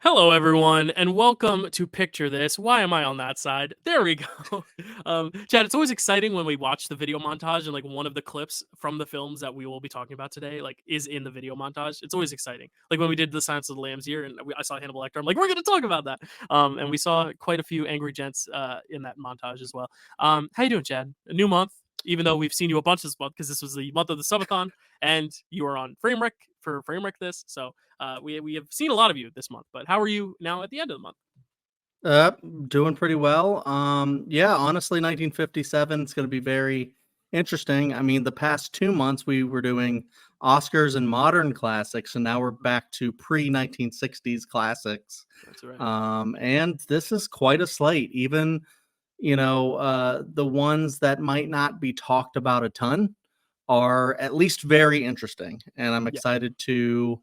Hello, everyone, and welcome to Picture This. Why am I on that side? There we go. Chad, it's always exciting when we watch the video montage and like one of the clips from the films that we will be talking about today, like is in the video montage. It's always exciting. Like when we did the Silence of the Lambs here, and I saw Hannibal Lecter. I'm like, we're going to talk about that. And we saw quite a few angry gents in that montage as well. How you doing, Chad? A new month. Even though we've seen you a bunch this month because this was the month of the subathon, and you were on Framewreck for Framewreck this, so we have seen a lot of you this month. But how are you now at the end of the month? Uh, Doing pretty well. Yeah, honestly, 1957 is going to be very interesting. I mean, the past 2 months we were doing Oscars and modern classics, and now we're back to pre-1960s classics. That's right. And this is quite a slate. Even, the ones that might not be talked about a ton are at least very interesting. And I'm Yeah. excited to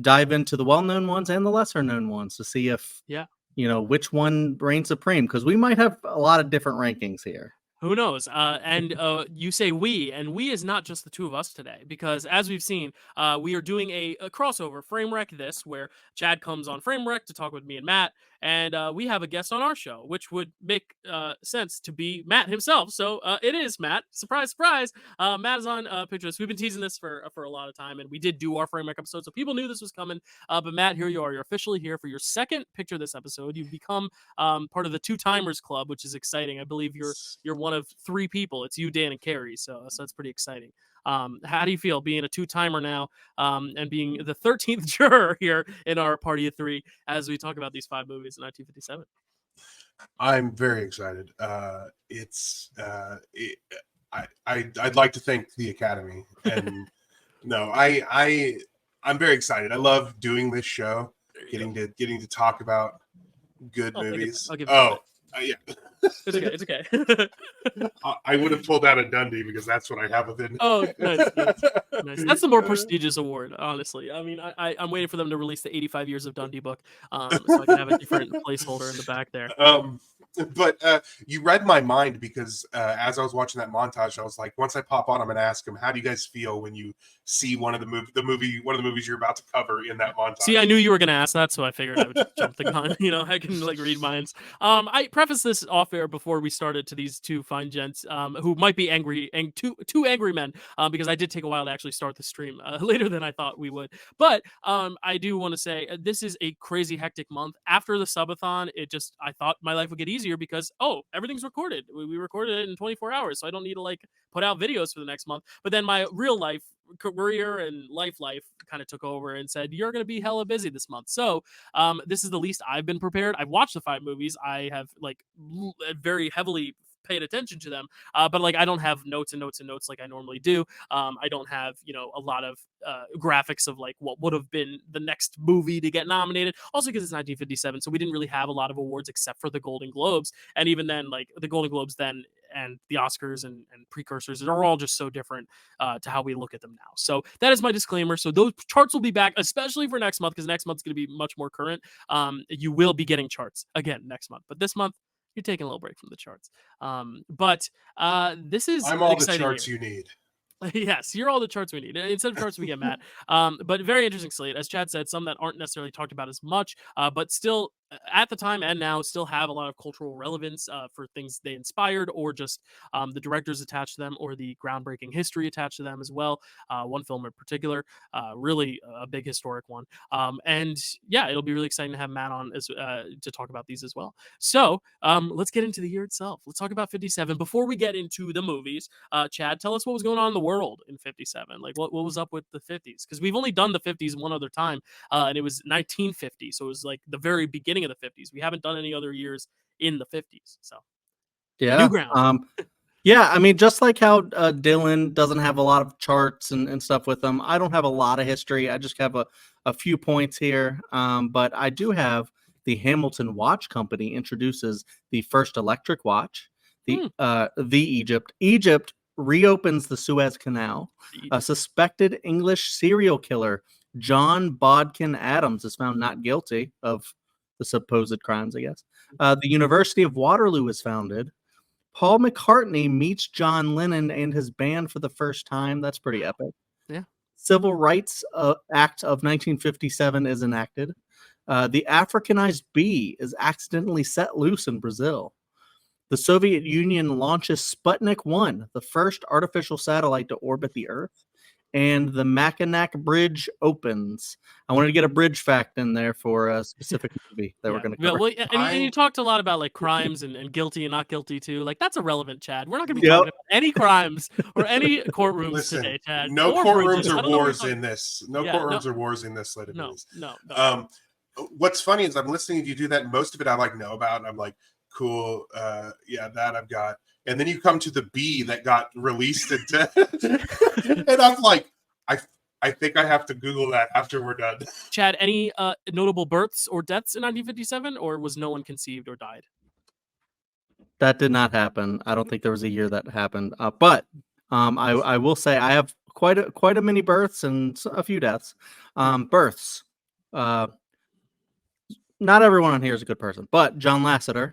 dive into the well-known ones and the lesser-known ones to see if Yeah. which one reigns supreme, because we might have a lot of different rankings here. Who knows? And you say we, and we is not just the two of us today, because as we've seen, we are doing a crossover Framewreck this, where Chad comes on Framewreck to talk with me and Matt, and we have a guest on our show, which would make sense to be Matt himself. So it is Matt. Surprise, surprise. Matt is on Picture This. We've been teasing this for a lot of time, and we did do our Framewreck episode, so people knew this was coming. But Matt, here you are. You're officially here for your second Picture This episode. You've become part of the Two Timers Club, which is exciting. I believe you're one of three people. It's you, Dan, and Carrie. So that's pretty exciting. How do you feel being a two-timer now, and being the 13th juror here in our party of three as we talk about these five movies in 1957? I'm very excited. I'd like to thank the Academy, and no, I'm very excited. I love doing this show, getting to talk about good movies. I'll give it Yeah. It's okay. I would have pulled out a Dundee because that's what I have within. Oh, nice. That's the more prestigious award, honestly. I mean, I'm waiting for them to release the 85 Years of Dundee book, so I can have a different placeholder in the back there. But you read my mind, because as I was watching that montage, I was like, once I pop on, I'm going to ask him, how do you guys feel when you see one of the movies you're about to cover in that montage? See, I knew you were going to ask that, so I figured I would just jump the gun. I can like read minds. I prefaced this off air before we started to these two fine gents who might be angry, and two angry men, because I did take a while to actually start the stream later than I thought we would. But I do want to say this is a crazy hectic month. After the subathon, I thought my life would get easier because everything's recorded. We recorded it in 24 hours, so I don't need to like put out videos for the next month. But then my real life career and life kind of took over and said, you're going to be hella busy this month. So this is the least I've been prepared. I've watched the five movies. I have like very heavily paid attention to them, but like I don't have notes and notes and notes like I normally do. I don't have a lot of graphics of like what would have been the next movie to get nominated, also because it's 1957, so we didn't really have a lot of awards except for the Golden Globes, and even then like the Golden Globes then and the Oscars and precursors are all just so different to how we look at them now. So that is my disclaimer. So those charts will be back, especially for next month, because next month's going to be much more current. You will be getting charts again next month, but this month you're taking a little break from the charts. But this is I'm all the charts you need. Yes, you're all the charts we need. Instead of charts, we get Matt. But very interesting slate. As Chad said, some that aren't necessarily talked about as much, but still at the time and now still have a lot of cultural relevance for things they inspired, or just the directors attached to them, or the groundbreaking history attached to them as well. One film in particular, really a big historic one. And yeah, it'll be really exciting to have Matt on to talk about these as well. So let's get into the year itself. Let's talk about 57. Before we get into the movies, Chad, tell us what was going on in the world in 57. Like what was up with the 50s? Because we've only done the 50s one other time, and it was 1950. So it was like the very beginning of the 50s. We haven't done any other years in the 50s. So Yeah. new ground. Yeah, I mean, just like how Dylan doesn't have a lot of charts and stuff with them, I don't have a lot of history. I just have a few points here. But I do have the Hamilton Watch Company introduces the first electric watch. Egypt reopens the Suez Canal. A suspected English serial killer, John Bodkin Adams, is found not guilty of the supposed crimes, I guess. The University of Waterloo is founded. Paul McCartney meets John Lennon and his band for the first time. That's pretty epic. Yeah. Civil Rights Act of 1957 is enacted. The Africanized bee is accidentally set loose in Brazil. The Soviet Union launches Sputnik 1, the first artificial satellite to orbit the Earth. And the Mackinac Bridge opens. I wanted to get a bridge fact in there for a specific movie that we're going to cover. Well, and you talked a lot about like crimes and guilty and not guilty too. Like that's irrelevant, Chad. We're not going to be talking about any crimes or any courtrooms today, Chad. No or courtrooms bridges. or wars in this. No courtrooms or wars in this. No. What's funny is I'm listening to you do that, and most of it I like know about, and I'm like, cool, that I've got. And then you come to the bee that got released into, and I'm like, I think I have to Google that after we're done. Chad, any notable births or deaths in 1957, or was no one conceived or died? That did not happen. I don't think there was a year that happened. But I will say I have quite a many births and a few deaths. Births. Not everyone on here is a good person, but John Lasseter,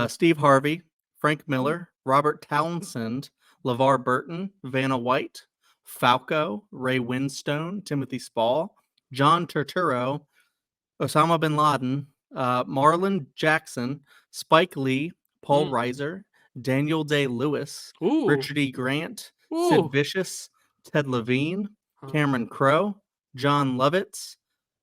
Steve Harvey, Frank Miller, Robert Townsend, LeVar Burton, Vanna White, Falco, Ray Winstone, Timothy Spall, John Turturro, Osama bin Laden, Marlon Jackson, Spike Lee, Paul Reiser, Daniel Day-Lewis, Richard E. Grant, Sid Vicious, Ted Levine, Cameron Crowe, John Lovitz.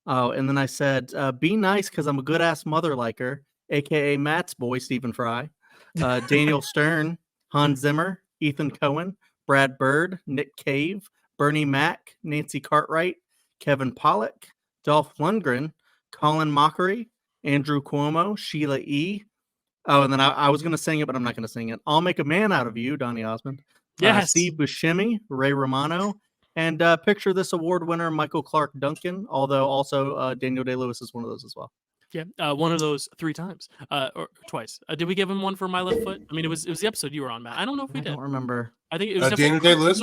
Oh, and then I said, be nice because I'm a good-ass mother liker, a.k.a. Matt's boy, Stephen Fry, Daniel Stern, Hans Zimmer, Ethan Cohen, Brad Bird, Nick Cave, Bernie Mac, Nancy Cartwright, Kevin Pollak, Dolph Lundgren, Colin Mockery, Andrew Cuomo, Sheila E. Oh, and then I was going to sing it, but I'm not going to sing it. I'll Make a Man Out of You, Donny Osmond. Yes. Steve Buscemi, Ray Romano, and picture this award winner, Michael Clark Duncan, although also Daniel Day-Lewis is one of those as well. Yeah, one of those 3 times or twice. Did we give him one for My Left Foot? I mean, it was the episode you were on, Matt. I don't know if we did. I don't remember. I think it was Daniel Day-Lewis.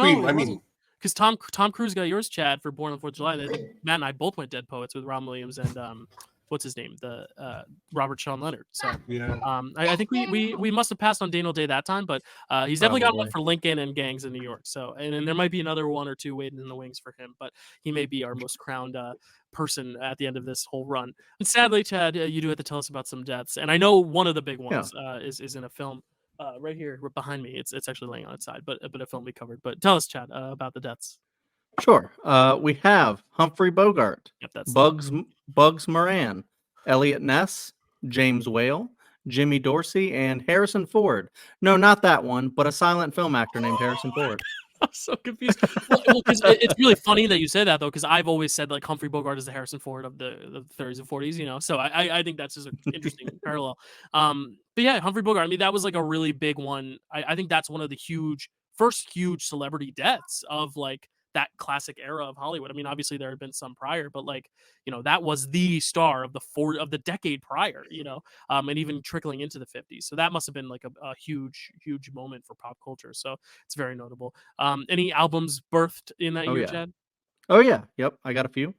Because Tom Cruise got yours, Chad, for Born on the 4th of July. I think Matt and I both went Dead Poets with Ron Williams and what's his name, the Robert Sean Leonard. So yeah, I think we must have passed on Daniel Day that time, but he's definitely got one for Lincoln and Gangs in New York. So and there might be another 1 or 2 waiting in the wings for him, but he may be our most crowned person at the end of this whole run. And sadly, Chad, you do have to tell us about some deaths, and I know one of the big ones is in a film right here behind me. It's actually laying on its side, but a film we covered. But tell us, Chad, about the deaths. Sure. We have Humphrey Bogart, Bugs Moran, Elliot Ness, James Whale, Jimmy Dorsey, and Harrison Ford. No, not that one, but a silent film actor named Harrison Ford. I'm so confused. Well, because it's really funny that you say that, though, because I've always said like Humphrey Bogart is the Harrison Ford of the 30s and 40s, you know. So I think that's just an interesting parallel. But yeah, Humphrey Bogart. I mean, that was like a really big one. I think that's one of the first huge celebrity deaths of like that classic era of Hollywood. I mean, obviously there had been some prior, but like, you know, that was the star of the decade prior, you know, and even trickling into the 50s. So that must have been like a huge moment for pop culture. So it's very notable. Any albums birthed in that year, Chad? Oh yeah. Yep. I got a few.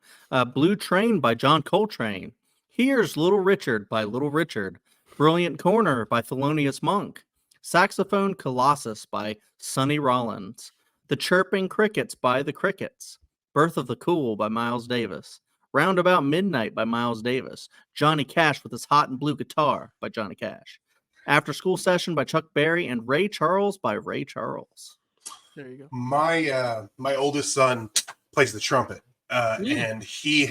Blue Train by John Coltrane. Here's Little Richard by Little Richard. Brilliant Corner by Thelonious Monk. Saxophone Colossus by Sonny Rollins. The Chirping Crickets by The Crickets. Birth of the Cool by Miles Davis. Roundabout Midnight by Miles Davis. Johnny Cash with his Hot and Blue Guitar by Johnny Cash. After School Session by Chuck Berry. And Ray Charles by Ray Charles. There you go. My oldest son plays the trumpet, and he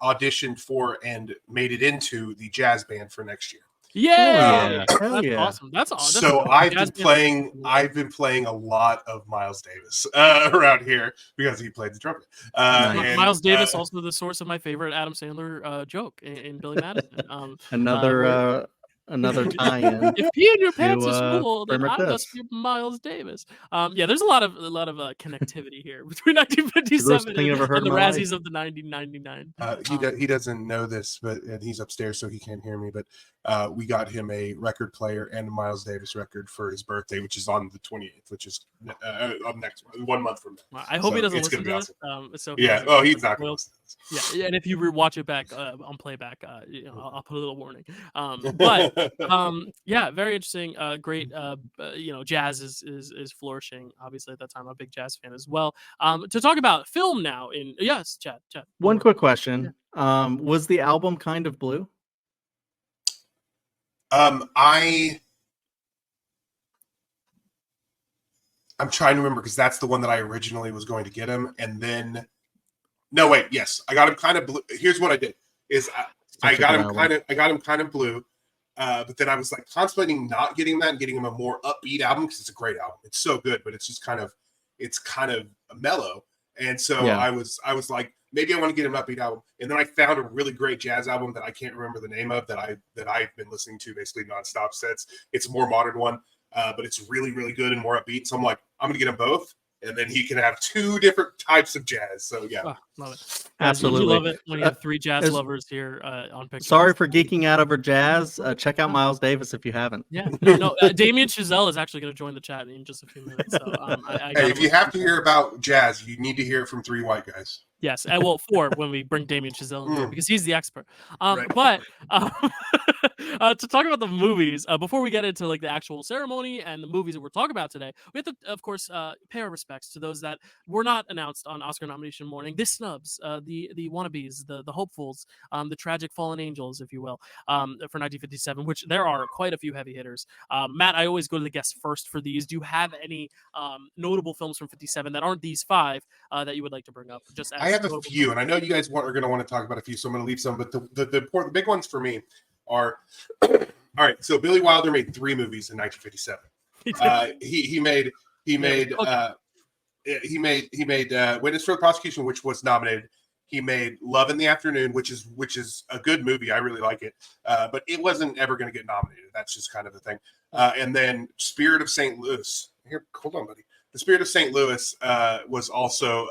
auditioned for and made it into the jazz band for next year. Yeah, that's awesome. That's awesome. So I've been playing a lot of Miles Davis around here because he played the trumpet. And, Miles Davis, also the source of my favorite Adam Sandler joke in Billy Madison. Another tie-in. If pee in your pants is cool, then I must be Miles Davis. Yeah, there's a lot of connectivity here between 1957 and the Razzies of the 1999. He doesn't know this, and he's upstairs, so he can't hear me. But we got him a record player and a Miles Davis record for his birthday, which is on the 28th, which is up next 1 month from now. I hope he doesn't listen to this. he's not going to listen. Yeah, and if you rewatch it back on playback, I'll put a little warning. But yeah, very interesting. Great. Jazz is flourishing. Obviously, at that time, I'm a big jazz fan as well. To talk about film now. Yes, Chad. One quick question. Was the album kind of blue? I'm trying to remember because that's the one that I originally was going to get him, and then no, wait, yes, I got him kind of blue. Here's what I did: is I got him kind of blue, but then I was like contemplating not getting that and getting him a more upbeat album because it's a great album. It's so good, but it's just kind of mellow, and so I was like maybe I want to get him an upbeat album, and then I found a really great jazz album that I can't remember the name of that I've been listening to basically nonstop since. It's a more modern one. But it's really, really good and more upbeat. So I'm like, I'm going to get them both. And then he can have two different types of jazz. So yeah. Love it. Absolutely. Love it when you have three jazz lovers here on Picture. Sorry for geeking out over jazz. Check out Miles Davis if you haven't. Yeah. No. Damien Chazelle is actually going to join the chat in just a few minutes. So hey, if you have to hear about jazz, you need to hear it from three white guys. Yes, well, 4 when we bring Damien Chazelle in here because he's the expert. Right. But to talk about the movies, before we get into like the actual ceremony and the movies that we're talking about today, we have to, of course, pay our respects to those that were not announced on Oscar nomination morning. The snubs, the wannabes, the hopefuls, the tragic fallen angels, if you will, for 1957. Which there are quite a few heavy hitters. Matt, I always go to the guests first for these. Do you have any notable films from 57 that aren't these 5 that you would like to bring up? Just as I have a few, and I know you guys are going to want to talk about a few, so I'm going to leave some. But the big ones for me are all right. So Billy Wilder made 3 movies in 1957. He made Witness for the Prosecution, which was nominated. He made Love in the Afternoon, which is a good movie. I really like it, but it wasn't ever going to get nominated. That's just kind of the thing. And then Spirit of St. Louis. Here, hold on, buddy. The Spirit of St. Louis was also.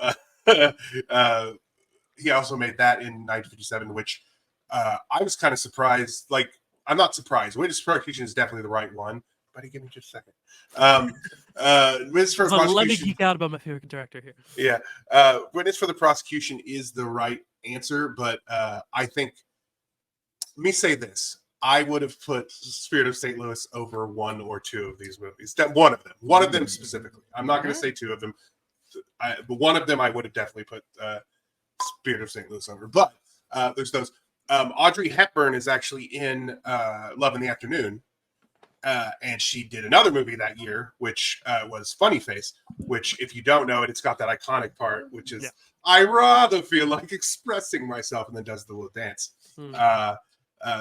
He also made that in 1957, which I was kind of surprised. Like, I'm not surprised. Witness for the Prosecution is definitely the right one. Buddy, give me just a second. Witness for the Prosecution. Let me geek out about my favorite director here. Yeah, Witness for the Prosecution is the right answer, but I think. Let me say this: I would have put Spirit of St. Louis over 1 or 2 of these movies. One of them specifically. I'm not going to say 2 of them. But one of them I would have definitely put Spirit of St. Louis over. But there's those. Audrey Hepburn is actually in Love in the Afternoon. And she did another movie that year, which was Funny Face, which, if you don't know it, it's got that iconic part, which is, I rather feel like expressing myself, and then does the little dance.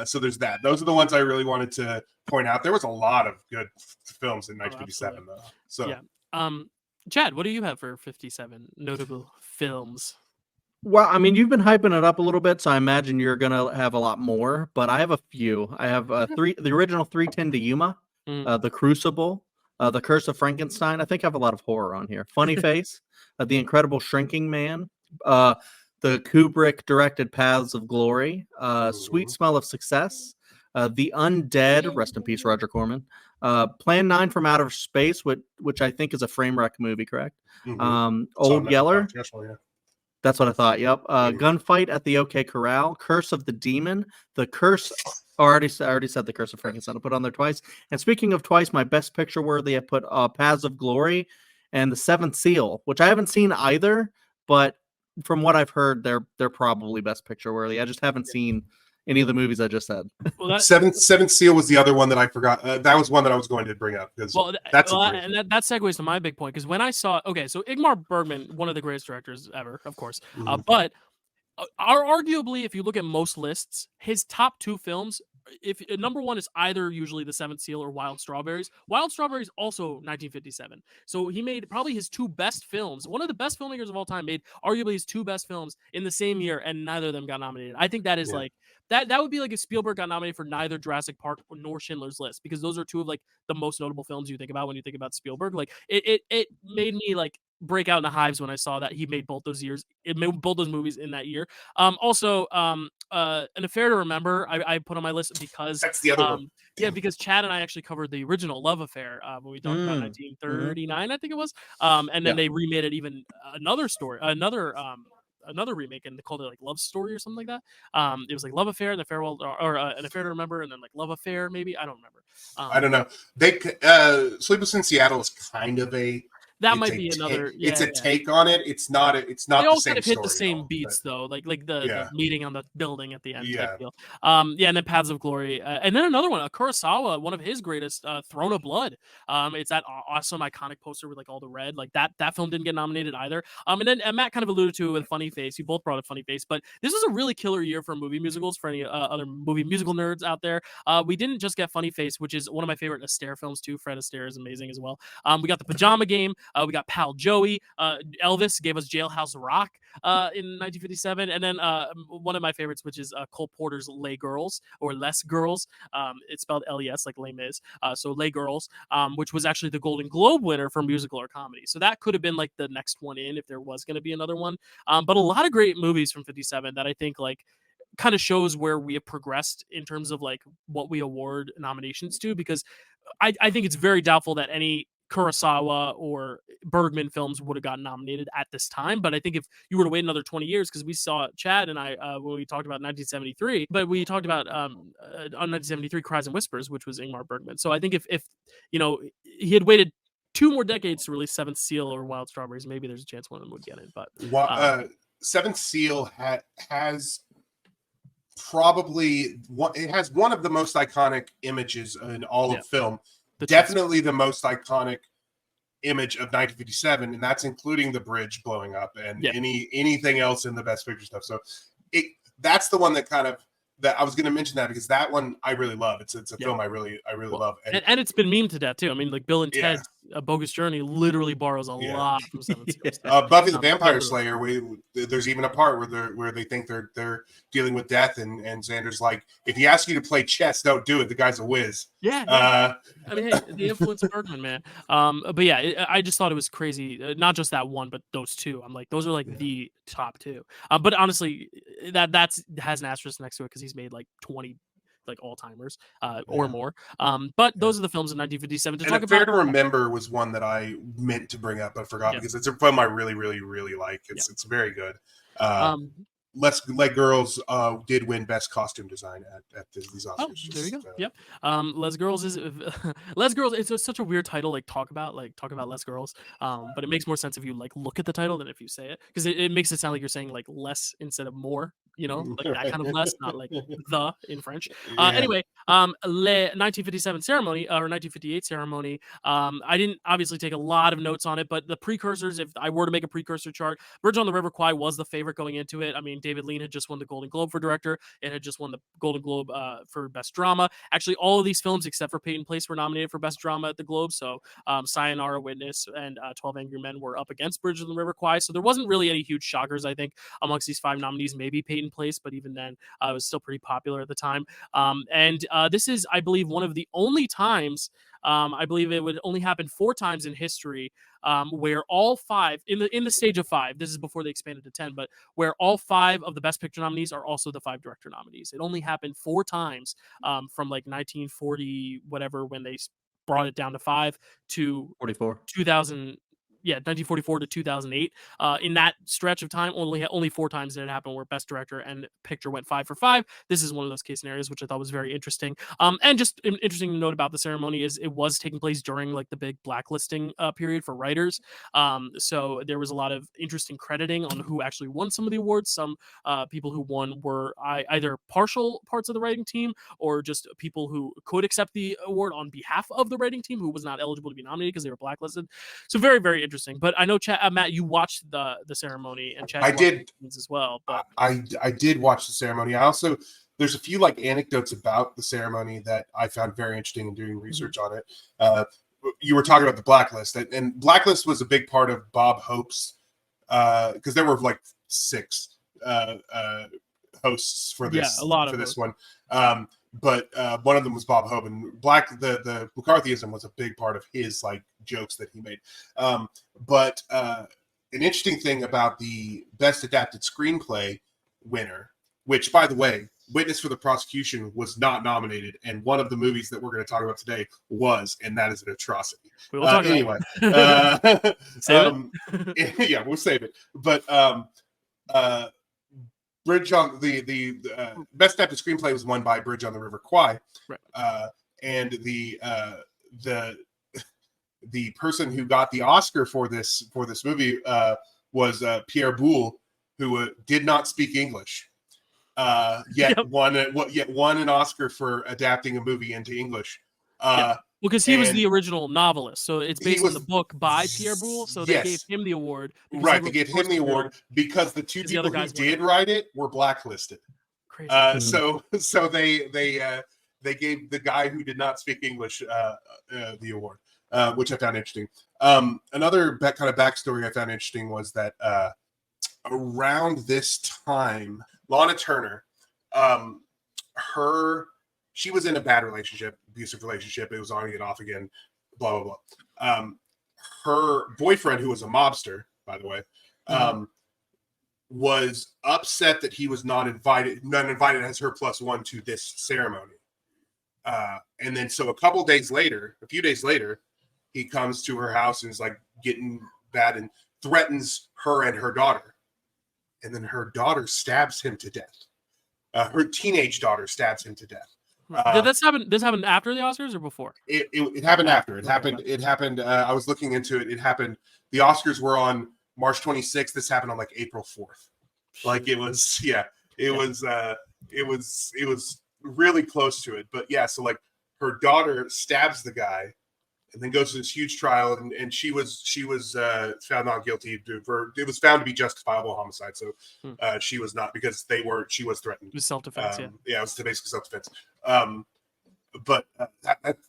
So there's that. Those are the ones I really wanted to point out. There was a lot of good films in 1957, though. So yeah. Chad, what do you have for 57 notable films? Well, I mean, you've been hyping it up a little bit, so I imagine you're gonna have a lot more. But I have a few. I have the original 3:10 to Yuma, The Crucible, The Curse of Frankenstein. I think I have a lot of horror on here. Funny Face, The Incredible Shrinking Man, the Kubrick directed Paths of Glory, Sweet Smell of Success, The Undead, rest in peace, Roger Corman. Plan 9 from Outer Space, which I think is a Framewreck movie, correct? Old Yeller. That's what I thought. Yep. Gunfight at the OK Corral. Curse of the Demon. The Curse. I already said The Curse of Frankenstein. I put on there twice. And speaking of twice, my best picture worthy, I put Paths of Glory and The Seventh Seal, which I haven't seen either, but from what I've heard, they're probably best picture worthy. I just haven't seen any of the movies I just said. Well, Seventh Seal was the other one that I forgot. That was one that I was going to bring up because that segues to my big point. Because when I saw, so Ingmar Bergman, one of the greatest directors ever, of course, but arguably, if you look at most lists, his top 2 films, if number 1 is either usually The Seventh Seal or Wild Strawberries. Wild Strawberries also 1957. So he made probably his 2 best films. One of the best filmmakers of all time made arguably his 2 best films in the same year, and neither of them got nominated. I think that is like that would be like if Spielberg got nominated for neither Jurassic Park nor Schindler's List, because those are 2 of like the most notable films you think about when you think about Spielberg. Like it made me like break out in the hives when I saw that he made both those years. It made both those movies in that year. Also, An Affair to Remember, I put on my list because that's the other one. Yeah, because Chad and I actually covered the original Love Affair when we talked about 1939, I think it was. And then they remade it even another another remake, and they called it like Love Story or something like that. It was like Love Affair, and the Farewell, or An Affair to Remember, and then like Love Affair, maybe, I don't remember. I don't know. They Sleepless in Seattle is kind of that might be another. Yeah, it's a take on it. It's not. It's not they the all same kind of hit story the same at all, beats though, like the meeting on the building at the end type deal. Yeah, and then Paths of Glory, and then another one, Kurosawa, one of his greatest, Throne of Blood. It's that awesome iconic poster with like all the red, like that film didn't get nominated either. And then Matt kind of alluded to it with Funny Face. You both brought up Funny Face, but this was a really killer year for movie musicals for any other movie musical nerds out there. We didn't just get Funny Face, which is one of my favorite Astaire films too. Fred Astaire is amazing as well. We got The Pajama Game. We got Pal Joey. Elvis gave us Jailhouse Rock in 1957, and then one of my favorites, which is Cole Porter's Les Girls, or Less Girls. It's spelled L-E-S, like Les Mis. So Les Girls, which was actually the Golden Globe winner for musical or comedy. So that could have been like the next one in if there was going to be another one. But a lot of great movies from 57 that I think like kind of shows where we have progressed in terms of like what we award nominations to, because I think it's very doubtful that any Kurosawa or Bergman films would have gotten nominated at this time. But I think if you were to wait another 20 years, because we saw Chad and I when we talked about 1973, but we talked about on 1973 Cries and Whispers, which was Ingmar Bergman. So I think if you know, he had waited 2 more decades to release Seventh Seal or Wild Strawberries, maybe there's a chance one of them would get it. But Seventh Seal has probably it has one of the most iconic images in all of film. Definitely the most iconic image of 1957, and that's including the bridge blowing up and anything else in the Best Picture stuff. So that's the one that kind of that I was going to mention that because that one I really love. It's a film I really love, and it's been memed to death too. I mean, like Bill and Ted's A Bogus Journey literally borrows a lot from Seventh Seal. Buffy the Vampire Slayer. There's even a part where they think they're dealing with death, and Xander's like, if he asks you to play chess, don't do it. The guy's a whiz. I mean, hey, the influence of Bergman, man. But yeah, I just thought it was crazy. Not just that one, but those two. I'm like, those are like the top two. But honestly, that has an asterisk next to it because he's made like 20 like all-timers or more. But those are the films in 1957 to talk about. Fair to Remember was one that I meant to bring up but forgot because it's a film I really like. It's very good. Les Girls did win Best Costume Design at these Oscars. Oh, there you go. Yep. Les Girls is Les Girls. It's such a weird title. Like talk about Les Girls. But it makes more sense if you like look at the title than if you say it, because it makes it sound like you're saying like less instead of more. You know, like that kind of less, not like the in French. Anyway, Le 1957 ceremony or 1958 ceremony. I didn't obviously take a lot of notes on it, but the precursors, if I were to make a precursor chart, Bridge on the River Kwai was the favorite going into it. I mean, David Lean had just won the Golden Globe for director. It had just won the Golden Globe for best drama. Actually, all of these films except for Peyton Place were nominated for best drama at the Globe. So Sayonara, Witness, and 12 Angry Men were up against Bridge on the River Kwai. So there wasn't really any huge shockers, I think, amongst these 5 nominees. Maybe Peyton Place, but even then it was still pretty popular at the time. And this is, I believe, one of the only times, I believe it would only happen 4 times in history, where all 5 in the stage of 5, this is before they expanded to 10, but where all 5 of the Best Picture nominees are also the 5 director nominees. It only happened 4 times from like 1940 whatever, when they brought it down to 5, to 44 2000. 1944 to 2008. In that stretch of time, only 4 times did it happen where Best Director and Picture went 5 for 5. This is one of those case scenarios, which I thought was very interesting. And just interesting to note about the ceremony is it was taking place during like the big blacklisting period for writers. So there was a lot of interesting crediting on who actually won some of the awards. Some people who won were either partial parts of the writing team or just people who could accept the award on behalf of the writing team who was not eligible to be nominated because they were blacklisted. So very, very interesting. But I know Matt, you watched the ceremony, and Chad, I did as well. But I did watch the ceremony. I also, there's a few like anecdotes about the ceremony that I found very interesting in doing research on it. You were talking about the blacklist, and blacklist was a big part of Bob Hope's because there were like 6 hosts for this. A lot for of this one. But one of them was Bob Hope, and the McCarthyism was a big part of his like jokes that he made. But an interesting thing about the Best Adapted Screenplay winner, which, by the way, Witness for the Prosecution was not nominated, and one of the movies that we're going to talk about today was, and that is an atrocity. We'll talk anyway, save it? yeah, we'll save it. But Bridge on the best adapted screenplay was won by Bridge on the River Kwai, Right. and the person who got the Oscar for this movie was Pierre Boulle, who did not speak English. Yet won an Oscar for adapting a movie into English. Because he was the original novelist, so it's based on the book by Pierre Boulle. So they gave him the award. Right, they gave him the award because the two people who did write it were blacklisted. Crazy. So they gave the guy who did not speak English the award, which I found interesting. Another kind of backstory I found interesting was that around this time, Lana Turner, she was in a bad relationship, abusive relationship. It was on and off again, blah, blah, blah. Her boyfriend, who was a mobster, by the way, was upset that he was not invited as her +1 to this ceremony. And then so a few days later, he comes to her house and is like getting bad and threatens her and her daughter. And then her daughter stabs him to death. Her teenage daughter stabs him to death. Did this happen after the Oscars or before? It happened after. It happened. I was looking into it. It happened. The Oscars were on March 26th. This happened on like April 4th. Like it was. It was really close to it. But yeah. So like her daughter stabs the guy, and then goes to this huge trial, and she was found not guilty. It was found to be justifiable homicide. So she was not, because she was threatened. It was self-defense. Yeah, it was basically self-defense. But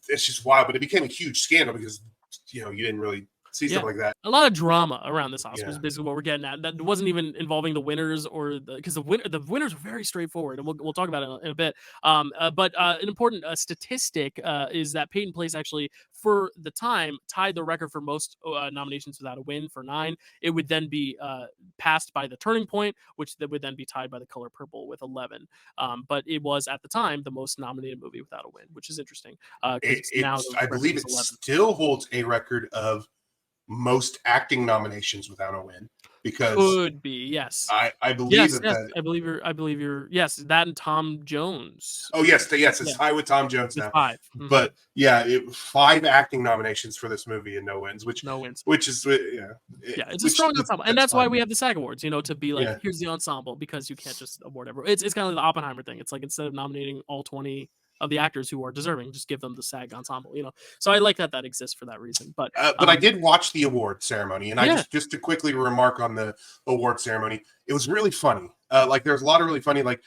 it's just wild. But it became a huge scandal because you didn't really see stuff like that. A lot of drama around this Oscars is basically what we're getting at. That wasn't even involving the winners because the winners were very straightforward, and we'll talk about it in a bit. But an important statistic is that Peyton Place actually, for the time, tied the record for most nominations without a win for 9. It would then be passed by The Turning Point, which would then be tied by The Color Purple with 11. But it was at the time the most nominated movie without a win, which is interesting. I believe it still holds a record of most acting nominations without a win, because could be, yes. I believe I believe you're yes, that and Tom Jones. Oh yes, it's high with Tom Jones now. 5. Mm-hmm. But 5 acting nominations for this movie and no wins, which is it's a strong ensemble, and that's why we have the SAG Awards, to be like, here's the ensemble, because you can't just award everyone. It's kind of like the Oppenheimer thing. It's like, instead of nominating all 20 of the actors who are deserving, just give them the SAG ensemble, So I like that exists for that reason. But I did watch the award ceremony, and I just to quickly remark on the award ceremony, it was really funny. Like there's a lot of really funny, like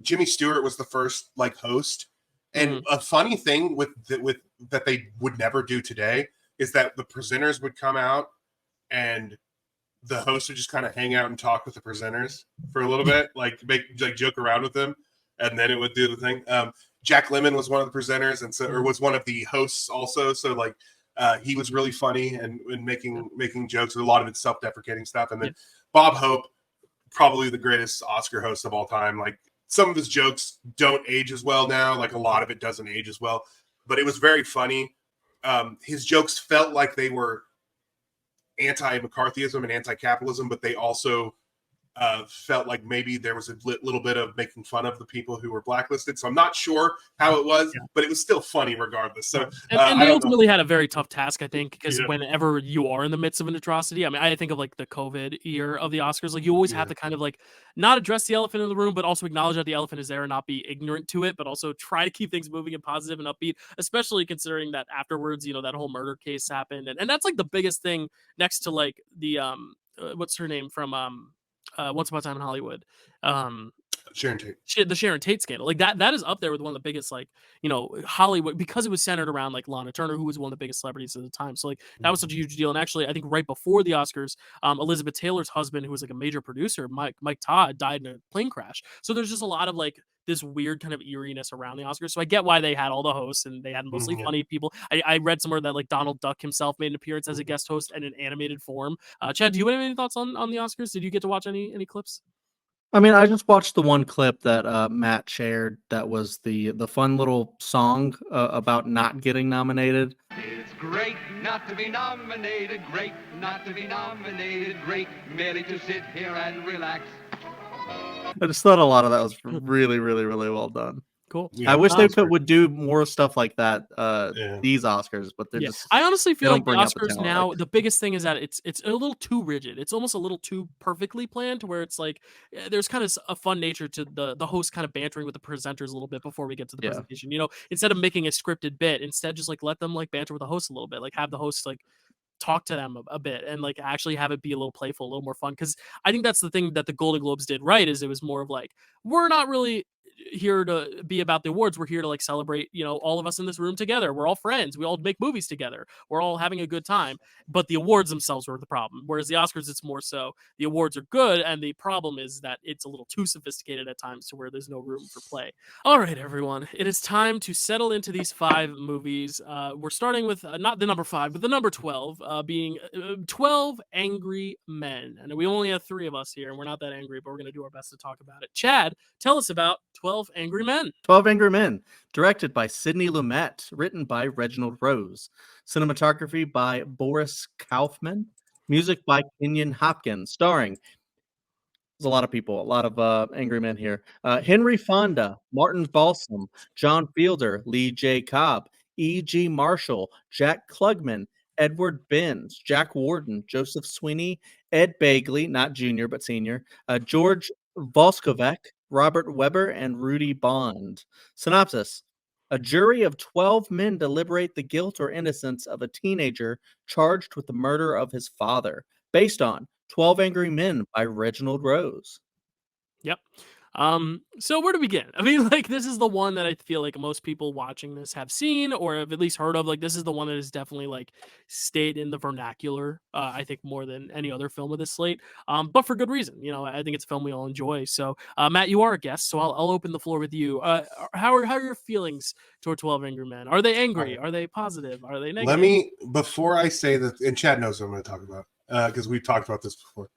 Jimmy Stewart was the first host, and a funny thing with that they would never do today is that the presenters would come out and the host would just kind of hang out and talk with the presenters for a little bit, joke around with them. And then it would do the thing. Jack Lemmon was one of the presenters, or was one of the hosts also. So he was really funny and making jokes. A lot of it's self-deprecating stuff. And then Bob Hope, probably the greatest Oscar host of all time. Like, some of his jokes don't age as well now. Like, a lot of it doesn't age as well. But it was very funny. His jokes felt like they were anti-McCarthyism and anti-capitalism, but they also felt like maybe there was a little bit of making fun of the people who were blacklisted. So I'm not sure how it was, but it was still funny regardless. So and they ultimately had a very tough task, I think, because whenever you are in the midst of an atrocity, I mean, I think of the COVID year of the Oscars, you always have to kind of not address the elephant in the room, but also acknowledge that the elephant is there and not be ignorant to it, but also try to keep things moving and positive and upbeat, especially considering that afterwards, that whole murder case happened. And that's the biggest thing next to the what's her name from Once Upon a Time in Hollywood, Sharon Tate. The Sharon Tate scandal, that is up there with one of the biggest, Hollywood, because it was centered around Lana Turner, who was one of the biggest celebrities at the time. So that was such a huge deal. And actually, I think right before the Oscars, Elizabeth Taylor's husband, who was a major producer, Mike Todd, died in a plane crash. So there's just a lot of this weird kind of eeriness around the Oscars. So I get why they had all the hosts, and they had mostly funny people. I read somewhere that Donald Duck himself made an appearance as a guest host in an animated form. Chad, do you have any thoughts on the Oscars? Did you get to watch any clips? I mean, I just watched the one clip that Matt shared. That was the fun little song about not getting nominated. It's Great not to be nominated, great not to be nominated, great merely to sit here and relax. I just thought a lot of that was really, really, really well done. Cool. Yeah, I wish they that's great. would do more stuff like that. Yeah. These Oscars, but they're Yeah, just. I honestly feel don't like the bring out the Oscars talent, now, like- the biggest thing is that it's a little too rigid. It's almost a little too perfectly planned to where it's like there's kind of a fun nature to the host kind of bantering with the presenters a little bit before we get to the Yeah. presentation. You know, instead of making a scripted bit, instead just like let them like banter with the host a little bit, like have the host like talk to them a bit and like actually have it be a little playful, a little more fun. Because I think that's the thing that the Golden Globes did right, is it was more of like, we're not really here to be about the awards. We're here to like celebrate, you know, all of us in this room together. We're all friends. We all make movies together. We're all having a good time. But the awards themselves were the problem. Whereas the Oscars, it's more so the awards are good, and the problem is that it's a little too sophisticated at times to where there's no room for play. All right, everyone, it is time to settle into these 5 movies. We're starting with not the number 5, but the number 12, being 12 Angry Men. And we only have 3 of us here, and we're not that angry, but we're going to do our best to talk about it. Chad, tell us about 12 Angry Men. 12 Angry Men, directed by Sidney Lumet, written by Reginald Rose, cinematography by Boris Kaufman, music by Kenyon Hopkins, starring. There's a lot of people, a lot of angry men here. Henry Fonda, Martin Balsam, John Fielder, Lee J. Cobb, E.G. Marshall, Jack Klugman, Edward Benz, Jack Warden, Joseph Sweeney, Ed Begley, not junior but senior, George Voskovec, Robert Weber, and Rudy Bond. Synopsis. A jury of 12 men deliberate the guilt or innocence of a teenager charged with the murder of his father, based on 12 Angry Men by Reginald Rose. Yep. So where to begin? I mean, like, this is the one that I feel like most people watching this have seen or have at least heard of. Like, this is the one that has definitely like stayed in the vernacular, I think, more than any other film of this slate. But for good reason. You know, I think it's a film we all enjoy. So Matt, you are a guest, so I'll open the floor with you. How are your feelings toward 12 Angry Men? Are they angry? Are they positive? Are they negative? Let me, before I say that, and Chad knows what I'm going to talk about because we've talked about this before.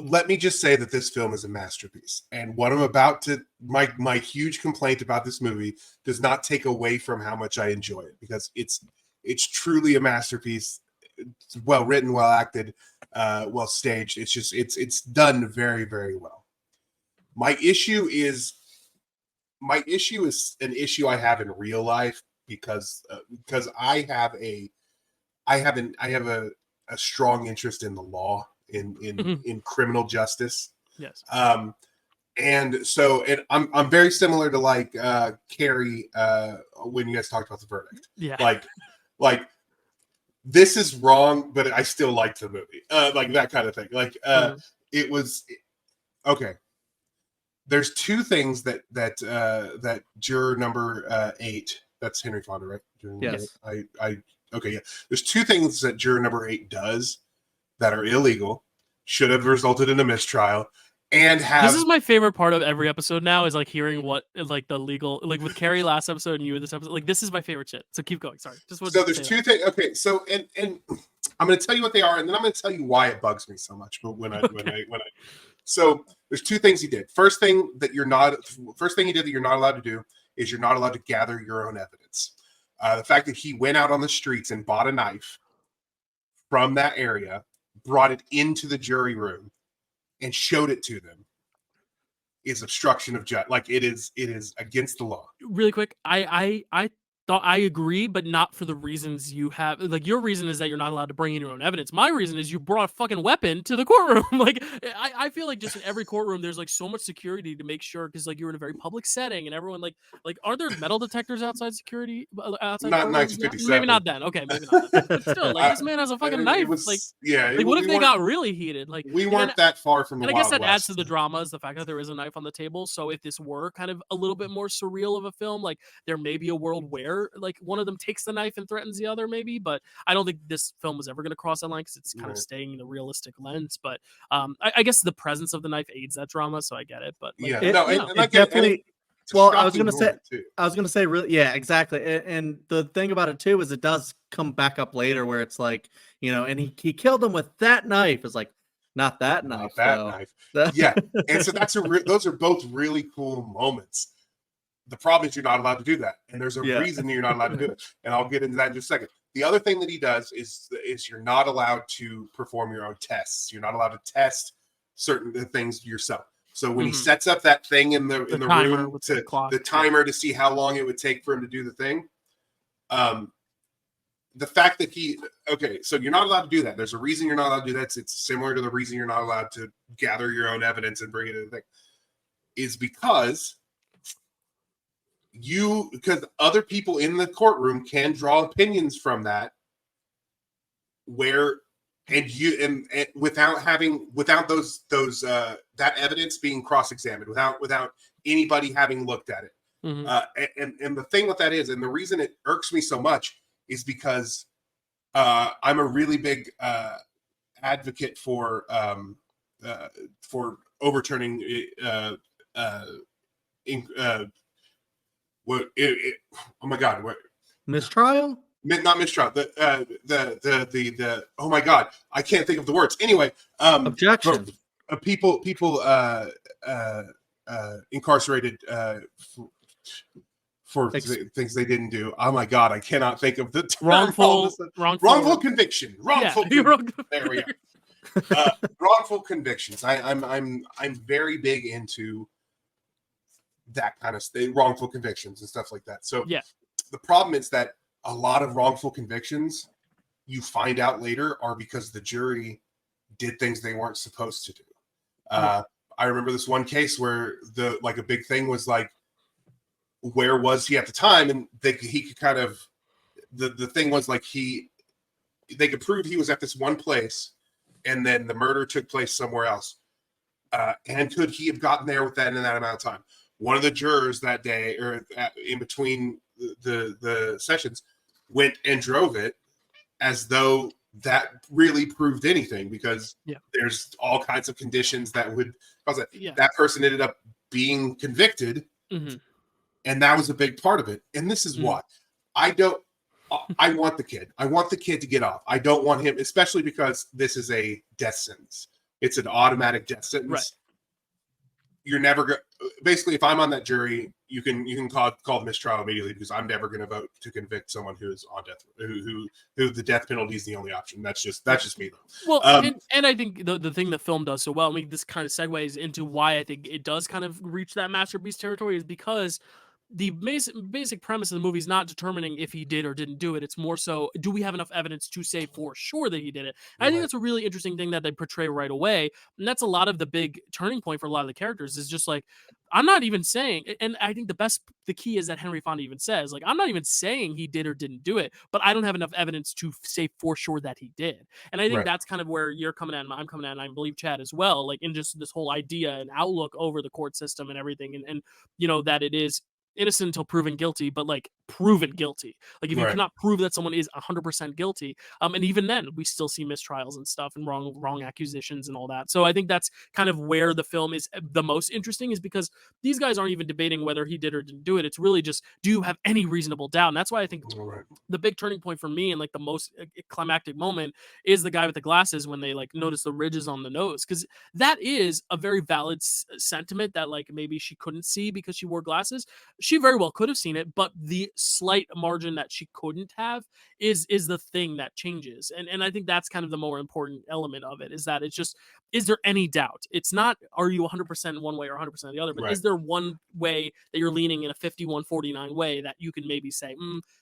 Let me just say that this film is a masterpiece, and what I'm about to my huge complaint about this movie does not take away from how much I enjoy it, because it's truly a masterpiece. It's well written, well acted, well staged. It's just it's done very, very well. My issue is an issue I have in real life because I have a strong interest in the law, in criminal justice. Yes. And so I'm very similar to like Carrie when you guys talked about the verdict. Yeah. Like this is wrong, but I still liked the movie. Like that kind of thing. Like it was okay. There's 2 things that juror number 8, that's Henry Fonda, right? Yes. Okay, yeah. There's 2 things that juror number 8 does that are illegal, should have resulted in a mistrial, and have. This is my favorite part of every episode now, is like hearing what like the legal, like with Carrie last episode and you in this episode. Like, this is my favorite shit. So keep going. Sorry. Just So there's 2 things. Okay, so and I'm going to tell you what they are, and then I'm going to tell you why it bugs me so much. But when I so there's 2 things he did. First thing he did that you're not allowed to do is you're not allowed to gather your own evidence. The fact that he went out on the streets and bought a knife from that area, brought it into the jury room, and showed it to them is obstruction of justice. Like it is against the law. Really quick, I thought I agree, but not for the reasons you have. Like, your reason is that you're not allowed to bring in your own evidence. My reason is you brought a fucking weapon to the courtroom. Like, I feel like just in every courtroom, there's like so much security to make sure, because like you're in a very public setting and everyone like are there metal detectors outside security? Outside Not courtrooms? 1957. Maybe not then. Okay, maybe not then. But still, like, this man has a fucking knife. Like what if they got really heated? Like, we weren't that far from the and I guess Wild that adds West. to the drama, is the fact that there is a knife on the table. So if this were kind of a little bit more surreal of a film, like there may be a world where like one of them takes the knife and threatens the other, maybe. But I don't think this film was ever going to cross that line, because it's kind of staying in the realistic lens. But I guess the presence of the knife aids that drama, so I get it. But like, and I it get it. definitely. It's a Well, I was shocking gonna say, moment, too. really, yeah, exactly. And the thing about it too is it does come back up later, where it's like, you know, and he killed him with that knife. It's like, not that knife, Not that though. knife. Yeah, and so those are both really cool moments. the problem is you're not allowed to do that, and there's a Yeah. reason you're not allowed to do it, and I'll get into that in just a second. The other thing that he does is you're not allowed to perform your own tests. You're not allowed to test certain things yourself. So when he sets up that thing in the timer room with to the clock, the timer to see how long it would take for him to do the thing, the fact that so you're not allowed to do that. There's a reason you're not allowed to do that. It's similar to the reason you're not allowed to gather your own evidence and bring it to the thing, is because other people in the courtroom can draw opinions from that without those that evidence being cross-examined, without anybody having looked at it. And the thing with that is, and the reason it irks me so much, is because I'm a really big advocate for overturning oh my god, what Mistrial? Not mistrial. The oh my god, I can't think of the words. Anyway, Objection. People incarcerated for things they didn't do. Oh my god, I cannot think of the term. Wrongful conviction. There we go. Wrongful convictions. I'm very big into that kind of wrongful convictions and stuff like that. So yeah, the problem is that a lot of wrongful convictions you find out later are because the jury did things they weren't supposed to do. I remember this one case where a big thing was like, where was he at the time? And he could kind of, the thing was like they could prove he was at this one place and then the murder took place somewhere else. And could he have gotten there with that in that amount of time? One of the jurors that day, or in between the sessions, went and drove it as though that really proved anything, because there's all kinds of conditions that would cause it. That person ended up being convicted, and that was a big part of it. And this is why I want the kid. I want the kid to get off. I don't want him, especially because this is a death sentence. It's an automatic death sentence. Right. You're never going. Basically, if I'm on that jury, you can call mistrial immediately, because I'm never going to vote to convict someone who is on death, who the death penalty is the only option. That's just me, though. Well, and I think the thing the film does so well, I mean, this kind of segues into why I think it does kind of reach that masterpiece territory, is because the basic premise of the movie is not determining if he did or didn't do it. It's more so, do we have enough evidence to say for sure that he did it? And I think that's a really interesting thing that they portray right away. And that's a lot of the big turning point for a lot of the characters, is just like, I'm not even saying, and I think the key is that Henry Fonda even says, like, I'm not even saying he did or didn't do it, but I don't have enough evidence to say for sure that he did. And I think that's kind of where you're coming at, and I'm coming at, and I believe Chad as well, like, in just this whole idea and outlook over the court system and everything. And that it is innocent until proven guilty, but like proven guilty. Like if you cannot prove that someone is 100% guilty, and even then we still see mistrials and stuff and wrong accusations and all that. So I think that's kind of where the film is the most interesting, is because these guys aren't even debating whether he did or didn't do it. It's really just, do you have any reasonable doubt? And that's why I think the big turning point for me, and like the most climactic moment, is the guy with the glasses when they like notice the ridges on the nose, because that is a very valid sentiment that like maybe she couldn't see because she wore glasses. She very well could have seen it, but the slight margin that she couldn't have is the thing that changes. And I think that's kind of the more important element of it, is that it's just, is there any doubt? It's not, are you 100% one way or 100% the other, but is there one way that you're leaning in a 51-49 way that you can maybe say,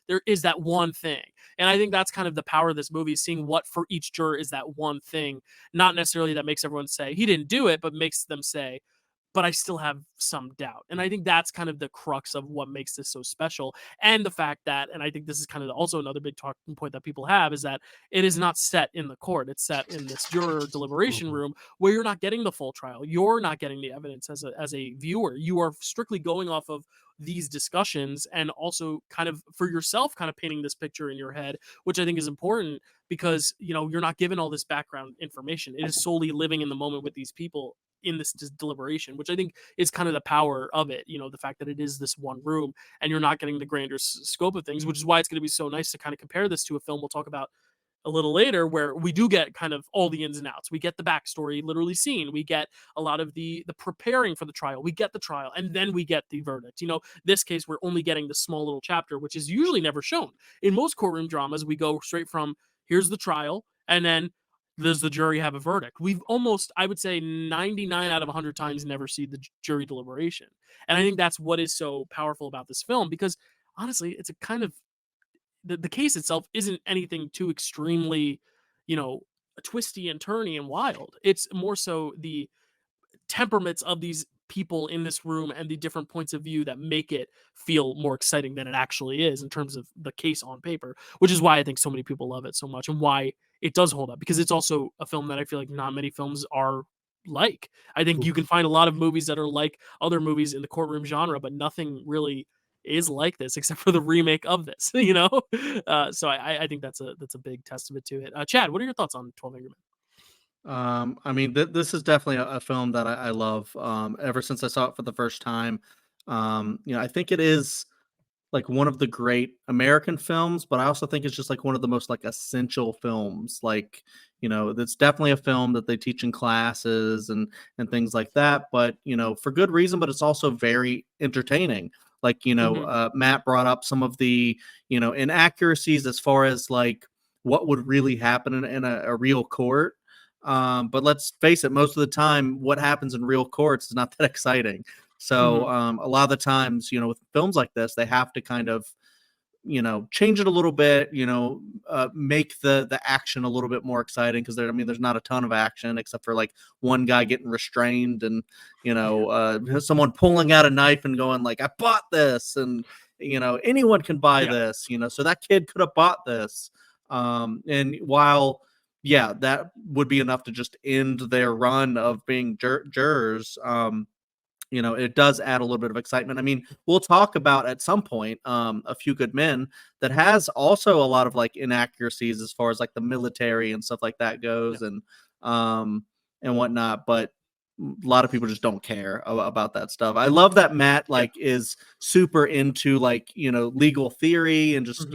there is that one thing. And I think that's kind of the power of this movie, seeing what for each juror is that one thing, not necessarily that makes everyone say he didn't do it, but makes them say, but I still have some doubt. And I think that's kind of the crux of what makes this so special. And the fact that, and I think this is kind of also another big talking point that people have, is that it is not set in the court. It's set in this juror deliberation room where you're not getting the full trial. You're not getting the evidence as a viewer. You are strictly going off of these discussions, and also kind of for yourself kind of painting this picture in your head, which I think is important, because you're not given all this background information. It is solely living in the moment with these people in this deliberation, which I think is kind of the power of it. The fact that it is this one room and you're not getting the grander scope of things, which is why it's going to be so nice to kind of compare this to a film we'll talk about a little later, where we do get kind of all the ins and outs. We get the backstory literally seen. We get a lot of the preparing for the trial. We get the trial, and then we get the verdict. This case, we're only getting the small little chapter, which is usually never shown. In most courtroom dramas, we go straight from here's the trial, and then does the jury have a verdict? We've almost, I would say 99 out of 100 times never see the jury deliberation. And I think that's what is so powerful about this film, because honestly, it's a kind of, the case itself isn't anything too extremely, twisty and turny and wild. It's more so the temperaments of these people in this room and the different points of view that make it feel more exciting than it actually is in terms of the case on paper, which is why I think so many people love it so much and why it does hold up, because it's also a film that I feel like not many films are like. I think you can find a lot of movies that are like other movies in the courtroom genre, but nothing really is like this except for the remake of this, so I think that's a big testament to it. Chad, what are your thoughts on 12 Angry Men? I mean, this is definitely a film that I love. Ever since I saw it for the first time, I think it is like one of the great American films, but I also think it's just like one of the most like essential films. Like, it's definitely a film that they teach in classes and things like that. But for good reason. But it's also very entertaining. Like, Matt brought up some of the inaccuracies as far as like what would really happen in a real court. But let's face it, most of the time, what happens in real courts is not that exciting. So a lot of the times, with films like this, they have to kind of, change it a little bit, make the action a little bit more exciting, because there's not a ton of action except for like one guy getting restrained and, someone pulling out a knife and going like, I bought this, and, anyone can buy this, so that kid could have bought this. And while that would be enough to just end their run of being jurors. It does add a little bit of excitement. I mean, we'll talk about at some point A Few Good Men that has also a lot of like inaccuracies as far as like the military and stuff like that goes, and whatnot. But a lot of people just don't care about that stuff. I love that Matt is super into like legal theory and just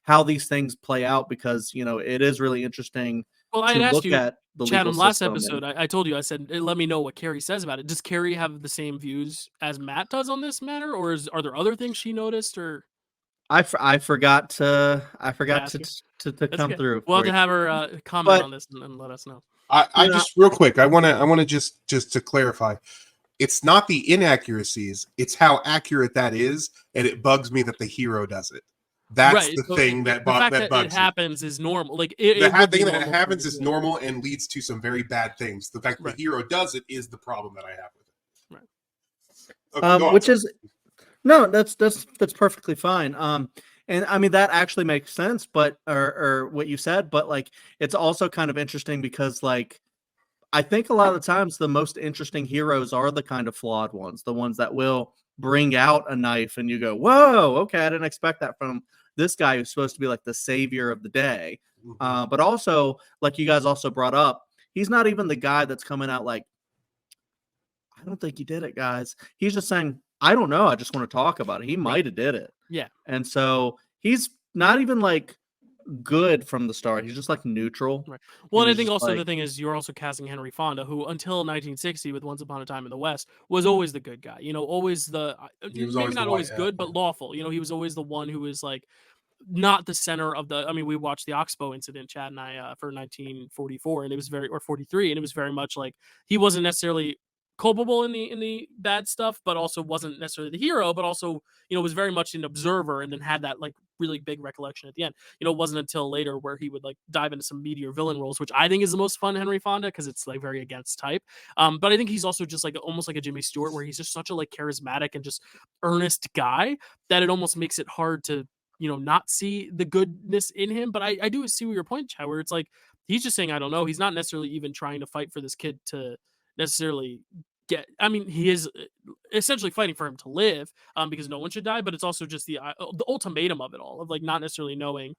how these things play out, because it is really interesting Well, I had to asked look you, at the Chad, legal on last system. episode, I told you, I said, let me know what Carrie says about it. Does Carrie have the same views as Matt does on this matter, or are there other things she noticed? Or I forgot to ask you? come Okay. through. We'll have for to you. have her comment But on this and let us know. I just real quick, I want to just to clarify, it's not the inaccuracies, it's how accurate that is, and it bugs me that the hero does it. That's Right. the So thing that the fact that that bugs it me. happens is normal. Like The it would be thing that normal for happens you is to do it. normal and leads to some very bad things. The fact that Right. the hero does it is the problem that I have with it. Right. Okay, go on, which sorry. is no, that's perfectly fine. And I mean that actually makes sense, but or what you said, but like it's also kind of interesting because like I think a lot of the times the most interesting heroes are the kind of flawed ones, the ones that will bring out a knife and you go, whoa, okay, I didn't expect that from this guy who's supposed to be like the savior of the day. But also, like you guys also brought up, he's not even the guy that's coming out like, I don't think he did it, guys. He's just saying, I don't know. I just want to talk about it. He might have did it. Yeah. And so he's not even like good from the start. He's just like neutral. Right. Well, and I he's think just also like- the thing is you're also casting Henry Fonda, who until 1960 with Once Upon a Time in the West was always the good guy. Always the He was maybe always not the always white- good, but lawful. He was always the one who was like not the center of the. I mean, we watched the Oxbow incident, Chad and I, for 1944, and it was or 43, and it was very much like he wasn't necessarily culpable in the bad stuff, but also wasn't necessarily the hero, but also was very much an observer, and then had that like really big recollection at the end. It wasn't until later where he would like dive into some meatier villain roles, which I think is the most fun Henry Fonda because it's like very against type. But I think he's also just like almost like a Jimmy Stewart, where he's just such a like charismatic and just earnest guy that it almost makes it hard to not see the goodness in him. But I do see your point, Chad, where it's like he's just saying I don't know. He's not necessarily even trying to fight for this kid to necessarily get. I mean, he is essentially fighting for him to live, because no one should die. But it's also just the ultimatum of it all, of like not necessarily knowing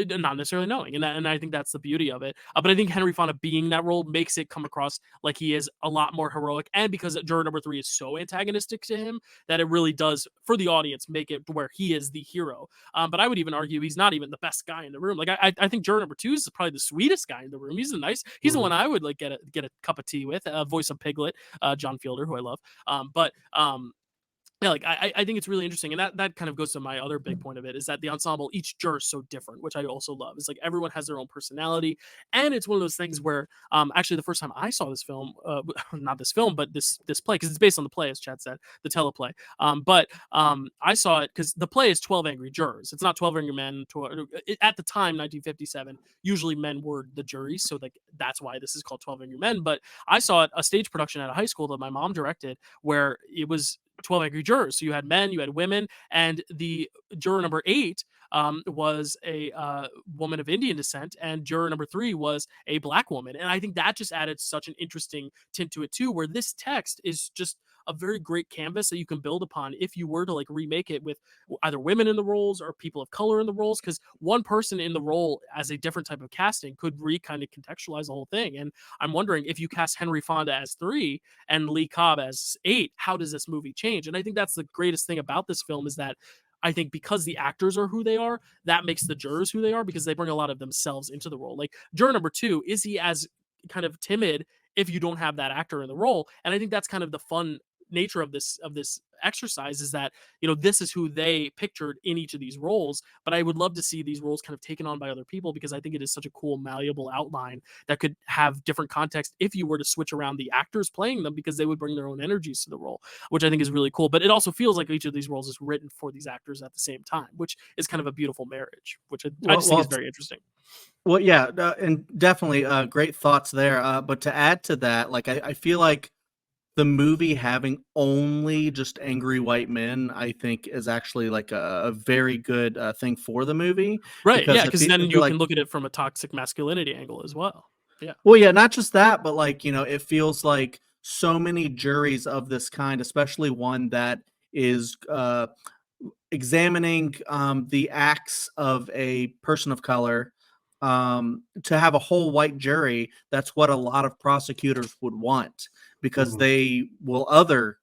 not necessarily knowing, and I think that's the beauty of it. But I think Henry Fonda being that role makes it come across like he is a lot more heroic, and because juror number 3 is so antagonistic to him that it really does for the audience make it to where he is the hero. But I would even argue he's not even the best guy in the room. Like I think juror number 2 is probably the sweetest guy in the room. He's he's the one I would like get a cup of tea with. Voice of Piglet, John Fielder, who I love. Yeah, like I think it's really interesting, and that kind of goes to my other big point of it is that the ensemble, each juror is so different, which I also love. It's like everyone has their own personality, and it's one of those things where actually the first time I saw this film, not this film, but this play, because it's based on the play, as Chad said, the teleplay. I saw it because the play is 12 Angry Jurors. It's not 12 Angry Men. At the time, 1957, usually men were the juries, so like that's why this is called 12 Angry Men. But I saw it a stage production at a high school that my mom directed, where it was 12 Angry Jurors. So you had men, you had women, and the juror number 8 was a woman of Indian descent, and juror number 3 was a black woman. And I think that just added such an interesting tint to it too, where this text is just a very great canvas that you can build upon if you were to like remake it with either women in the roles or people of color in the roles, because one person in the role as a different type of casting could kind of contextualize the whole thing. And I'm wondering, if you cast Henry Fonda as 3 and Lee Cobb as 8, how does this movie change? And I think that's the greatest thing about this film, is that I think because the actors are who they are, that makes the jurors who they are, because they bring a lot of themselves into the role. Like juror number 2, is he as kind of timid if you don't have that actor in the role? And I think that's kind of the fun nature of this exercise, is that, you know, this is who they pictured in each of these roles, but I would love to see these roles kind of taken on by other people, because I think it is such a cool malleable outline that could have different context if you were to switch around the actors playing them, because they would bring their own energies to the role, which I think is really cool. But it also feels like each of these roles is written for these actors at the same time, which is kind of a beautiful marriage, which I just think is very interesting. Well, yeah, and definitely great thoughts there. But to add to that, like I feel like the movie having only just angry white men, I think, is actually like a very good thing for the movie. Right, yeah, because then you like, can look at it from a toxic masculinity angle as well. Yeah. Well, yeah, not just that, but like, you know, it feels like so many juries of this kind, especially one that is examining the acts of a person of color, to have a whole white jury, that's what a lot of prosecutors would want, because they will other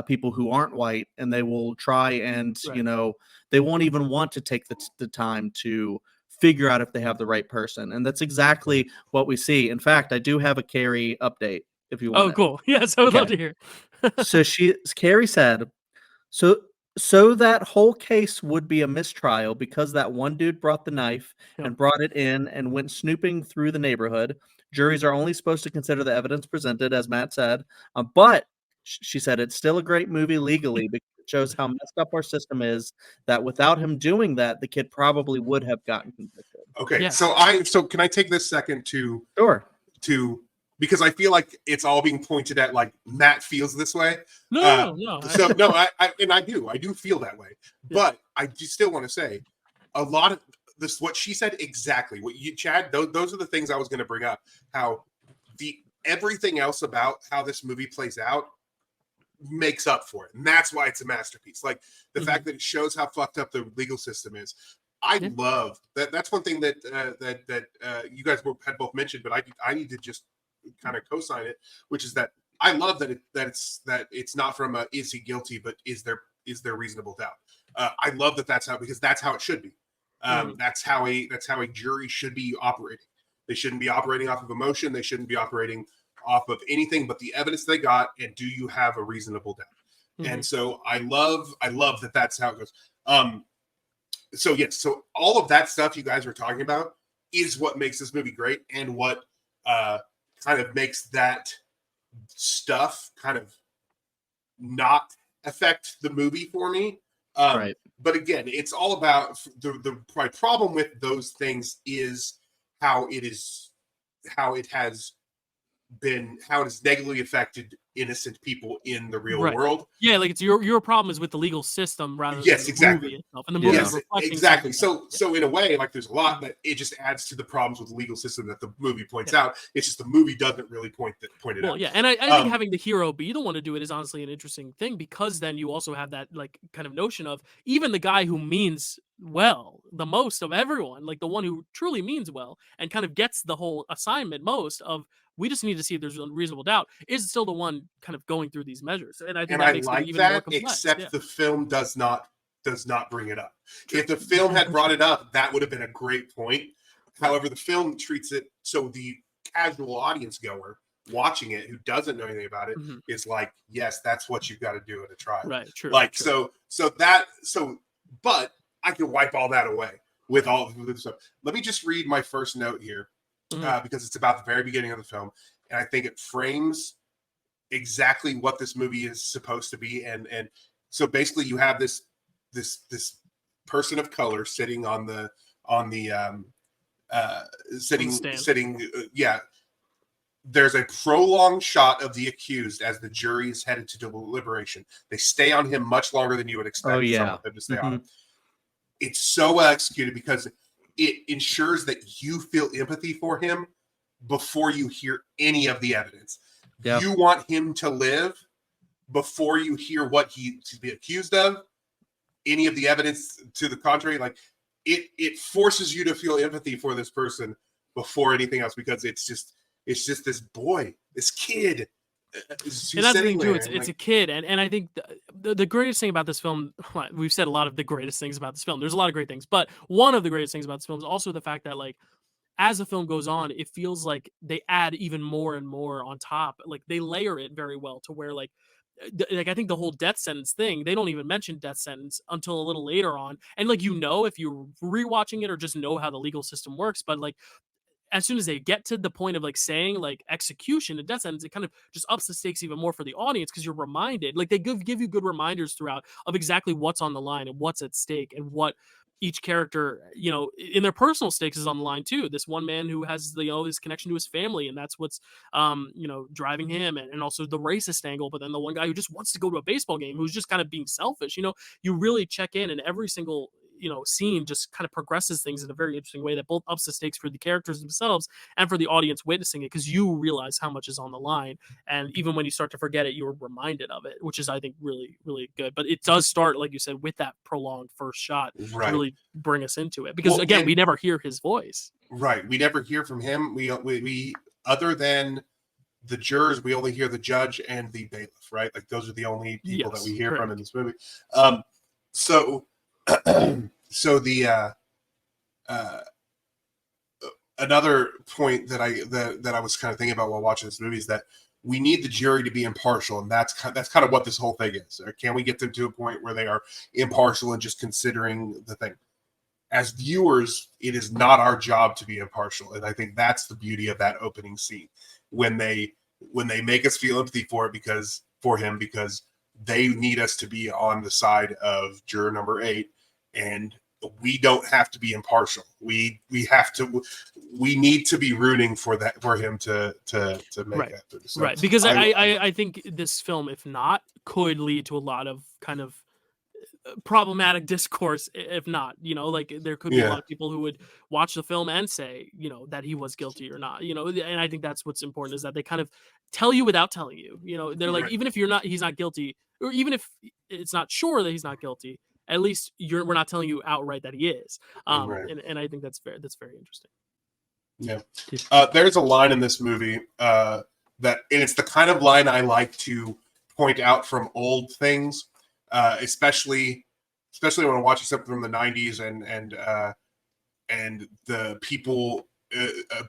people who aren't white, and they will try and, Right. you know, they won't even want to take the time to figure out if they have the right person. And that's exactly what we see. In fact, I do have a Carrie update if you want Oh, it. cool. Yes, I would love to hear. So Carrie said, so that whole case would be a mistrial because that one dude brought the knife Yep. and brought it in and went snooping through the neighborhood. Juries are only supposed to consider the evidence presented, as Matt said. But she said it's still a great movie legally, because it shows how messed up our system is, that without him doing that, the kid probably would have gotten convicted. Okay, Yeah. so can I take this second to Sure. because I feel like it's all being pointed at like Matt feels this way. No. So no, I do feel that way. Yeah. But I do still want to say a lot of this, what she said exactly, what you, Chad, those are the things I was going to bring up. How everything else about how this movie plays out makes up for it, and that's why it's a masterpiece. Like the fact that it shows how fucked up the legal system is. I love that. That's one thing that you guys had both mentioned, but I need to just kind of co-sign it, which is that I love that it's not from a is he guilty, but is there reasonable doubt. I love that's how, because that's how it should be. That's how a jury should be operating. They shouldn't be operating off of emotion. They shouldn't be operating off of anything but the evidence they got, and do you have a reasonable doubt? And so I love that's how it goes. So yes, so all of that stuff you guys were talking about is what makes this movie great, and what kind of makes that stuff kind of not affect the movie for me. Right. But again, it's all about the problem with those things is how it has negatively affected innocent people in the real Right. world. Yeah, like it's your problem is with the legal system rather than Yes, the exactly. movie itself. And the movie is Yes, reflecting exactly. something So in a way, like there's a lot, but it just adds to the problems with the legal system that the movie points Yeah. out. It's just the movie doesn't really point it Well, out. yeah, and I think having the hero be the one to do it is honestly an interesting thing, because then you also have that like kind of notion of even the guy who means well the most of everyone, like the one who truly means well and kind of gets the whole assignment most of, we just need to see if there's a reasonable doubt, is still the one kind of going through these measures. And I think And that I makes it like even more that, complex. except Yeah. the film does not bring it up. If the film had brought it up, that would have been a great point. However, the film treats it so the casual audience goer watching it who doesn't know anything about it Mhm. is like, yes, that's what you've got to do at a trial. Right, true. Like true. but I can wipe all that away with all of this stuff. Let me just read my first note here, because it's about the very beginning of the film, and I think it frames exactly what this movie is supposed to be. And so basically, you have this person of color sitting on the sitting. There's a prolonged shot of the accused as the jury is headed to deliberation. They stay on him much longer than you would expect some of them to stay on him. It's so well executed because it ensures that you feel empathy for him before you hear any of the evidence. Yep. You want him to live before you hear what he's to be accused of, any of the evidence to the contrary. Like it forces you to feel empathy for this person before anything else, because it's just this boy, this kid. And that's the thing too. It's a kid, and I think the greatest thing about this film, we've said a lot of the greatest things about this film. There's a lot of great things, but one of the greatest things about this film is also the fact that, like, as the film goes on, it feels like they add even more and more on top. Like they layer it very well to where, like I think the whole death sentence thing, they don't even mention death sentence until a little later on. And like, if you're rewatching it or just know how the legal system works, but like, as soon as they get to the point of like saying like execution and death sentence, it kind of just ups the stakes even more for the audience, because you're reminded, like they give you good reminders throughout of exactly what's on the line and what's at stake and what each character, in their personal stakes is on the line too. This one man who has this connection to his family, and that's what's driving him, and also the racist angle. But then the one guy who just wants to go to a baseball game, who's just kind of being selfish. You really check in, and every single scene just kind of progresses things in a very interesting way that both ups the stakes for the characters themselves and for the audience witnessing it, because you realize how much is on the line, and even when you start to forget it, you're reminded of it, which is, I think, really, really good. But it does start, like you said, with that prolonged first shot to really bring us into it, because again, we never hear his voice. Right, we never hear from him. We other than the jurors, we only hear the judge and the bailiff, right? Like those are the only people that we hear from in this movie. So the another point that I was kind of thinking about while watching this movie is that we need the jury to be impartial, and that's kind of what this whole thing is. Can we get them to a point where they are impartial and just considering the thing? As viewers, it is not our job to be impartial, and I think that's the beauty of that opening scene when they make us feel empathy for him because they need us to be on the side of juror number 8. And we don't have to be impartial. We need to be rooting for him to make it through. So right, because I think this film, if not, could lead to a lot of kind of problematic discourse. If not, like there could be a lot of people who would watch the film and say, that he was guilty or not. And I think that's what's important, is that they kind of tell you without telling you. They're like, even if he's not guilty, or even if it's not sure that he's not guilty, at least we're not telling you outright that he is. And I think that's very interesting. Yeah. There's a line in this movie and it's the kind of line I like to point out from old things, especially when I'm watching something from the 90s and the people,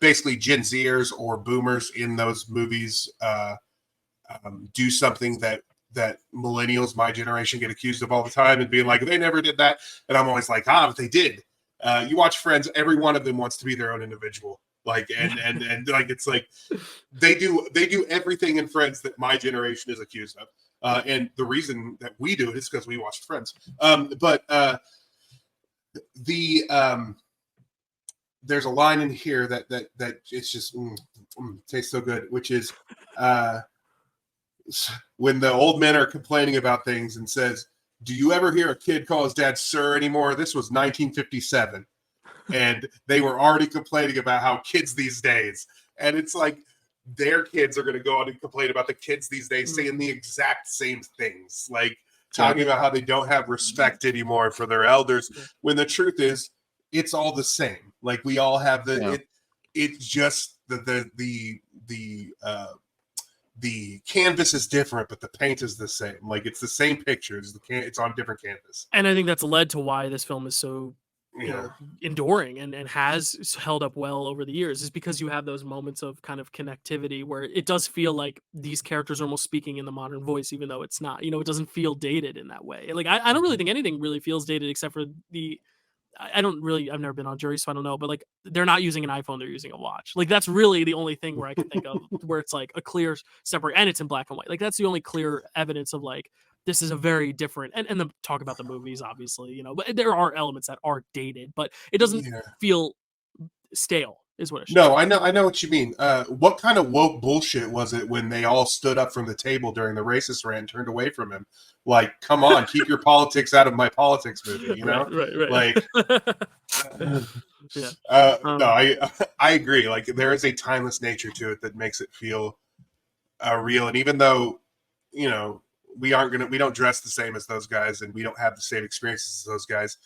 basically Gen Zers or boomers in those movies, do something that millennials, my generation, get accused of all the time, and being like, they never did that. And I'm always like, but they did. You watch Friends, every one of them wants to be their own individual. Like, and like, it's like they do everything in Friends that my generation is accused of. And the reason that we do it is because we watched Friends. But there's a line in here that it's just tastes so good, which is, when the old men are complaining about things and says, "Do you ever hear a kid call his dad sir anymore?" This was 1957, and they were already complaining about how kids these days, and it's like their kids are going to go on and complain about the kids these days saying the exact same things, like talking about how they don't have respect anymore for their elders, when the truth is it's all the same. Like we all have it's just the canvas is different, but the paint is the same. Like it's the same picture. It's on different canvas. And I think that's led to why this film is so enduring and has held up well over the years, is because you have those moments of kind of connectivity where it does feel like these characters are almost speaking in the modern voice, even though it's not. It doesn't feel dated in that way. Like I don't really think anything really feels dated except for I've never been on jury, so I don't know, but like they're not using an iPhone, they're using a watch. Like that's really the only thing where I can think of where it's like a clear separate, and it's in black and white. Like that's the only clear evidence of like, this is a very different, and the talk about the movies, obviously, but there are elements that are dated, but it doesn't feel stale, is what it should. No, I know what you mean. What kind of woke bullshit was it when they all stood up from the table during the racist rant and turned away from him? Like, come on, keep your politics out of my politics movie, Right. Like, no, I agree. Like, there is a timeless nature to it that makes it feel real. And even though, we don't dress the same as those guys, and we don't have the same experiences as those guys,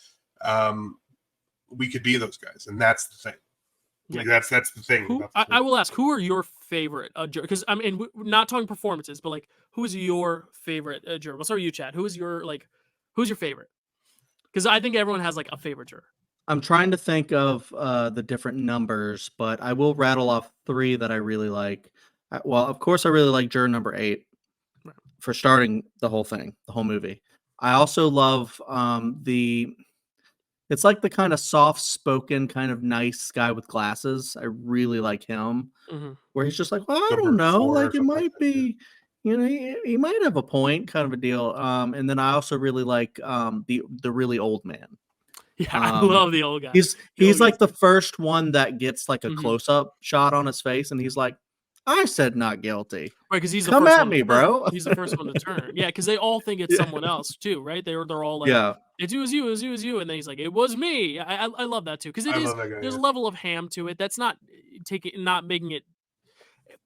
we could be those guys, and that's the thing. Like that's the thing. I will ask, who are your favorite jurors? Because I mean, we're not talking performances, but like, who is your favorite juror? We'll start with you, Chad. Who's your favorite? Because I think everyone has like a favorite juror. I'm trying to think of the different numbers, but I will rattle off 3 that I really like. Well, of course, I really like juror number 8 for starting the whole thing, the whole movie. I also love it's like the kind of soft-spoken, kind of nice guy with glasses. I really like him, where he's just like, well, I don't know, like it might be, he might have a point, kind of a deal. And then I also really like the really old man. Yeah, I love the old guy. He's like the first one that gets like a close-up shot on his face, and he's like, I said not guilty. Right, because he's the Come first at one me, bro. He's the first one to turn. Yeah, because they all think it's someone else too, right? They're all like, it was you, and then he's like, it was me. I love that too, because there's a level of ham to it that's not making it.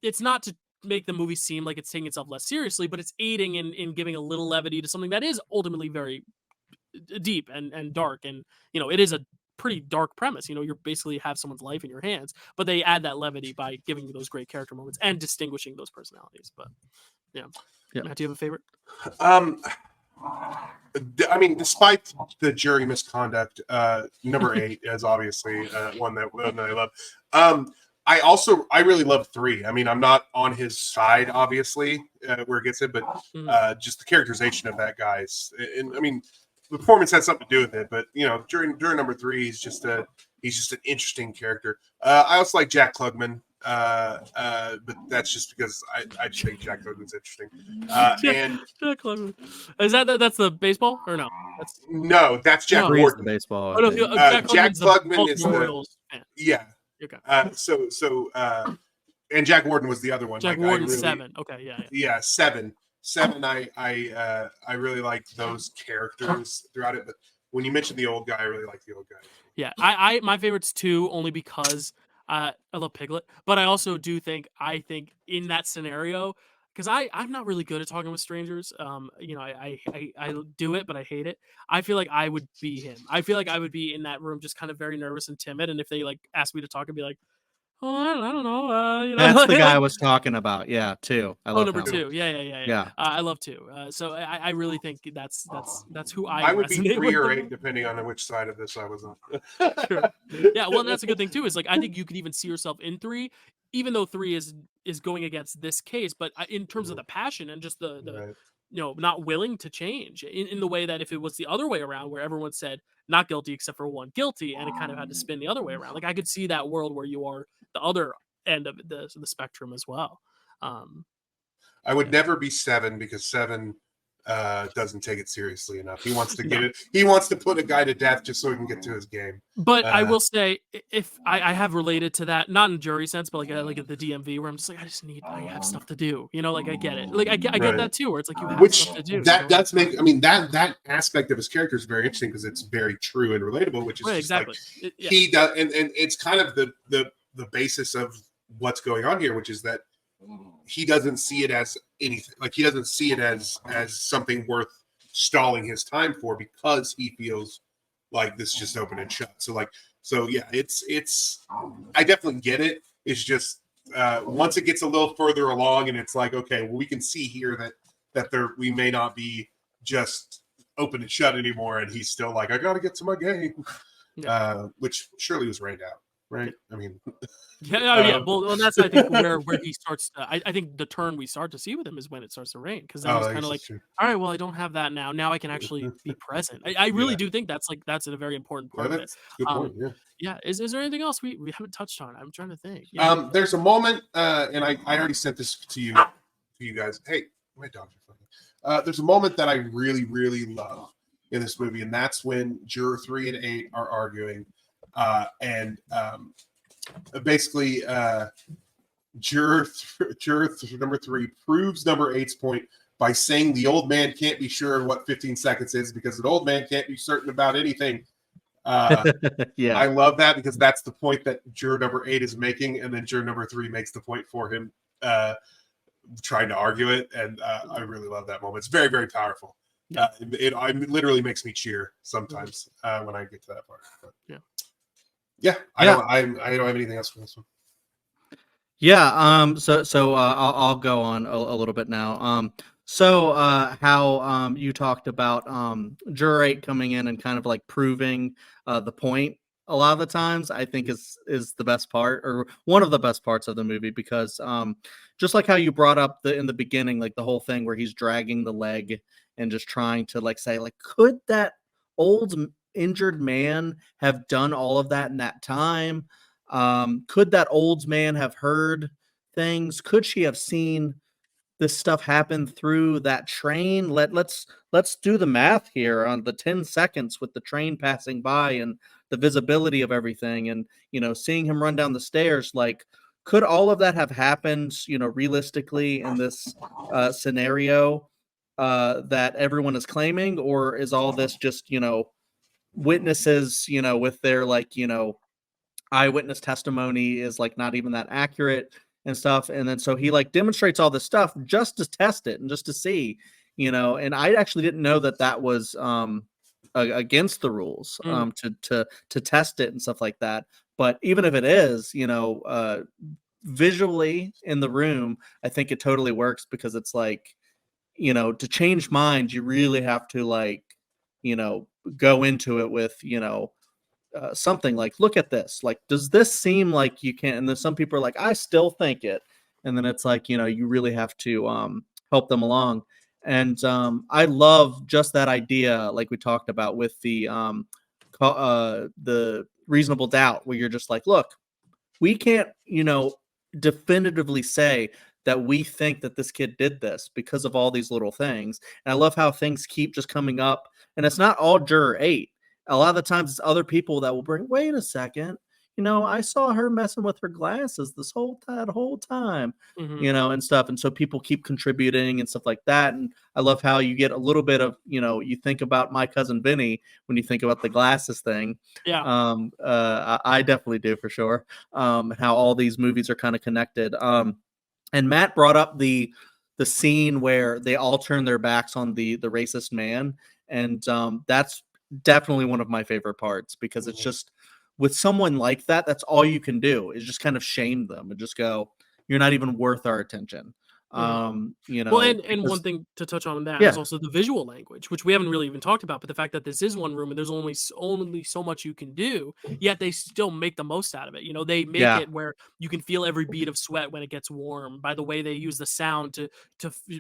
It's not to make the movie seem like it's taking itself less seriously, but it's aiding in giving a little levity to something that is ultimately very deep and dark, and it is a pretty dark premise. You basically have someone's life in your hands, but they add that levity by giving you those great character moments and distinguishing those personalities. But Matt, do you have a favorite? I mean, despite the jury misconduct, number 8 is obviously one that I love. I really love 3. I mean, I'm not on his side, obviously, where it gets it, but just the characterization of that guy's, and I mean, the performance had something to do with it, but during number 3, he's just an interesting character. I also like Jack Klugman, but that's just because I just think Jack Klugman's interesting. And Jack Klugman, that's the baseball or no? That's Jack Warden. Baseball. Oh, no, Jack Klugman is Royals fan. Yeah. Okay. And Jack Warden was the other one. Jack Warden 7. Okay, yeah, 7. I really like those characters throughout it, but when you mentioned the old guy, I really like the old guy. Yeah, I my favorite's 2 only because I love Piglet, but I also do think in that scenario, because I'm not really good at talking with strangers. I do it, but I hate it. I feel like I would be him. I feel like I would be in that room just kind of very nervous and timid, and if they like ask me to talk, I'd be like, oh, I don't know. That's the guy I was talking about. Yeah, 2. I love number 2. Yeah. I love 2. So I really think that's who I would be 3 or 8 with. depending on which side of this I was on. Sure. Yeah, well, that's a good thing too. Is like I think you could even see yourself in 3, even though 3 is going against this case, but in terms of the passion and just the Right. Not willing to change in the way that if it was the other way around, where everyone said not guilty except for one guilty, and it kind of had to spin the other way around. Like I could see that world where you are the other end of the spectrum as well. I would never be 7 because 7 doesn't take it seriously enough. He wants to get it. He wants to put a guy to death just so he can get to his game. But I will say, if I have related to that, not in jury sense, but like at the DMV, where I'm just like, I have stuff to do. You know, like I get it. Like I get that too, where it's like you have stuff to do. That does make. I mean, that aspect of his character is very interesting because it's very true and relatable. Which is just exactly like he does, and it's kind of the basis of what's going on here, which is that he doesn't see it as anything. Like he doesn't see it as something worth stalling his time for because he feels like this just open and shut. So yeah, it's I definitely get it. It's just once it gets a little further along and it's like, okay, well, we can see here that we may not be just open and shut anymore, and he's still like, I gotta get to my game. Which surely was rained out. Right. I mean, Well, and that's I think where he starts. I think the turn we start to see with him is when it starts to rain, because then he's kind of like, all right, well, I don't have that now. Now I can actually be present. I really do think that's a very important part of it. Good point. Yeah. Is there anything else we haven't touched on? I'm trying to think. There's a moment, and I already sent this to you guys. Hey, my dogs are funny. There's a moment that I really, really love in this movie, and that's when juror 3 and 8 are arguing. Basically, juror number 3 proves number 8's point by saying the old man can't be sure what 15 seconds is because an old man can't be certain about anything. I love that because that's the point that juror number 8 is making, and then juror number 3 makes the point for him, trying to argue it, and I really love that moment. It's very, very powerful. It literally makes me cheer sometimes when I get to that part. But, I don't have anything else for this one. I'll go on a little bit now. How you talked about juror 8 coming in and kind of like proving the point a lot of the times, I think is the best part, or one of the best parts of the movie, because just like how you brought up in the beginning, like the whole thing where he's dragging the leg and just trying to like say, like, could that old injured man have done all of that in that time? Could that old man have heard things? Could she have seen this stuff happen through that train? Let's do the math here on the 10 seconds with the train passing by and the visibility of everything, and seeing him run down the stairs. Like, could all of that have happened realistically in this scenario that everyone is claiming, or is all this just witnesses, with their eyewitness testimony is like not even that accurate and stuff? And then so he like demonstrates all this stuff just to test it and just to see, and I actually didn't know that was against the rules to test it and stuff like that. But even if it is, visually in the room, I think it totally works, because it's like, to change minds, you really have to go into it with, something like, look at this. Like, does this seem like you can? And then some people are like, I still think it. And then it's like, you really have to help them along. And I love just that idea, like we talked about with the reasonable doubt, where you're just like, look, we can't, definitively say that we think that this kid did this because of all these little things. And I love how things keep just coming up. And it's not all juror 8. A lot of the times it's other people that will bring, wait a second, I saw her messing with her glasses that whole time, and stuff. And so people keep contributing and stuff like that. And I love how you get a little bit of, you think about My Cousin Vinny when you think about the glasses thing. Yeah. I definitely do, for sure. How all these movies are kind of connected. And Matt brought up the scene where they all turn their backs on the racist man. And that's definitely one of my favorite parts, because it's just, with someone like that, that's all you can do is just kind of shame them and just go, you're not even worth our attention. Well, and one thing to touch on that is also the visual language, which we haven't really even talked about. But the fact that this is one room and there's only so much you can do, yet they still make the most out of it. They make it where you can feel every bead of sweat when it gets warm, by the way they use the sound to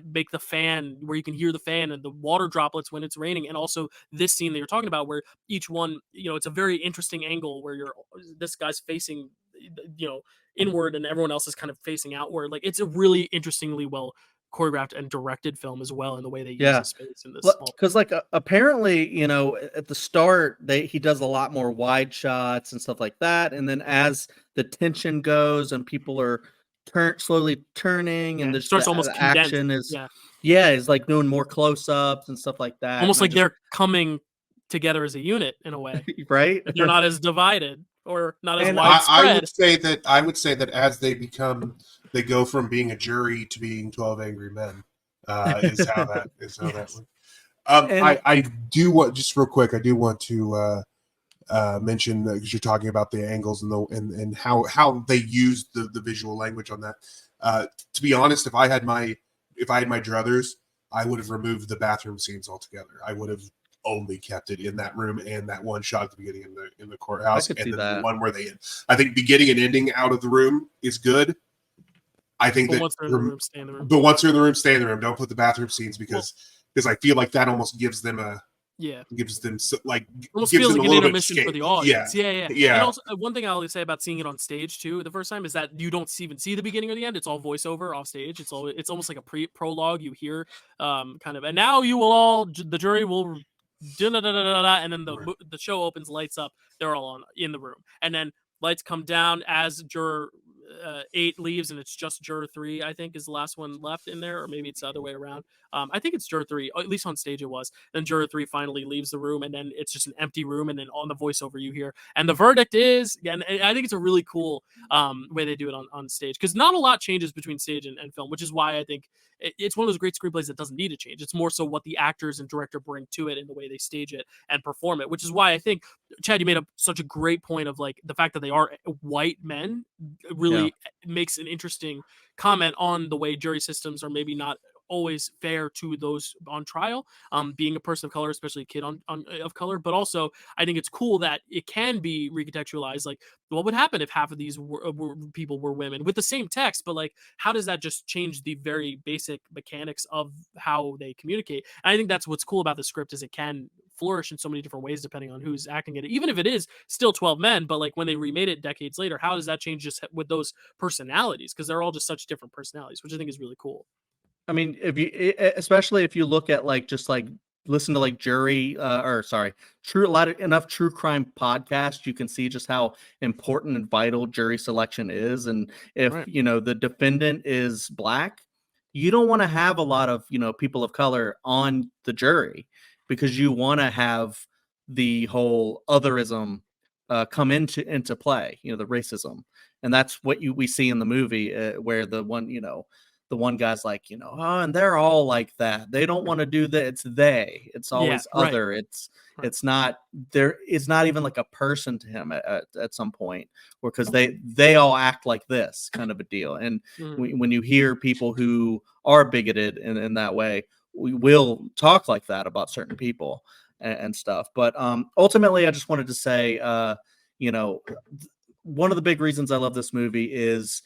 make the fan, where you can hear the fan and the water droplets when it's raining. And also this scene that you're talking about, where each one, it's a very interesting angle where this guy's facing, inward and everyone else is kind of facing outward. Like, it's a really interestingly well choreographed and directed film as well in the way they use Yeah. the space in this small. Because like apparently, you know, at the start he does a lot more wide shots and stuff like that, and then as the tension goes and people are slowly turning, and Yeah, it there's starts almost the condensed. action is Yeah, is like doing more close-ups and stuff like that. almost And I like just they're coming together as a unit in a way. right? They're not as divided or not as And widespread. I would say that as they go from being a jury to being 12 Angry Men, is how that Yes. works. And- I do want, just real quick, I do want to mention, because you're talking about the angles and how they use the visual language on that. To be honest, if I had my druthers, I would have removed the bathroom scenes altogether. I would have only kept it in that room and that one shot at the beginning in the courthouse, I could and see then that. the one where they end. I think beginning and ending out of the room is good. I think But that once they're in the room, stay in the room. but once they're in the room, stay in the room. Don't put the bathroom scenes because I feel like that almost gives them Almost gives feels them like a an little bit intermission for the escape. audience. Yeah. Yeah. And also, one thing I'll say about seeing it on stage too, the first time, is that you don't even see the beginning or the end. It's all voiceover off stage. It's almost like a prologue. You hear kind of, and now you will all, the jury will, and then the show opens, lights up. They're all in the room, and then lights come down as juror 8 leaves, and it's just juror 3, I think, is the last one left in there, or maybe it's the other way around. I think it's juror 3, at least on stage it was. Then juror 3 finally leaves the room, and then it's just an empty room, and then on the voiceover you hear, and the verdict is, and I think it's a really cool way they do it on stage, because not a lot changes between stage and film, which is why I think it's one of those great screenplays that doesn't need to change. It's more so what the actors and director bring to it and the way they stage it and perform it, which is why I think, Chad, you made such a great point of like the fact that they are white men really makes an interesting comment on the way jury systems are maybe not always fair to those on trial, being a person of color, especially a kid of color. But also, I think it's cool that it can be recontextualized. Like, what would happen if half of these people were women with the same text? But like, how does that just change the very basic mechanics of how they communicate? And I think that's what's cool about the script, is it can flourish in so many different ways depending on who's acting it, even if it is still 12 men. But like, when they remade it decades later, how does that change just with those personalities? Because they're all just such different personalities, which I think is really cool. I mean, especially if you look at like just like listen to like enough true crime podcasts, you can see just how important and vital jury selection is. And if you know the defendant is black, you don't want to have a lot of people of color on the jury, because you want to have the whole otherism come into play, the racism, and that's what we see in the movie where the one guy's like, oh, and they're all like that. They don't want to do that. It's always other. It's not there. It's not even like a person to him at some point, because they all act like this kind of a deal. And when you hear people who are bigoted in that way, we will talk like that about certain people and stuff. But ultimately, I just wanted to say, one of the big reasons I love this movie is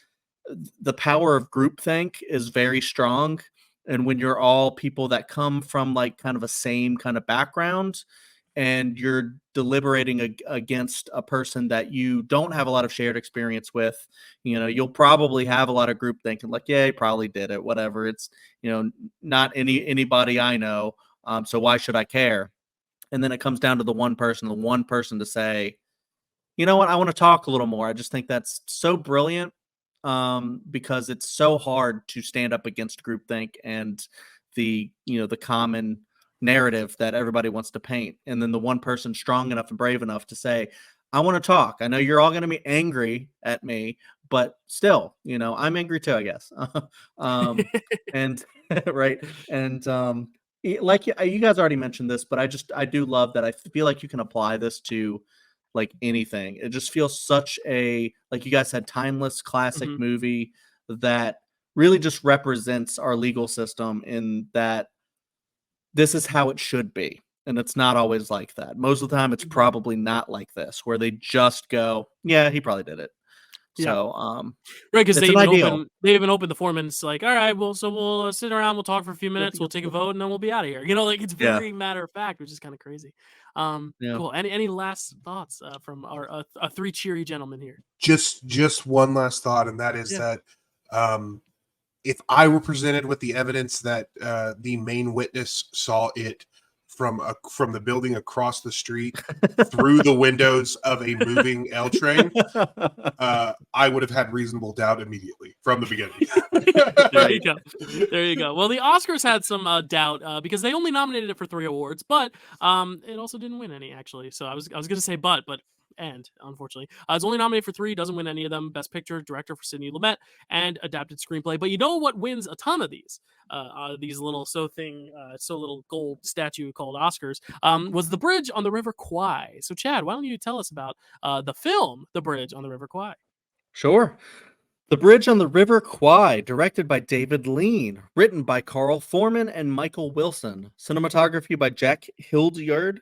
the power of groupthink is very strong. And when you're all people that come from like kind of a same kind of background, and you're deliberating against a person that you don't have a lot of shared experience with, you'll probably have a lot of group thinking like, yeah, he probably did it, whatever. It's, not anybody I know. So why should I care? And then it comes down to the one person to say, you know what, I want to talk a little more. I just think that's so brilliant. Because it's so hard to stand up against groupthink and the common narrative that everybody wants to paint. And then the one person strong enough and brave enough to say, I want to talk. I know you're all going to be angry at me, but still, I'm angry too, I guess. And right. And like you guys already mentioned this, but I do love that. I feel like you can apply this to like anything. It just feels such a, like you guys said, timeless classic movie that really just represents our legal system in that this is how it should be. And it's not always like that. Most of the time it's probably not like this, where they just go, yeah, he probably did it. So, right, because they even open the form and it's like, all right, well, so we'll sit around, we'll talk for a few minutes, we'll take a vote, and then we'll be out of here. Like it's very matter of fact, which is kind of crazy. Cool. Any last thoughts from our three cheery gentlemen here? Just one last thought, and that is that if I were presented with the evidence that the main witness saw it from the building across the street through the windows of a moving L train, I would have had reasonable doubt immediately from the beginning. There you go. There you go. Well, the Oscars had some doubt because they only nominated it for 3 awards, but it also didn't win any actually. So I was going to say but unfortunately, it's only nominated for 3, doesn't win any of them. Best Picture, Director for Sidney Lumet, and Adapted Screenplay. But you know what wins a ton of these little so little gold statue called Oscars was The Bridge on the River Kwai. So Chad, why don't you tell us about the film The Bridge on the River Kwai? Sure. The Bridge on the River Kwai, directed by David Lean, written by Carl Foreman and Michael Wilson, cinematography by Jack Hildyard,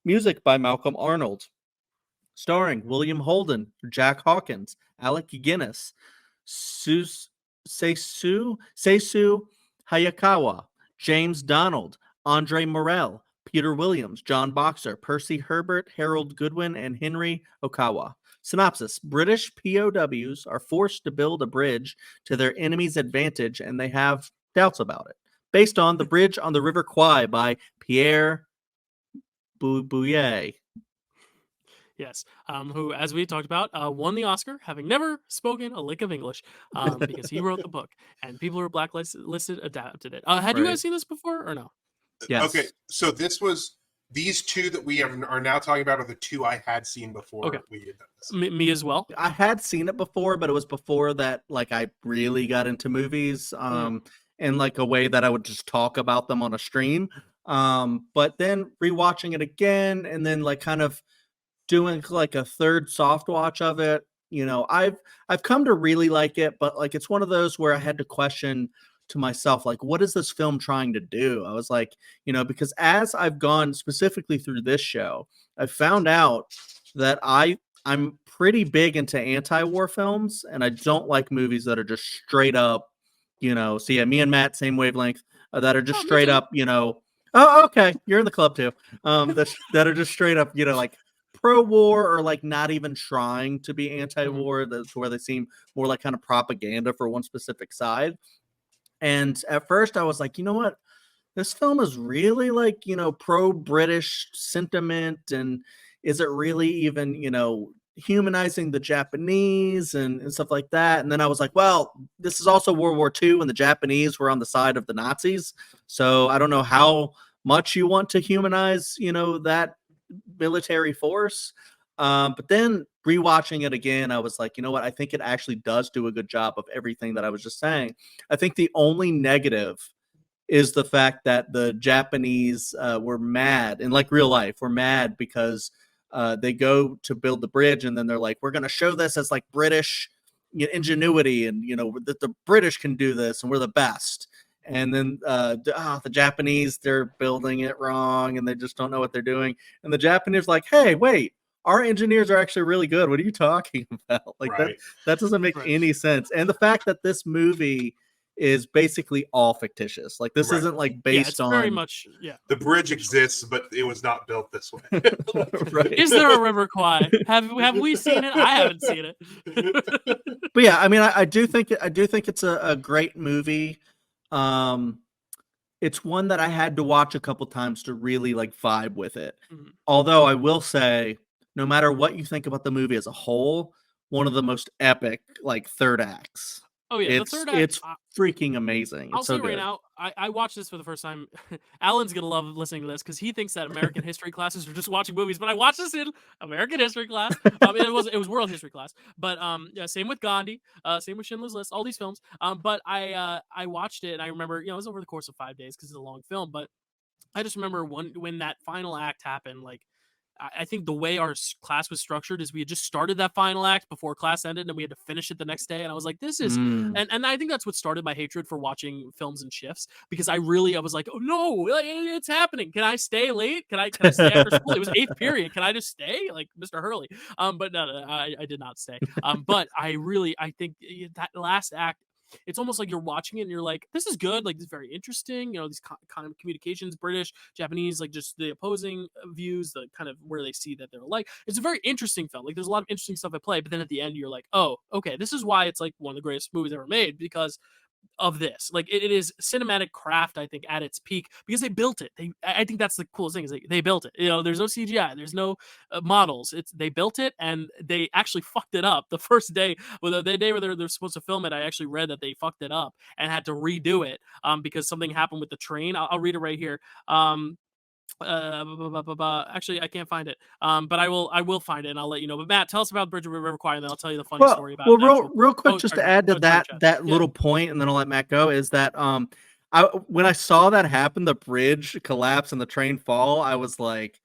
music by Malcolm Arnold. Starring William Holden, Jack Hawkins, Alec Guinness, Seisu Hayakawa, James Donald, Andre Morell, Peter Williams, John Boxer, Percy Herbert, Harold Goodwin, and Henry Okawa. Synopsis: British POWs are forced to build a bridge to their enemy's advantage, and they have doubts about it. Based on The Bridge on the River Kwai by Pierre Bouillet. Yes, who, as we talked about, won the Oscar, having never spoken a lick of English, because he wrote the book, and people who were blacklisted adapted it. Had you guys seen this before or no? Yes. Okay, so these 2 that we are now talking about are the 2 I had seen before we had done this. Me as well. I had seen it before, but it was before that I really got into movies in a way that I would just talk about them on a stream. But then rewatching it again and then kind of doing a third soft watch of it, I've come to really like it, but it's one of those where I had to question to myself, what is this film trying to do? I was because as I've gone specifically through this show, I found out that I'm pretty big into anti-war films, and I don't like movies that are just straight up, so yeah, me and Matt, same wavelength, that are just straight up, oh, okay, you're in the club too, that are just straight up, pro-war or not even trying to be anti-war. That's where they seem more like kind of propaganda for one specific side. And at first I was like, you know what? This film is really pro-British sentiment, and is it really even, humanizing the Japanese and stuff like that? And then I was like, well, this is also World War II, and the Japanese were on the side of the Nazis. So I don't know how much you want to humanize, that military force. But then rewatching it again, I was like, you know what? I think it actually does do a good job of everything that I was just saying. I think the only negative is the fact that the Japanese were mad, in real life, were mad because they go to build the bridge, and then they're like, we're going to show this as British ingenuity, and that the British can do this, and we're the best. And then the Japanese, they're building it wrong, and they just don't know what they're doing. And the Japanese are like, hey, wait, our engineers are actually really good. What are you talking about? That doesn't make any sense. And the fact that this movie is basically all fictitious. This isn't based on very much, the bridge exists, but it was not built this way. Right. Is there a River Kwai? Have we seen it? I haven't seen it. But yeah, I mean, I do think it's a great movie. It's one that I had to watch a couple times to really vibe with it. Mm-hmm. Although I will say, no matter what you think about the movie as a whole, one of the most epic third acts. Oh yeah, the third act, it's freaking amazing. I'll say right now, I watched this for the first time. Alan's gonna love listening to this because he thinks that American history classes are just watching movies. But I watched this in American history class. It was world history class. But yeah, same with Gandhi, same with Schindler's List, all these films. But I watched it, and I remember, it was over the course of 5 days because it's a long film. But I just remember when that final act happened, I think the way our class was structured is we had just started that final act before class ended, and we had to finish it the next day. And I was like, this is, and I think that's what started my hatred for watching films in shifts, because I was like, oh no, it's happening. Can I stay late? Can I stay after school? It was 8th period. Can I just stay like Mr. Hurley? But no, I did not stay. But I think that last act, it's almost like you're watching it and you're like, this is good. This is very interesting. These kind of communications, British, Japanese, just the opposing views, the kind of where they see that they're alike. It's a very interesting film. There's a lot of interesting stuff at play. But then at the end, you're like, oh, okay, this is why it's one of the greatest movies ever made, because of this. Like it is cinematic craft, I think, at its peak because they built it. I think that's the coolest thing is they built it. You know, there's no CGI, there's no models. They built it and they actually fucked it up the first day. Well, the day where they're supposed to film it, I actually read that they fucked it up and had to redo it because something happened with the train. I'll read it right here. Actually, I can't find it. But I will find it and I'll let you know. But Matt, tell us about the Bridge of River Kwai, and then I'll tell you the funny story about. Well, real quick, just to add to that little point, and then I'll let Matt go. Is that when I saw that happen, the bridge collapse and the train fall, I was like,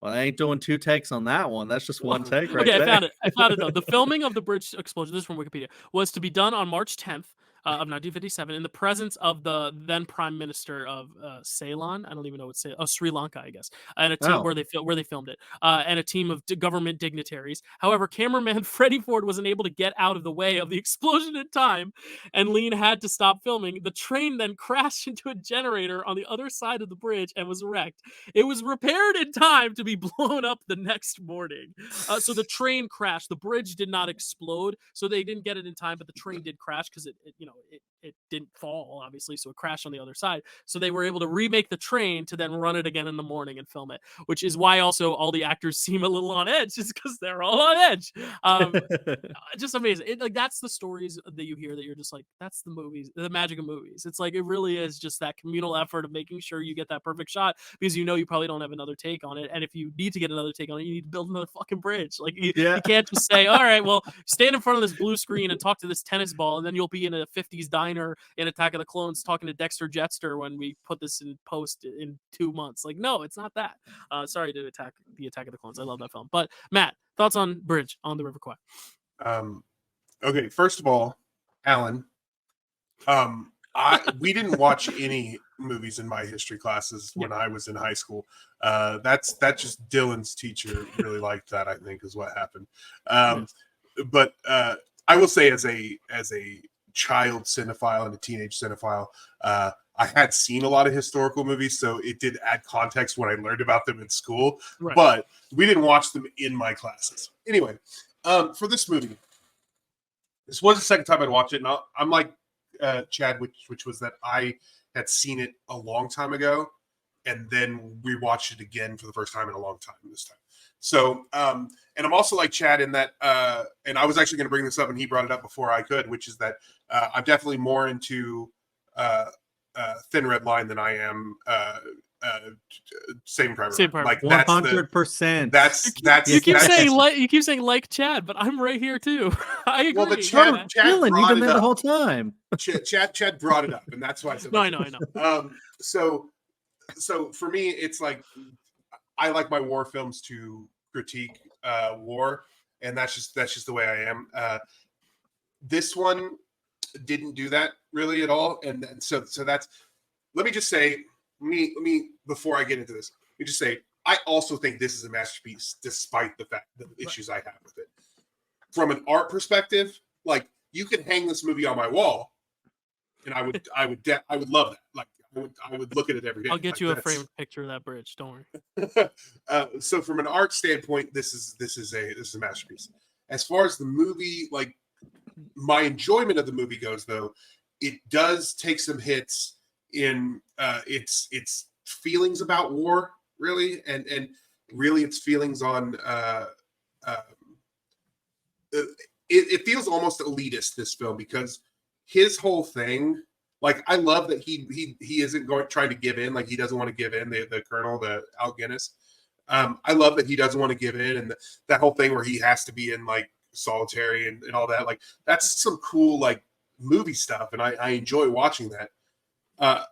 well, I ain't doing 2 takes on that one. That's just one take right there. I found it though. The filming of the bridge explosion, this is from Wikipedia, was to be done on March 10th. Of 1957, in the presence of the then Prime Minister of Ceylon, I don't even know what Sri Lanka, I guess, and a team where they filmed it, and a team of government dignitaries. However, cameraman Freddie Ford wasn't able to get out of the way of the explosion in time, and Lean had to stop filming. The train then crashed into a generator on the other side of the bridge and was wrecked. It was repaired in time to be blown up the next morning. So the train crashed. The bridge did not explode, so they didn't get it in time, but the train did crash because it didn't fall, obviously, so it crashed on the other side. So they were able to remake the train to then run it again in the morning and film it, which is why also all the actors seem a little on edge, just because they're all on edge. Just amazing. That's the stories that you hear that you're just like, that's the movies, the magic of movies. It's like, it really is just that communal effort of making sure you get that perfect shot because you probably don't have another take on it. And if you need to get another take on it, you need to build another fucking bridge. Like you can't just say, all right, well, stand in front of this blue screen and talk to this tennis ball, and then you'll be in a 50s diner in Attack of the Clones talking to Dexter Jetster when we put this in post in 2 months. Like, no, it's not that. Sorry to Attack of the Clones. I love that film. But Matt, thoughts on Bridge on the River Kwai? Okay, first of all, Alan, we didn't watch any movies in my history classes when I was in high school. That's just Dylan's teacher really liked that, I think, is what happened. But I will say, as a child cinephile and a teenage cinephile, I had seen a lot of historical movies, so it did add context when I learned about them in school. Right. But we didn't watch them in my classes. Anyway, for this movie, this was the second time I'd watched it, and I'm like Chadwick, which was that I had seen it a long time ago, and then we watched it again for the first time in a long time this time. So, and I'm also like Chad in that, and I was actually going to bring this up, and he brought it up before I could, which is that I'm definitely more into Thin Red Line than I am Saving Private Ryan. Like 100%. That's you keep saying like Chad, but I'm right here too. I agree. Well, but Chad Dylan, you've been there the whole time. Chad brought it up, and that's why I said. No, I know. So for me, it's like I like my war films to critique war, and that's just the way I am. This one didn't do that really at all, and so that's. Let me just say, me before I get into this, let me just say, I also think this is a masterpiece, despite the issues I have with it. From an art perspective, like you could hang this movie on my wall, and I would love that. Like I would look at it every day. I'll get you a framed picture of that bridge. Don't worry. So from an art standpoint, this is a masterpiece. As far as the movie, like my enjoyment of the movie goes, though, it does take some hits in its feelings about war, really, and really its feelings on. It feels almost elitist, this film, because his whole thing. Like, I love that he isn't trying to give in. Like, he doesn't want to give in. The Colonel, the Al Guinness. I love that he doesn't want to give in, and that whole thing where he has to be in like solitary and all that. Like, that's some cool like movie stuff, and I enjoy watching that.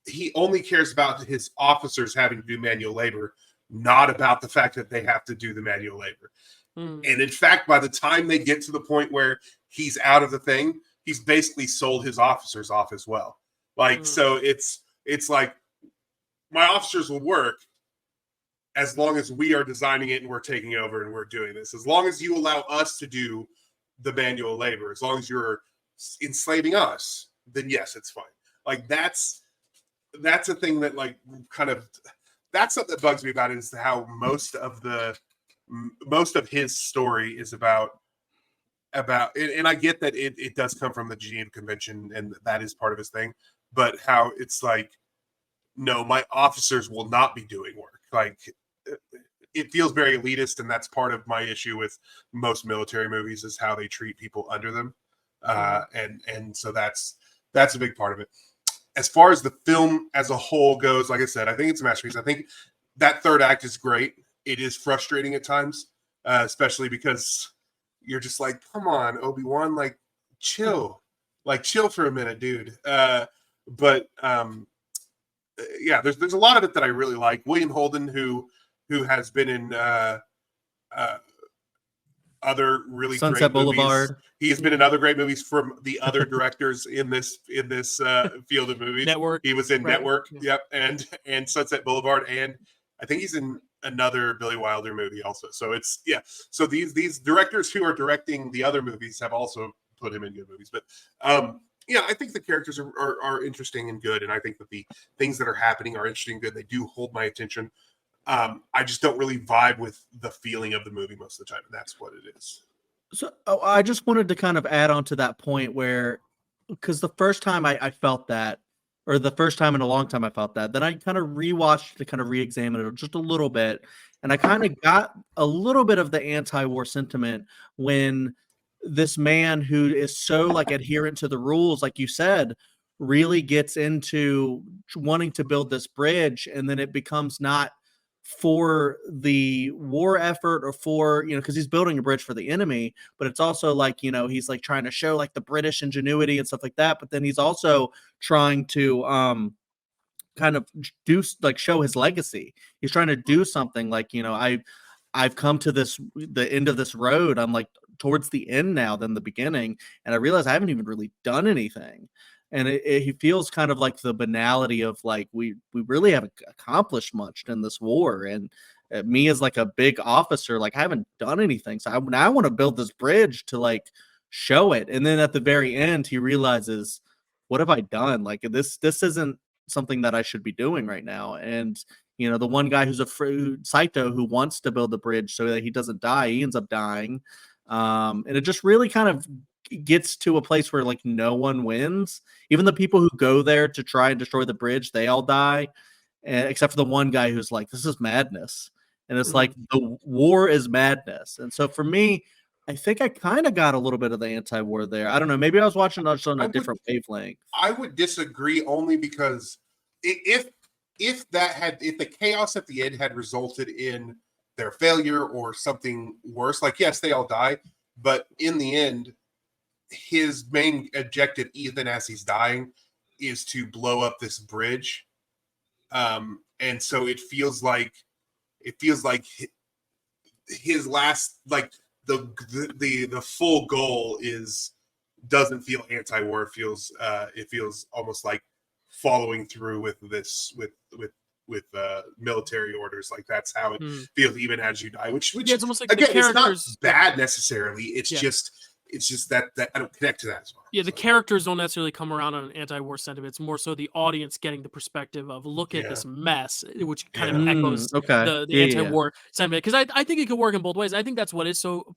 He only cares about his officers having to do manual labor, not about the fact that they have to do the manual labor. And in fact, by the time they get to the point where he's out of the thing, he's basically sold his officers off as well. Like, so it's like my officers will work as long as we are designing it and we're taking over and we're doing this. As long as you allow us to do the manual labor, as long as you're enslaving us, then yes, it's fine. Like that's a thing that like kind of, that's something that bugs me about it, is how most of his story is about about, and I get that it does come from the Geneva Convention, and that is part of his thing, but how it's like, no, my officers will not be doing work. Like, it feels very elitist, and that's part of my issue with most military movies is how they treat people under them. And so that's a big part of it. As far as the film as a whole goes, like I said, I think it's a masterpiece. I think that third act is great. It is frustrating at times, especially because you're just like, come on, Obi-Wan, like chill for a minute, dude. But yeah, there's a lot of it that I really like. William Holden, who has been in other really Sunset great Boulevard. movies. He has been in other great movies from the other directors in this field of movies. Network. He was in Right. Network, yep, and Sunset Boulevard, and I think he's in another Billy Wilder movie also. So it's So these directors who are directing the other movies have also put him in good movies. But I think the characters are interesting and good, and I think that the things that are happening are interesting and good. They do hold my attention. I just don't really vibe with the feeling of the movie most of the time, and that's what it is. So I just wanted to kind of add on to that point where, because the first time I felt that, or the first time in a long time I felt that, then I kind of rewatched to kind of re-examine it just a little bit, and I kind of got a little bit of the anti-war sentiment when this man who is so like adherent to the rules, like you said, really gets into wanting to build this bridge, and then it becomes not for the war effort or for, because he's building a bridge for the enemy, but it's also like, he's like trying to show like the British ingenuity and stuff like that. But then he's also trying to kind of do like show his legacy. He's trying to do something like, I've come to the end of this road. I'm like towards the end now than the beginning. And I realize I haven't even really done anything. And he feels kind of like the banality of like, we really haven't accomplished much in this war. And me as like a big officer, like I haven't done anything. So I want to build this bridge to like show it. And then at the very end, he realizes, what have I done? Like this isn't something that I should be doing right now. And, the one guy who's afraid, Saito, who wants to build the bridge so that he doesn't die, he ends up dying. And it just really kind of gets to a place where like no one wins. Even the people who go there to try and destroy the bridge, they all die, except for the one guy who's like, this is madness. And it's like the war is madness. And so for me, I think I kind of got a little bit of the anti-war there. I don't know. Maybe I was watching it on a different wavelength. I would disagree only because if the chaos at the end had resulted in their failure or something worse, like yes, they all die, but in the end, his main objective, even as he's dying, is to blow up this bridge. And so it feels like his last, like the full goal doesn't feel anti-war. It feels almost like following through with this with military orders. Like that's how it feels even as you die. Which it's almost like again, the it's not characters bad necessarily. It's just that I don't connect to that as well. Yeah, the characters don't necessarily come around on an anti-war sentiment. It's more so the audience getting the perspective of look at this mess, which kind of echoes the anti-war sentiment. Because I think it could work in both ways. I think that's what is so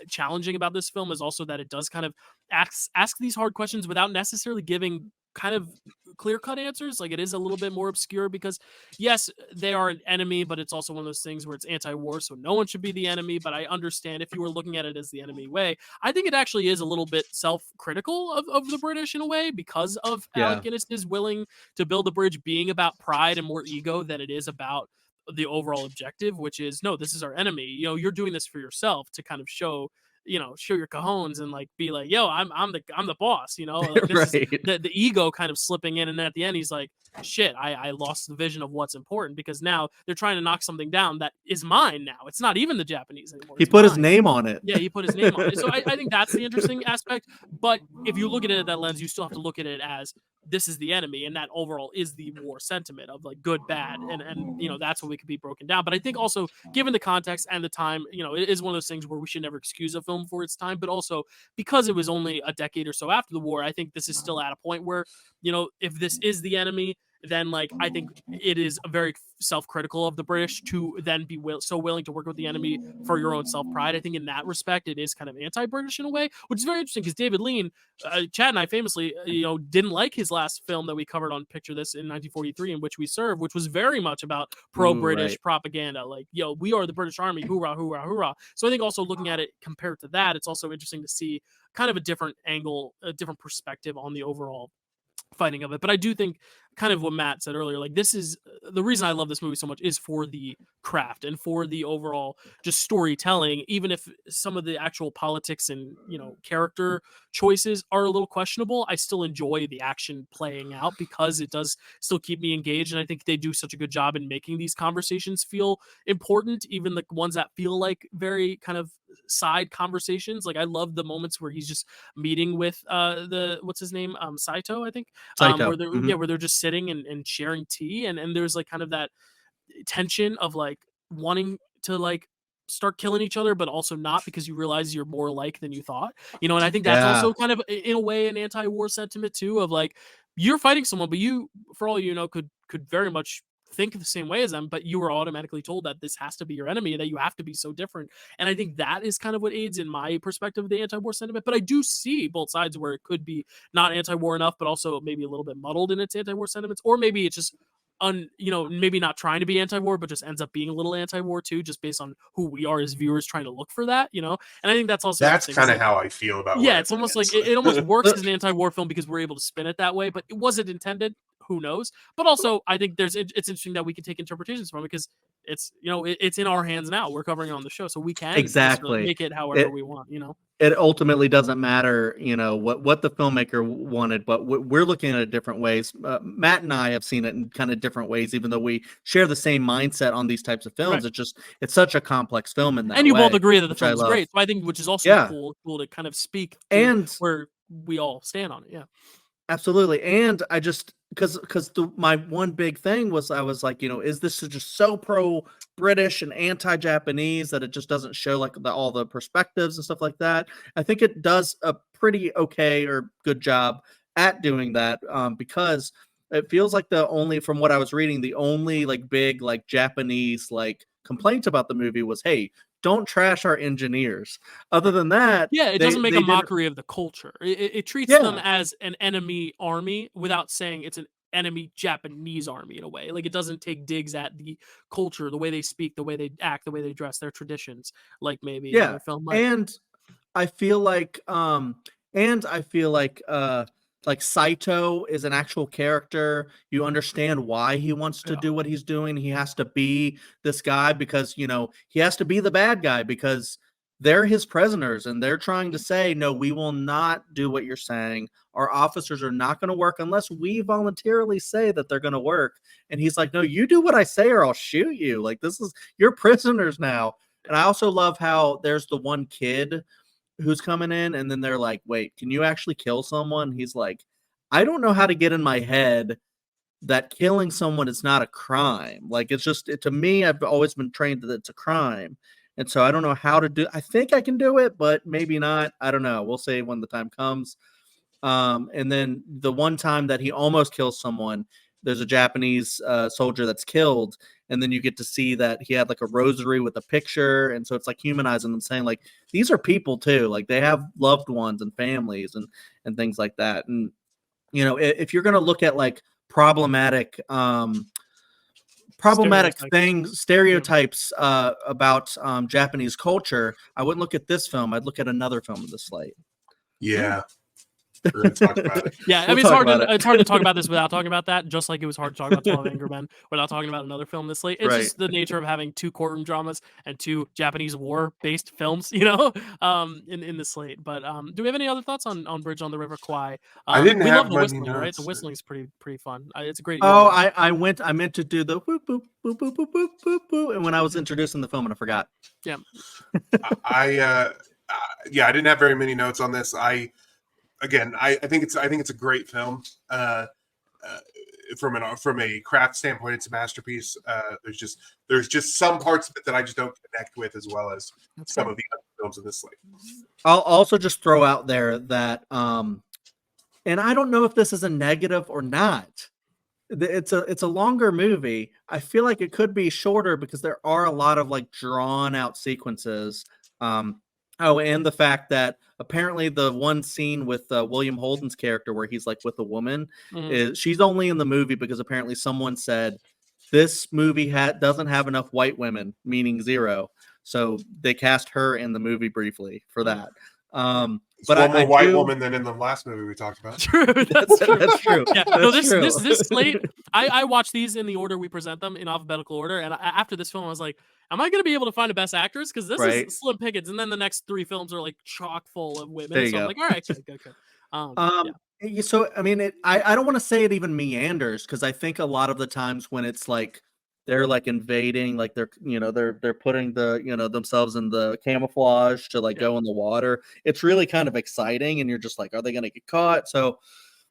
challenging about this film is also that it does kind of ask these hard questions without necessarily giving kind of clear-cut answers. Like it is a little bit more obscure because yes, they are an enemy, but it's also one of those things where it's anti-war, so no one should be the enemy. But I understand if you were looking at it as the enemy way, I think it actually is a little bit self-critical of the British in a way because of Alec Guinness is willing to build a bridge being about pride and more ego than it is about the overall objective, which is no, this is our enemy. You're doing this for yourself to kind of show your cojones and like be like, yo, I'm the boss, like this is the ego kind of slipping in. And then at the end, he's like, shit, I lost the vision of what's important because now they're trying to knock something down that is mine now. It's not even the Japanese anymore. He put his name on it. Yeah, he put his name on it. So I think that's the interesting aspect. But if you look at it at that lens, you still have to look at it as this is the enemy, and that overall is the war sentiment of like good, bad, and that's what we could be broken down. But I think also given the context and the time, it is one of those things where we should never excuse a film for its time, but also because it was only a decade or so after the war, I think this is still at a point where, if this is the enemy, then like I think it is very self-critical of the British to then be so willing to work with the enemy for your own self-pride. I think in that respect it is kind of anti-British in a way, which is very interesting because David Lean, Chad and I famously didn't like his last film that we covered on Picture This in 1943, In Which We Serve, which was very much about pro-British propaganda, like we are the British Army, hoorah, hoorah, hoorah. So I think also looking at it compared to that, it's also interesting to see kind of a different angle, a different perspective on the overall fighting of it. But I do think kind of what Matt said earlier, like this is the reason I love this movie so much is for the craft and for the overall just storytelling, even if some of the actual politics and character choices are a little questionable. I still enjoy the action playing out because it does still keep me engaged, and I think they do such a good job in making these conversations feel important, even the ones that feel like very kind of side conversations. Like I love the moments where he's just meeting with the what's his name, Saito, I think, Saito. where they're where they're just sitting and sharing tea, and there's like kind of that tension of like wanting to like start killing each other but also not, because you realize you're more alike than you thought, and I think that's also kind of in a way an anti-war sentiment too, of like you're fighting someone but you, for all could very much think the same way as them, but you were automatically told that this has to be your enemy, that you have to be so different. And I think that is kind of what aids in my perspective of the anti-war sentiment. But I do see both sides where it could be not anti-war enough, but also maybe a little bit muddled in its anti-war sentiments, or maybe it's just maybe not trying to be anti-war, but just ends up being a little anti-war too, just based on who we are as viewers trying to look for that, And I think that's also kind of how I feel about. Yeah, it's almost like it almost works as an anti-war film because we're able to spin it that way. But was it intended? Who knows? But also, I think it's interesting that we can take interpretations from it because it's it's in our hands now. We're covering it on the show, so we can make it however we want. It ultimately doesn't matter, what the filmmaker wanted, but we're looking at it different ways. Matt and I have seen it in kind of different ways, even though we share the same mindset on these types of films. Right. It's such a complex film in that way. And you both agree that the film is great. So I think, which is also cool to kind of speak to and where we all stand on it. Yeah. Absolutely. And I just because my one big thing was I was like, is this just so pro-British and anti-Japanese that it just doesn't show like all the perspectives and stuff like that? I think it does a pretty okay or good job at doing that, because it feels like from what I was reading, the only like big like Japanese like complaint about the movie was, hey, don't trash our engineers. Other than that, it doesn't make a mockery of the culture. It treats them as an enemy army without saying it's an enemy Japanese army in a way. Like it doesn't take digs at the culture, the way they speak, the way they act, the way they dress, their traditions, like maybe a film might. And I feel like like Saito is an actual character. You understand why he wants to do what he's doing. He has to be this guy because, he has to be the bad guy because they're his prisoners and they're trying to say, no, we will not do what you're saying. Our officers are not going to work unless we voluntarily say that they're going to work. And he's like, no, you do what I say or I'll shoot you. Like you're prisoners now. And I also love how there's the one kid who's coming in and then they're like, wait, can you actually kill someone? He's like, I don't know how to get in my head that killing someone is not a crime. Like it's just, to me, I've always been trained that it's a crime. And so I don't know how to do, I think I can do it, but maybe not. I don't know. We'll see when the time comes. And then the one time that he almost kills someone, there's a Japanese soldier that's killed. And then you get to see that he had like a rosary with a picture. And so it's like humanizing them, saying like, these are people too. Like they have loved ones and families and things like that. And, if you're going to look at like problematic stereotypes about Japanese culture, I wouldn't look at this film. I'd look at another film of the slate. Yeah. We're gonna talk about it. Yeah, I mean, it's hard to talk about this without talking about that, just like it was hard to talk about 12 Angry Men without talking about another film this late. It's just the nature of having two courtroom dramas and two Japanese war-based films, in the slate. But do we have any other thoughts on Bridge on the River Kwai? I didn't we have love the many whistling, notes. right? The whistling is pretty fun. It's a great. Oh, I meant to do the whoop boop boop boop boop boop boop boop, and when I was introducing the film, and I forgot. Yeah. I didn't have very many notes on this. I think it's a great film. From a craft standpoint, it's a masterpiece. There's just some parts of it that I just don't connect with as well as some of the other films in this slate. I'll also just throw out there that, and I don't know if this is a negative or not, it's a longer movie. I feel like it could be shorter because there are a lot of like drawn out sequences. Oh, and the fact that apparently the one scene with William Holden's character where he's like with a woman is she's only in the movie because apparently someone said this movie doesn't have enough white women, meaning 0. So they cast her in the movie briefly for that. It's but one more I white do... woman than in the last movie we talked about. True, that's true. That's true. Yeah, That's no, this true. this slate. I watch these in the order we present them in alphabetical order, and after this film, I was like, "Am I going to be able to find a best actress? Because this Right. is slim pickings." And then the next 3 films are like chock full of women. There you So I'm go. like, "All right, good." Yeah. So I mean, I don't want to say it even meanders because I think a lot of the times when it's like they're like invading, like they're they're putting the themselves in the camouflage to like go in the water. It's really kind of exciting, and you're just like, are they going to get caught? So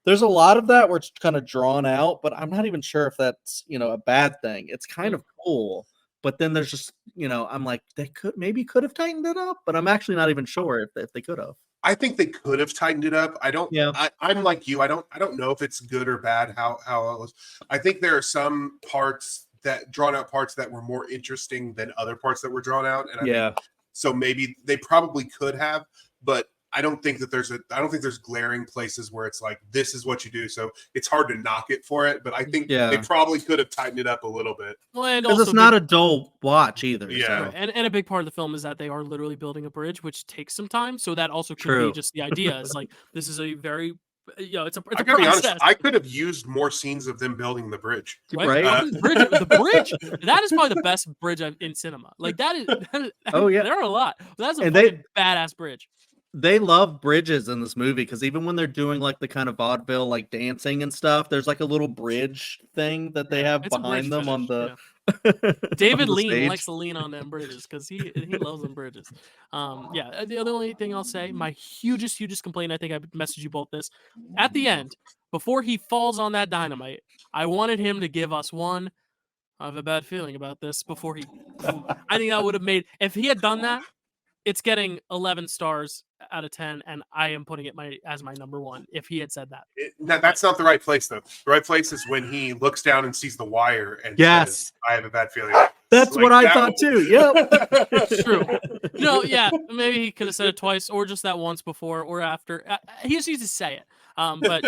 there's a lot of that where it's kind of drawn out, but I'm not even sure if that's a bad thing. It's kind of cool, but then there's just I'm like they could have tightened it up, but I'm actually not even sure if they could have. I think they could have tightened it up. I don't. Yeah. I'm like you. I don't know if it's good or bad. How it was. I think there are some drawn out parts that were more interesting than other parts that were drawn out. And I think, so maybe they probably could have, but I don't think that there's glaring places where it's like this is what you do. So it's hard to knock it for it. But I think they probably could have tightened it up a little bit. Well, because it's not a dull watch either. Yeah, so. And a big part of the film is that they are literally building a bridge, which takes some time. So that also could be just the idea. Is like this is a very it's a I gotta be process. honest, I could have used more scenes of them building the bridge. Right? The bridge. That is probably the best bridge in cinema. Like that is. Oh yeah, there are a lot. That's a badass bridge. They love bridges in this movie because even when they're doing like the kind of vaudeville like dancing and stuff, there's like a little bridge thing that they have behind them on the. David on the Lean stage. likes to lean on them bridges because he loves them bridges. The only thing I'll say, my hugest complaint, I think I messaged you both this at the end before he falls on that dynamite. I wanted him to give us one. I have a bad feeling about this before he. I think I would have made if he had done that. It's getting 11 stars out of 10, and I am putting it as my number 1. If he had said that, that's not the right place though. The right place is when he looks down and sees the wire and says, "I have a bad feeling." That's like, what I thought too. Yep, true. Maybe he could have said it twice, or just that once before or after. He just needs to say it. But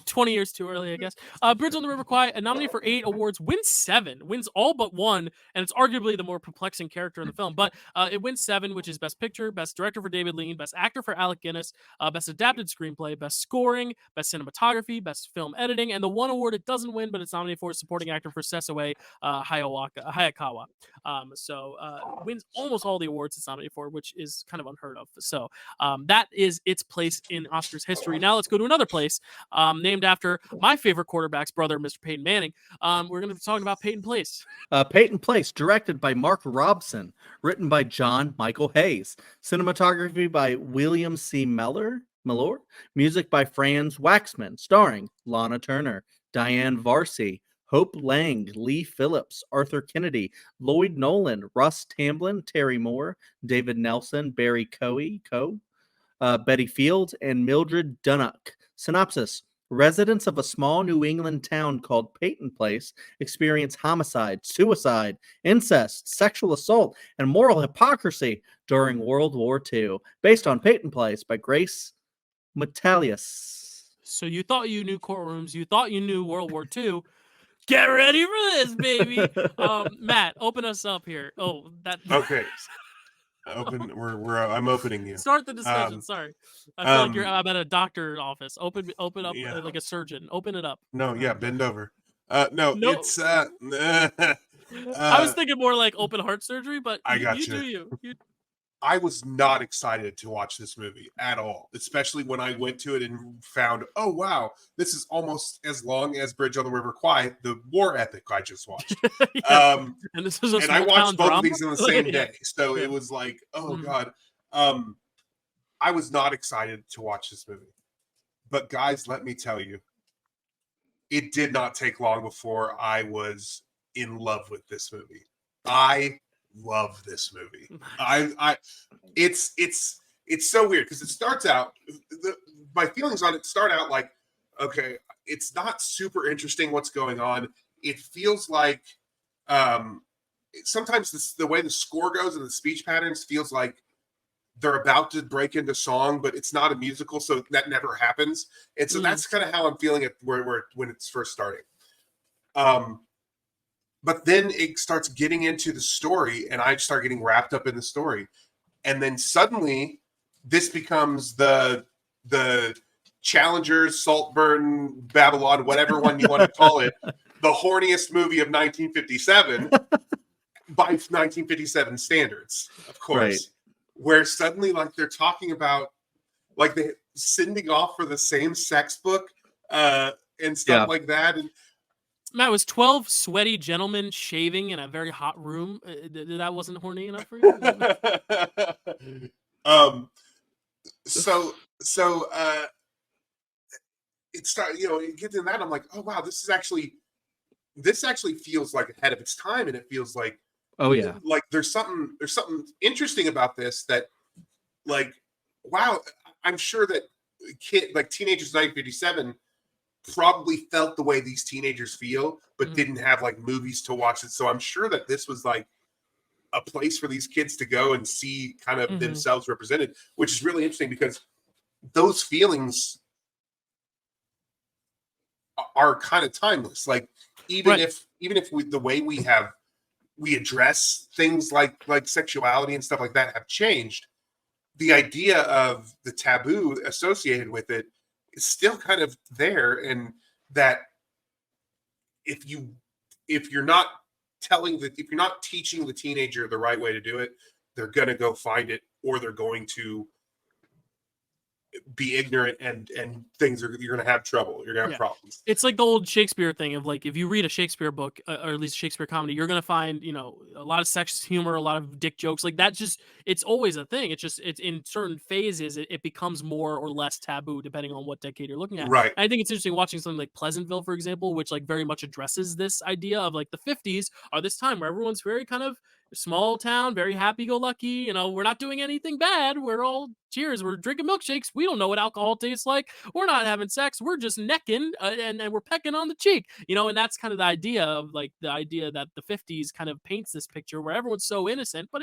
20 years too early, I guess. Bridge on the River Kwai, a nominee for 8 awards, wins 7, wins all but 1, and it's arguably the more perplexing character in the film. But it wins 7, which is Best Picture, Best Director for David Lean, Best Actor for Alec Guinness, Best Adapted Screenplay, Best Scoring, Best Cinematography, Best Film Editing, and the one award it doesn't win, but it's nominated for Supporting Actor for Sesaway Hayakawa. Wins almost all the awards it's nominated for, which is kind of unheard of. So that is its place in Oscars history. Now let's go to another place named after my favorite quarterback's brother, Mr. Peyton Manning. We're going to be talking about Peyton Place. Peyton Place, directed by Mark Robson, written by John Michael Hayes, cinematography by William C. Miller, music by Franz Waxman, starring Lana Turner, Diane Varsi, Hope Lang, Lee Phillips, Arthur Kennedy, Lloyd Nolan, Russ Tamblyn, Terry Moore, David Nelson, Barry Coe, Betty Fields, and Mildred Dunnock. Synopsis: residents of a small New England town called Peyton Place experience homicide, suicide, incest, sexual assault, and moral hypocrisy during World War II. Based on Peyton Place by Grace Metalius. So you thought you knew courtrooms, you thought you knew World War II. Get ready for this, baby. Matt, open us up here. Oh, that. Okay. I'm opening you. Start the discussion. Sorry, I feel like I'm at a doctor's office. Open up like a surgeon. Open it up. No, bend over. No, it's. I was thinking more like open heart surgery, but you do you. I was not excited to watch this movie at all, especially when I went to it and found, oh wow, this is almost as long as Bridge on the River Kwai, the war epic I just watched. And this is I watched both of these in the same day, so it was like, oh god. I was not excited to watch this movie, but guys, let me tell you, it did not take long before I was in love with this movie. I love this movie. It's so weird because it starts out, my feelings on it start out like, okay, it's not super interesting what's going on. It feels like sometimes the way the score goes and the speech patterns feels like they're about to break into song, but it's not a musical, so that never happens. And so that's kind of how I'm feeling it when it's first starting. But then it starts getting into the story, and I start getting wrapped up in the story. And then suddenly this becomes the Challengers, Saltburn, Babylon, whatever one you want to call it, the horniest movie of 1957 by 1957 standards, of course. Right. Where suddenly, like, they're talking about, like, they sending off for the same sex book and stuff like that. And Matt, was 12 sweaty gentlemen shaving in a very hot room? That wasn't horny enough for you? So it started, you get to that. I'm like, oh wow, this actually feels like ahead of its time, and it feels like, oh yeah, like there's something interesting about this that, like, wow, I'm sure that teenagers in 1957 probably felt the way these teenagers feel, but didn't have like movies to watch it. So I'm sure that this was like a place for these kids to go and see kind of themselves represented, which is really interesting because those feelings are kind of timeless. Like even if the way we address things like sexuality and stuff like that have changed, the idea of the taboo associated with it is still kind of there. And that if you're not teaching the teenager the right way to do it, they're going to go find it, or they're going to be ignorant, and you're going to have trouble. You're going to have problems. It's like the old Shakespeare thing of like, if you read a Shakespeare book, or at least Shakespeare comedy, you're going to find, a lot of sexist humor, a lot of dick jokes. Like that's just, it's always a thing. It's in certain phases, it becomes more or less taboo depending on what decade you're looking at. Right. And I think it's interesting watching something like Pleasantville, for example, which like very much addresses this idea of like the 50s are this time where everyone's very kind of small town, very happy-go-lucky. We're not doing anything bad. We're all cheers. We're drinking milkshakes. We don't know what alcohol tastes like. We're not having sex. We're just necking and we're pecking on the cheek. And that's kind of the idea of like the idea that the 50s kind of paints this picture where everyone's so innocent, but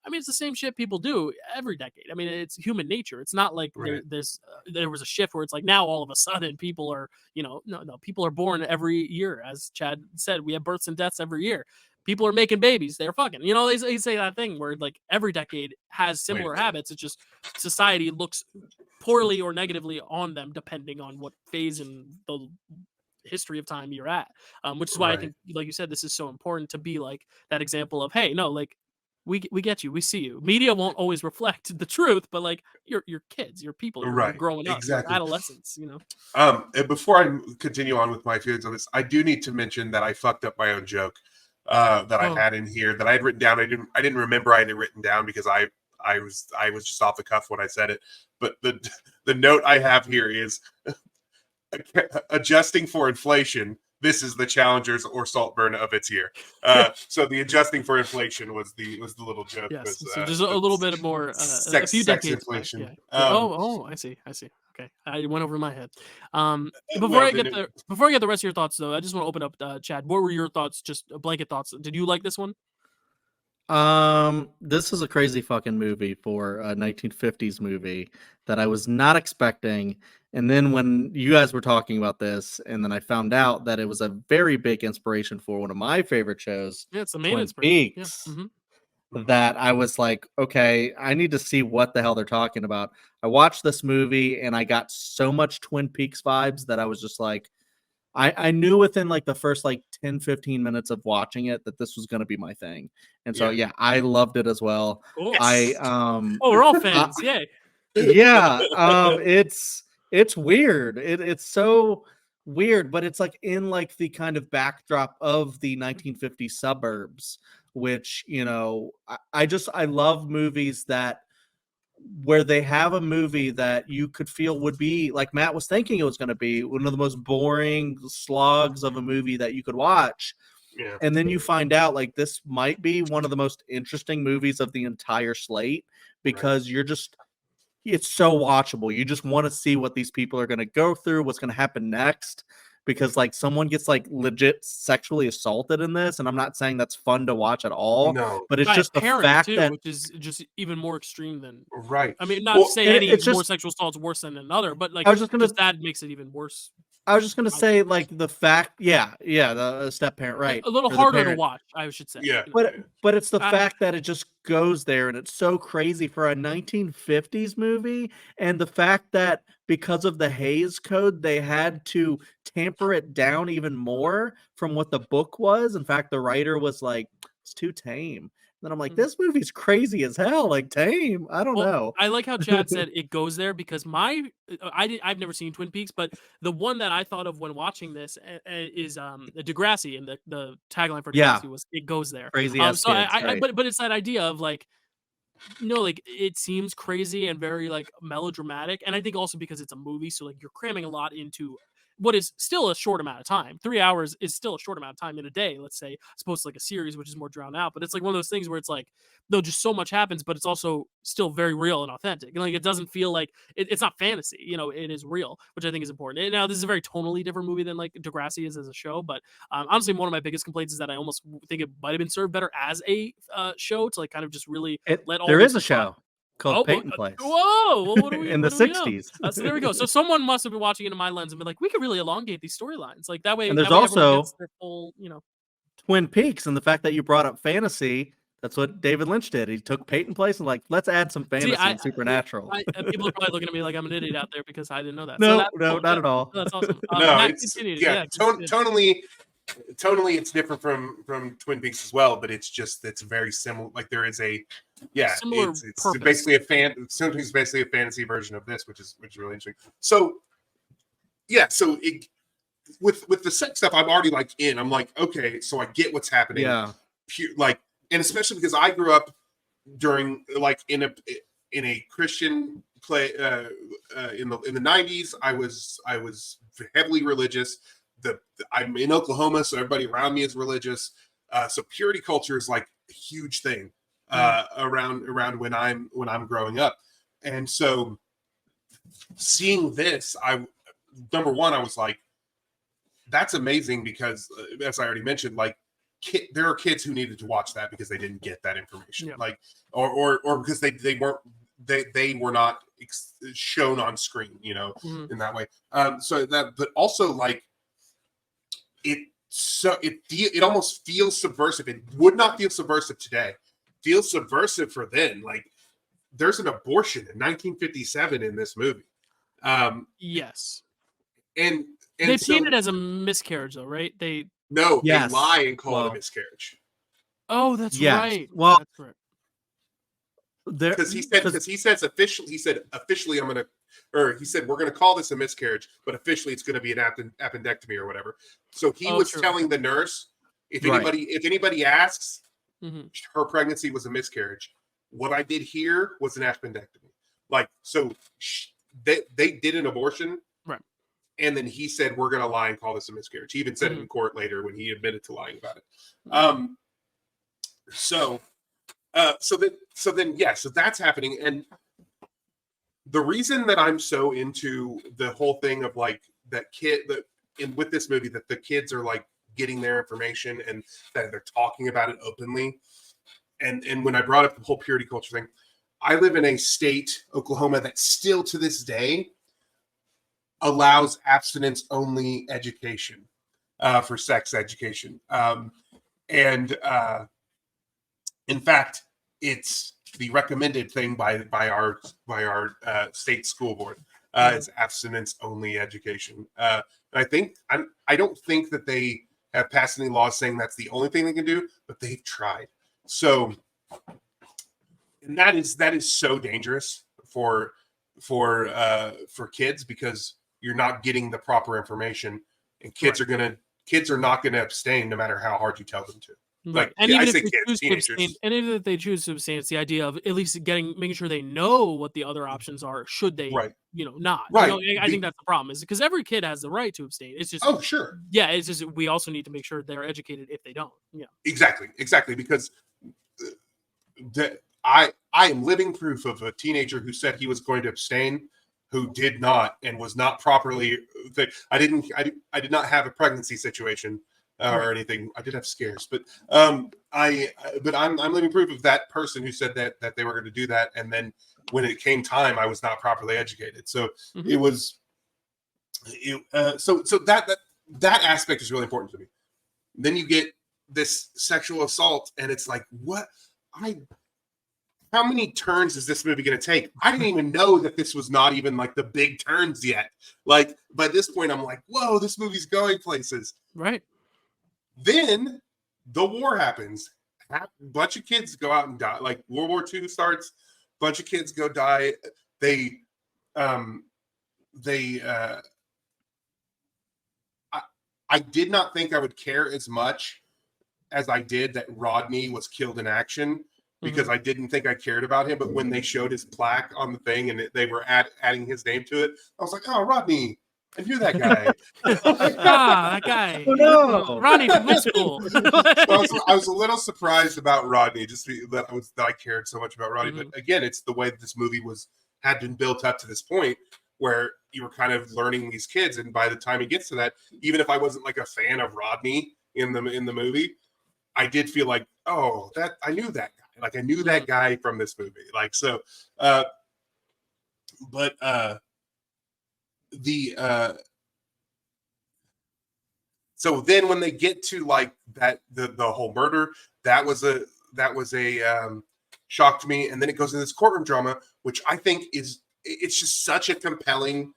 it's the same shit people do every decade. It's human nature. It's not like there was a shift where it's like now all of a sudden people are, no, people are born every year. As Chad said, we have births and deaths every year. People are making babies. They're fucking. They say that thing where like every decade has similar habits. It's just society looks poorly or negatively on them depending on what phase in the history of time you're at. Which is why I think, like you said, this is so important to be like that example of, hey, no, like we get you, we see you. Media won't always reflect the truth, but like you're kids, you're people, you're growing up, you're adolescents. And before I continue on with my feelings on this, I do need to mention that I fucked up my own joke. That I had in here that I had written down. I didn't remember I had it written down because I was just off the cuff when I said it. But the note I have here is adjusting for inflation. This is the Challengers or Saltburn of its year. So the adjusting for inflation was the little joke. Yes, so just a little bit more a few decades inflation. Back, yeah. I see. Okay, I went over my head. Before I get the rest of your thoughts, though, I just want to open up, Chad. What were your thoughts? Just blanket thoughts. Did you like this one? This is a crazy fucking movie for a 1950s movie that I was not expecting. And then when you guys were talking about this, and then I found out that it was a very big inspiration for one of my favorite shows. Yeah, it's the main Twin inspiration. Peaks. Yeah. That I was like, okay, I need to see what the hell they're talking about. I watched this movie and I got so much Twin Peaks vibes that I was just like, I knew within like the first like 10, 15 minutes of watching it that this was going to be my thing. And so, yeah, I loved it as well. Cool. We're all fans. Yay. Yeah. It's weird. It's so weird, but it's like in like the kind of backdrop of the 1950s suburbs, which, I love movies where they have a movie that you could feel would be like Matt was thinking it was going to be one of the most boring slogs of a movie that you could watch. Yeah. And then you find out like this might be one of the most interesting movies of the entire slate because it's so watchable. You just want to see what these people are going to go through, what's going to happen next. because like someone gets like legit sexually assaulted in this, and I'm not saying that's fun to watch at all. No, But it's By a just the parent, fact too, that which is just even more extreme than. right. I mean, not Well, to say and any it's more just- sexual assault's worse than another, but like I was just gonna that makes it even worse. I was just gonna I say think. like the fact, the step parent, right? A little or the harder to parent. watch, I should say. Yeah. You know. But it's the I- fact that it just goes there, and it's so crazy for a 1950s movie, and the fact that because of the Hays Code, they had to tamper it down even more from what the book was. In fact, the writer was like, "It's too tame." Then I'm like, Mhm. "This movie's crazy as hell. Like tame? I don't Well, know." I like how Chad said it goes there because I've never seen Twin Peaks, but the one that I thought of when watching this is Degrassi, and the tagline for Yeah. Degrassi was "It goes there." Crazy ass So kids, right. but it's that idea of like, like it seems crazy and very like melodramatic, and I think also because it's a movie, so like you're cramming a lot into what is still a short amount of time. 3 hours is still a short amount of time in a day, let's say, as opposed to like a series, which is more drawn out. But it's like one of those things where it's like, though just so much happens, but it's also still very real and authentic. And like it doesn't feel like it's not fantasy, it is real, which I think is important. And now this is a very tonally different movie than like Degrassi is as a show, but honestly, one of my biggest complaints is that I almost think it might have been served better as a show to like kind of just really let all There this is a show called Peyton Place Whoa! Well, what do we in the what do we know? 60s. So there we go. So someone must have been watching into my lens and been like, we could really elongate these storylines. Like that way, And there's that way everyone also gets their full, Twin Peaks, and the fact that you brought up fantasy, that's what David Lynch did. He took Peyton Place and like, let's add some fantasy and supernatural. People are probably looking at me like I'm an idiot out there because I didn't know that. No, So that's no, cool. not at all. That's awesome. No, Matt, it's continue. tonally it's different from Twin Peaks as well, but it's very similar. Like there is a similar it's purpose. basically something's basically a fantasy version of this, which is really interesting. So with the sex stuff, I'm already like in. I'm like, okay, so I get what's happening. Yeah. Like, and especially because I grew up during like in a Christian play in the 90s. I was heavily religious. I'm in Oklahoma, so everybody around me is religious. So purity culture is like a huge thing around when I'm growing up. And so seeing this, number one, I was like, that's amazing because as I already mentioned, like there are kids who needed to watch that because they didn't get that information, like or because they were not shown on screen, in that way. So that, but also like it almost feels subversive. It would not feel subversive today. It feels subversive for then. Like there's an abortion in 1957 in this movie. Yes. And they so, paint it as a miscarriage, though, right? They lie and call it a miscarriage. Oh, that's Yes. right. Well, that's right. Because he said officially he said we're gonna call this a miscarriage, but officially it's gonna be an appendectomy or whatever. So he was telling the nurse, if anybody asks, her pregnancy was a miscarriage. What I did here was an appendectomy. Like, so they did an abortion, right? And then he said we're gonna lie and call this a miscarriage. He even said it in court later when he admitted to lying about it. So that's happening. And the reason that I'm so into the whole thing of like with this movie, that the kids are like getting their information and that they're talking about it openly. And when I brought up the whole purity culture thing, I live in a state, Oklahoma, that still to this day allows abstinence only education for sex education. In fact, it's the recommended thing by our state school board. It's abstinence only education. I don't think that they have passed any laws saying that's the only thing they can do, but they've tried. So, and that is so dangerous for kids because you're not getting the proper information, and kids are not gonna abstain no matter how hard you tell them to. Like, and even if they choose to abstain, it's the idea of at least making sure they know what the other options are. Should they, not? Right. I think that's the problem, is because every kid has the right to abstain. It's just, it's just we also need to make sure they're educated if they don't. Yeah, exactly. Because I am living proof of a teenager who said he was going to abstain who did not and was not properly. I did not have a pregnancy situation or anything. I did have scares, but I'm living proof of that person who said that they were going to do that, and then when it came time, I was not properly educated. So it was. So that aspect is really important to me. Then you get this sexual assault, and it's like, what? How many turns is this movie going to take? I didn't even know that this was not even like the big turns yet. Like by this point, I'm like, whoa, this movie's going places. Right. Then the war happens. A bunch of kids go out and die. Like World War II starts. Bunch of kids go die. I did not think I would care as much as I did that Rodney was killed in action, because I didn't think I cared about him. But when they showed his plaque on the thing and they were adding his name to it, I was like, oh, Rodney, I knew that guy. That guy. Oh, no. Rodney from high school. I was a little surprised about Rodney, just that I cared so much about Rodney. But again, it's the way that this movie had been built up to this point, where you were kind of learning these kids, and by the time he gets to that, even if I wasn't like a fan of Rodney in the movie, I did feel like, oh, that I knew that guy. Like I knew that guy from this movie. Like so, so then when they get to like that the whole murder, that was a shock to me, and then it goes into this courtroom drama, which I think it's just such a compelling.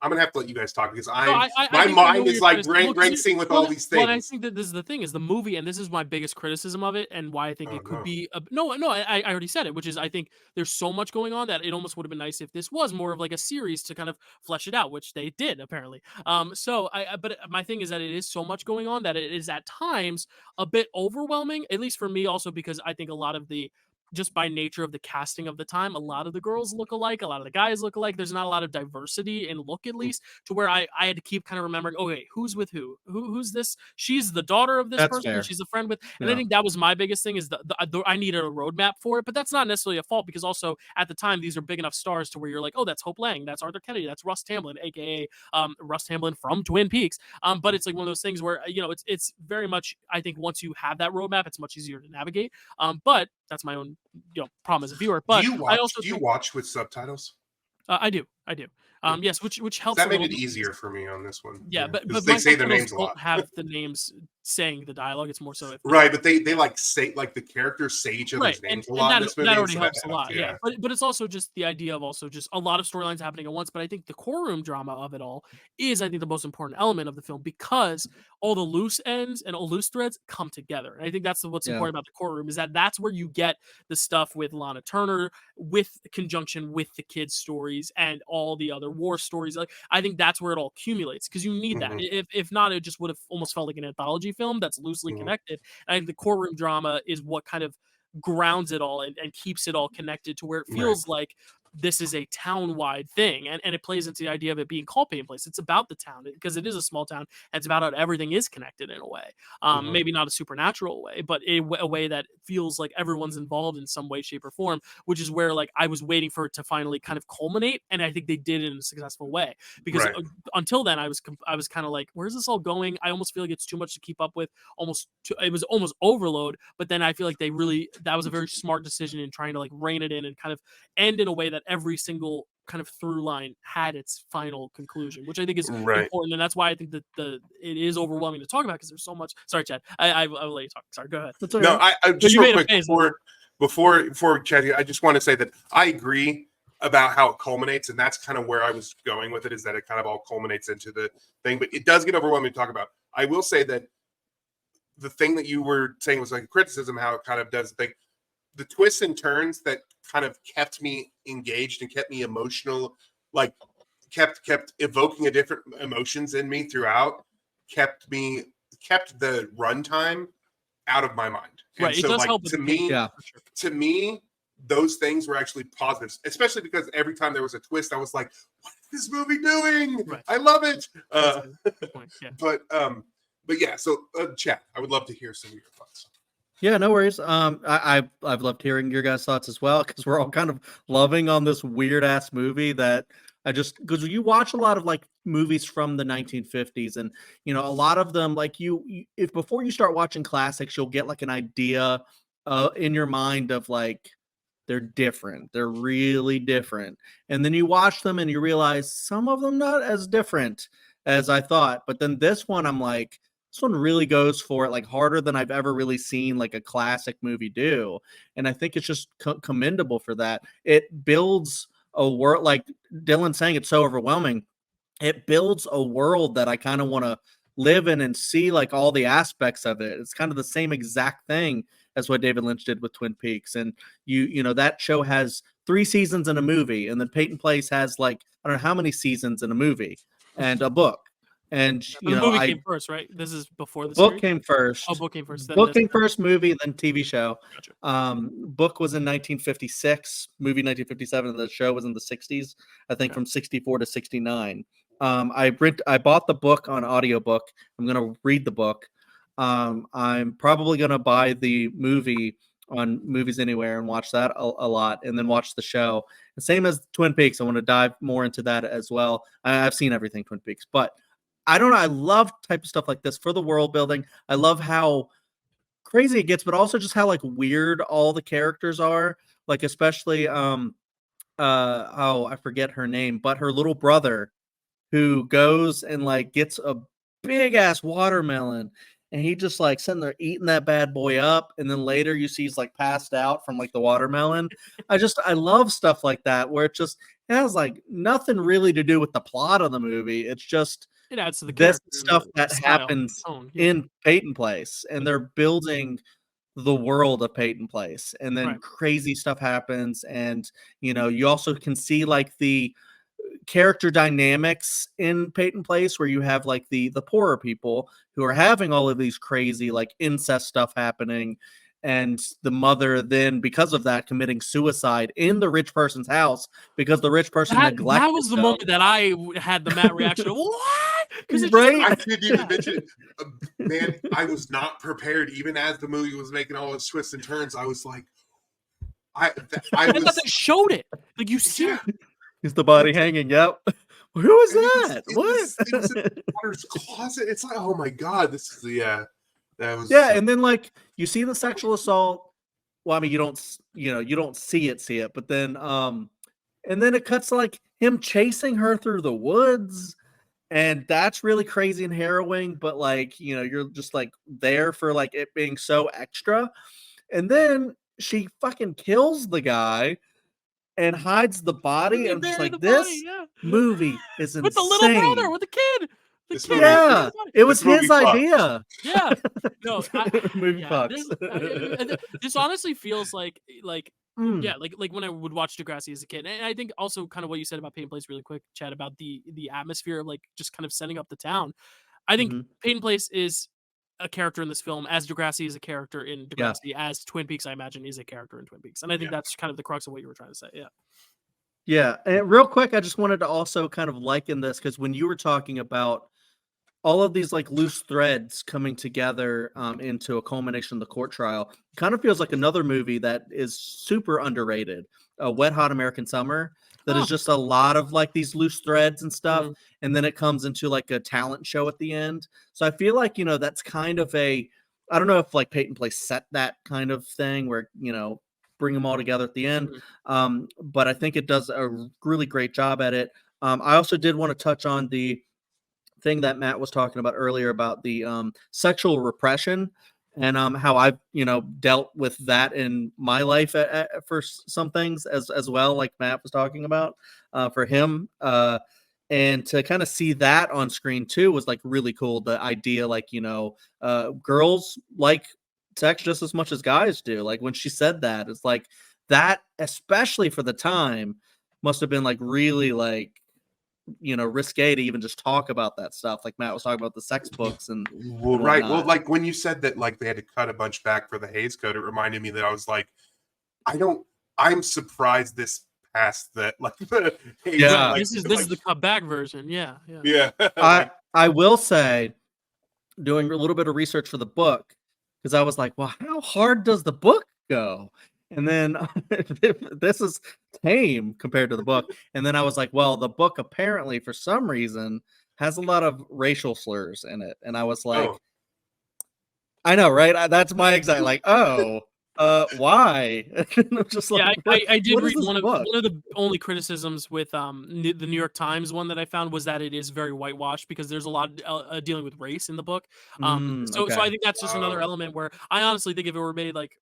I'm gonna have to let you guys talk, because my mind is like racing with all these things. Well, I think that this is the thing, is the movie, and this is my biggest criticism of it, and why I think it could be I already said it, which is I think there's so much going on that it almost would have been nice if this was more of like a series to kind of flesh it out, which they did apparently. But my thing is that it is so much going on that it is at times a bit overwhelming, at least for me, also because I think a lot of just by nature of the casting of the time, a lot of the girls look alike, a lot of the guys look alike. There's not a lot of diversity in look, at least, to where I had to keep kind of remembering, okay, who's with who's this? She's the daughter of this person. Fair. She's a friend with, and I think that was my biggest thing, is I needed a roadmap for it, but that's not necessarily a fault, because also at the time, these are big enough stars to where you're like, oh, that's Hope Lang, that's Arthur Kennedy, that's Russ Tamblyn, aka Russ Tamblyn from Twin Peaks. But it's like one of those things where, it's very much, I think once you have that roadmap, it's much easier to navigate. But that's my own problem as a viewer. But do you watch with subtitles? I do. Yes, which helps. That made it easier for me on this one. Yeah, but they say their names a lot. Don't have the names saying the dialogue. It's more so right, but they like say, like, the characters say each other's names a lot. And in this movie, that already helps a lot. Yeah, but it's also just the idea of also just a lot of storylines happening at once. But I think the courtroom drama of it all is, I think, the most important element of the film, because all the loose ends and all loose threads come together. And I think that's what's important about the courtroom, is that's where you get the stuff with Lana Turner, with conjunction with the kids' stories and all the other war stories. Like, I think that's where it all accumulates, because you need that. If not, it just would have almost felt like an anthology film that's loosely connected. And I think the courtroom drama is what kind of grounds it all and keeps it all connected to where it feels like this is a town-wide thing, and it plays into the idea of it being called Peyton Place. It's about the town, because it is a small town, and it's about how everything is connected in a way. Maybe not a supernatural way, but a way that feels like everyone's involved in some way, shape, or form, which is where, like, I was waiting for it to finally kind of culminate, and I think they did it in a successful way. Because until then, I was kind of like, where's this all going? I almost feel like it's too much to keep up with. It was almost overload. But then I feel like that was a very smart decision in trying to like rein it in and kind of end in a way that every single kind of through line had its final conclusion, which I think is important, and that's why I think that it is overwhelming to talk about, because there's so much. Sorry, Chad. I'll let you talk. Sorry, go ahead. No, I just real quick before Chad, I just want to say that I agree about how it culminates, and that's kind of where I was going with it, is that it kind of all culminates into the thing, but it does get overwhelming to talk about. I will say that the thing that you were saying was like a criticism, how it kind of does the thing. The twists and turns that kind of kept me engaged and kept me emotional, like kept evoking a different emotions in me throughout, kept the runtime out of my mind. And it does help to me. To me, those things were actually positives, especially because every time there was a twist, I was like, "What is this movie doing? I love it." But yeah. So Chad, I would love to hear some of your thoughts. Yeah, no worries. I've loved hearing your guys' thoughts as well because we're all kind of loving on this weird ass movie that I just because you watch a lot of like movies from the 1950s and a lot of them like if before you start watching classics you'll get like an idea in your mind of like they're different, they're really different, and then you watch them and you realize some of them not as different as I thought, but then this one I'm like this one really goes for it like harder than I've ever really seen like a classic movie do. And I think it's just commendable for that. It builds a world like Dylan saying it's so overwhelming. It builds a world that I kind of want to live in and see like all the aspects of it. It's kind of the same exact thing as what David Lynch did with Twin Peaks. And that show has 3 seasons in a movie, and then Peyton Place has like I don't know how many seasons in a movie and a book. And the movie came first, right? This is before the book series? came first. Oh, book came first. Book came first, movie, then TV show. Gotcha. Book was in 1956, movie 1957, and the show was in the 60s. I think from 64 to 69. I bought the book on audiobook. I'm gonna read the book. I'm probably gonna buy the movie on Movies Anywhere and watch that a lot, and then watch the show. The same as Twin Peaks. I want to dive more into that as well. I've seen everything Twin Peaks, but I don't know. I love type of stuff like this for the world building. I love how crazy it gets, but also just how like weird all the characters are. Like especially I forget her name, but her little brother who goes and like gets a big ass watermelon and he just like sitting there eating that bad boy up, and then later you see he's like passed out from like the watermelon. I love stuff like that where it has like nothing really to do with the plot of the movie. It's just it adds to the this character stuff and that style, happens tone, in Peyton Place, and they're building the world of Peyton Place, and then crazy stuff happens, and you also can see like the character dynamics in Peyton Place where you have like the poorer people who are having all of these crazy like incest stuff happening, and the mother then because of that committing suicide in the rich person's house because the rich person neglected that was the moment that I had the Matt reaction of, what? Because I didn't even mention it. Man, I was not prepared even as the movie was making all its twists and turns. I was like I thought they showed it like you see Is the body hanging? Yep. Who is that? It what? Was in the daughter's closet. It's like, oh my god, this is that was and then like you see the sexual assault. Well, I mean, you don't see it, but then and then it cuts to like him chasing her through the woods, and that's really crazy and harrowing. But like you're just like there for like it being so extra, and then she fucking kills the guy and hides the body. And I'm just like, this movie is insane. With the little brother, with the kid. It was his idea. Yeah. No, movie this honestly feels like like when I would watch Degrassi as a kid. And I think also kind of what you said about Peyton Place really quick, Chad, about the atmosphere of like just kind of setting up the town. I think Peyton Place is a character in this film as Degrassi is a character in Degrassi, as Twin Peaks, I imagine, is a character in Twin Peaks. And I think that's kind of the crux of what you were trying to say. Yeah. Yeah. And real quick, I just wanted to also kind of liken this because when you were talking about all of these like loose threads coming together into a culmination of the court trial, it kind of feels like another movie that is super underrated, Wet Hot American Summer. That is just a lot of like these loose threads and stuff. And then it comes into like a talent show at the end. So I feel like, that's kind of I don't know if like Peyton Place set that kind of thing where, bring them all together at the end. But I think it does a really great job at it. I also did want to touch on the thing that Matt was talking about earlier about the sexual repression and how I've dealt with that in my life for some things as well, like Matt was talking about for him, and to kind of see that on screen too was like really cool. The idea, like girls like sex just as much as guys do. Like when she said that, it's like that, especially for the time, must have been like really like risque to even just talk about that stuff. Like Matt was talking about the sex books and right. Well, like when you said that, like they had to cut a bunch back for the Hays Code, it reminded me that I was like, I'm surprised this passed that. Like, this is the cut back version. Yeah. I will say, doing a little bit of research for the book, because I was like, well, how hard does the book go? And then this is tame compared to the book. And then I was like, well, the book apparently for some reason has a lot of racial slurs in it. And I was like, Oh. I know, right? That's my exact like, oh, why? I'm just Yeah, like, I did what is read this one of book? the only criticisms with the New York Times one that I found was that it is very whitewashed because there's a lot dealing with race in the book. So Okay. I think that's just another Wow. element where I honestly think if it were made like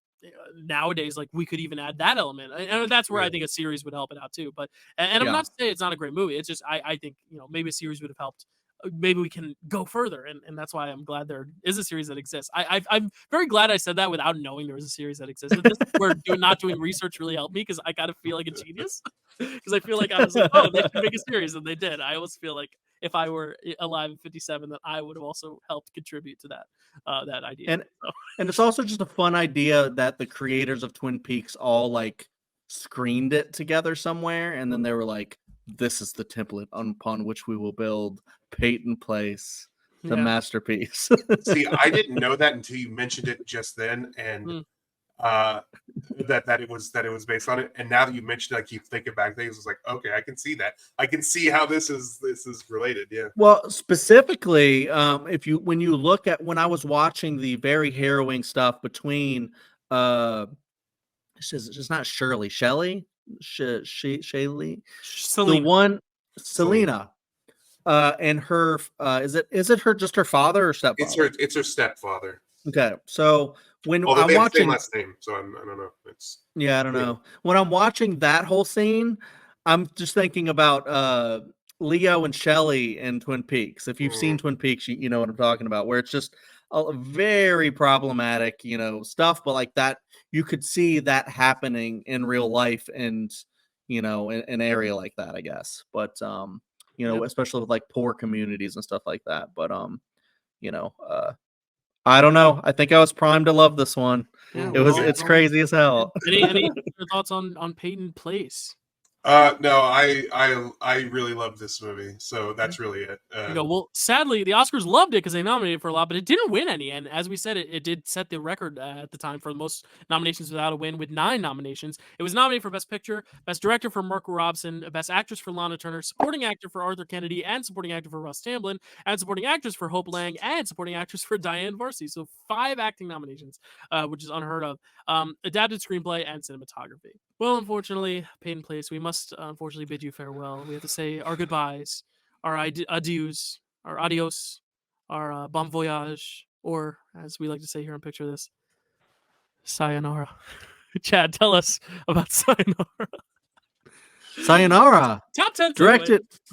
nowadays, like we could even add that element, and that's where I Yeah. think a series would help it out too. But and I'm Yeah. not saying it's not a great movie. It's just I think maybe a series would have helped. Maybe we can go further, and that's why I'm glad there is a series that exists. I'm very glad I said that without knowing there was a series that existed. This is where not doing research really helped me because I kind of feel like a genius because I feel like I was like, oh, they should make a series, and they did. I always feel like if I were alive in '57, that I would have also helped contribute to that idea. And So, and it's also just a fun idea that the creators of Twin Peaks all like screened it together somewhere, and then they were like, "This is the template upon which we will build Peyton Place, the yeah. masterpiece." See, I didn't know that until you mentioned it just then, and Mm. that it was based on it. And now that you mentioned it, I keep thinking back things. It's like, okay, I can see that. I can see how this is related. Yeah. Well, specifically, when you look at when I was watching the very harrowing stuff between it's not Shirley, Shelley, Shaylee, the Selena. one Selena, and her is it her just her father or stepfather? It's her stepfather. Okay, so when Although I'm they have the same watching, last name, so I don't know. It's yeah, I don't yeah. know. When I'm watching that whole scene, I'm just thinking about Leo and Shelley in Twin Peaks. If you've seen Twin Peaks, you know what I'm talking about, where it's just a very problematic, stuff, but like that, you could see that happening in real life and, in an area like that, I guess. But, Yep. especially with like poor communities and stuff like that. But, you know, uh, I don't know. I think I was primed to love this one. Yeah, It's crazy as hell. any other thoughts on Peyton Place? No, I really love this movie, so that's really it. Well, sadly, the Oscars loved it because they nominated for a lot, but it didn't win any. And as we said, it did set the record at the time for the most nominations without a win with 9 nominations. It was nominated for Best Picture, Best Director for Mark Robson, Best Actress for Lana Turner, Supporting Actor for Arthur Kennedy, and Supporting Actor for Russ Tamblyn, and Supporting Actress for Hope Lang, and Supporting Actress for Diane Varsi. So 5 acting nominations, which is unheard of. Adapted Screenplay and Cinematography. Well, unfortunately, Peyton Place, we must unfortunately bid you farewell. We have to say our goodbyes, our adieus, our adios, our bon voyage, or as we like to say here on Picture This, sayonara. Chad, tell us about Sayonara. Sayonara. Top 10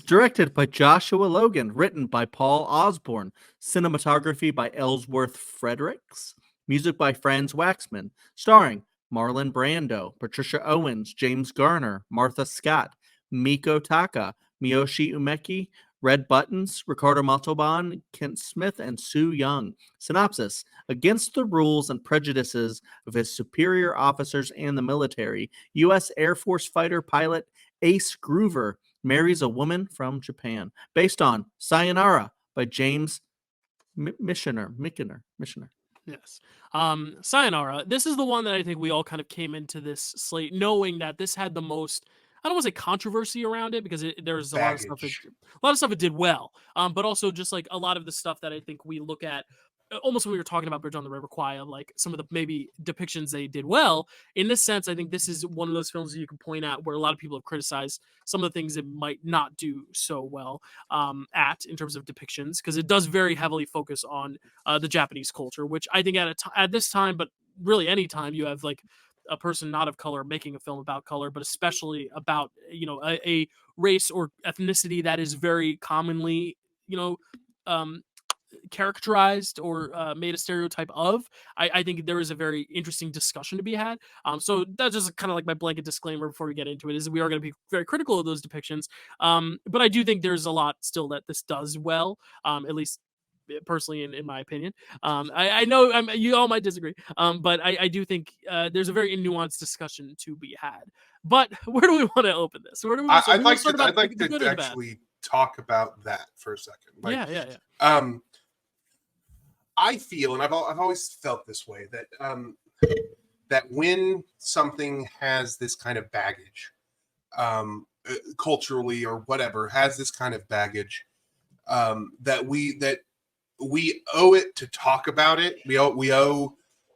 Directed by Joshua Logan, written by Paul Osborne, cinematography by Ellsworth Fredericks, music by Franz Waxman, starring Marlon Brando, Patricia Owens, James Garner, Martha Scott, Miko Taka, Miyoshi Umeki, Red Buttons, Ricardo Montalban, Kent Smith, and Sue Young. Synopsis: against the rules and prejudices of his superior officers and the military, U.S. Air Force fighter pilot Ace Groover marries a woman from Japan. Based on Sayonara by James Michener. Yes. Sayonara. This is the one that I think we all kind of came into this slate knowing that this had the most, I don't want to say controversy around it because there's a lot of stuff it did well. But also just like a lot of the stuff that I think we look at almost when we were talking about Bridge on the River Kwai of like some of the maybe depictions they did well. In this sense, I think this is one of those films that you can point out where a lot of people have criticized some of the things it might not do so well in terms of depictions, because it does very heavily focus on the Japanese culture, which I think at this time, but really any time you have like a person not of color making a film about color, but especially about a race or ethnicity that is very commonly characterized or made a stereotype of, I think there is a very interesting discussion to be had. So that's just kind of like my blanket disclaimer before we get into it, is we are going to be very critical of those depictions. But I do think there's a lot still that this does well, at least personally in my opinion. I know you all might disagree, but I do think there's a very nuanced discussion to be had. But where do we want to open this? Where do we I'd like the good to and the bad? actually talk about that for a second. Yeah. I feel, and I've always felt this way, that that when something has this kind of baggage, culturally or whatever, has this kind of baggage, that we owe it to talk about it.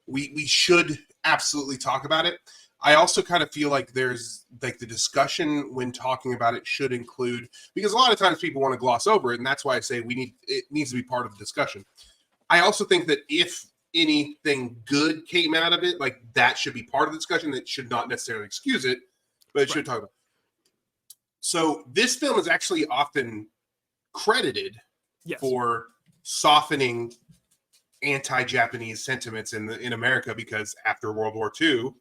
We should absolutely talk about it. I also kind of feel like there's like the discussion when talking about it should include, because a lot of times people want to gloss over it, and that's why I say it needs to be part of the discussion. I also think that if anything good came out of it, like that should be part of the discussion. That should not necessarily excuse it, but it should talk about it. So this film is actually often credited for softening anti-Japanese sentiments in America, because after World War II,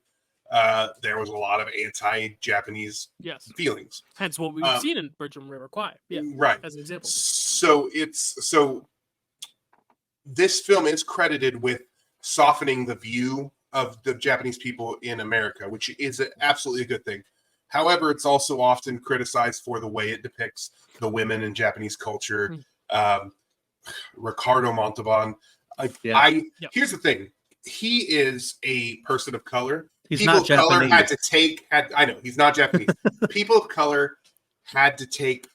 there was a lot of anti-Japanese feelings. Hence what we've seen in River Kwai. Yeah, right. As an example. So this film is credited with softening the view of the Japanese people in America, which is absolutely a good thing. However, it's also often criticized for the way it depicts the women in Japanese culture. Ricardo Montalban. Here's the thing. He is a person of color. He's People not of color Japanese. I know he's not Japanese. People of color had to take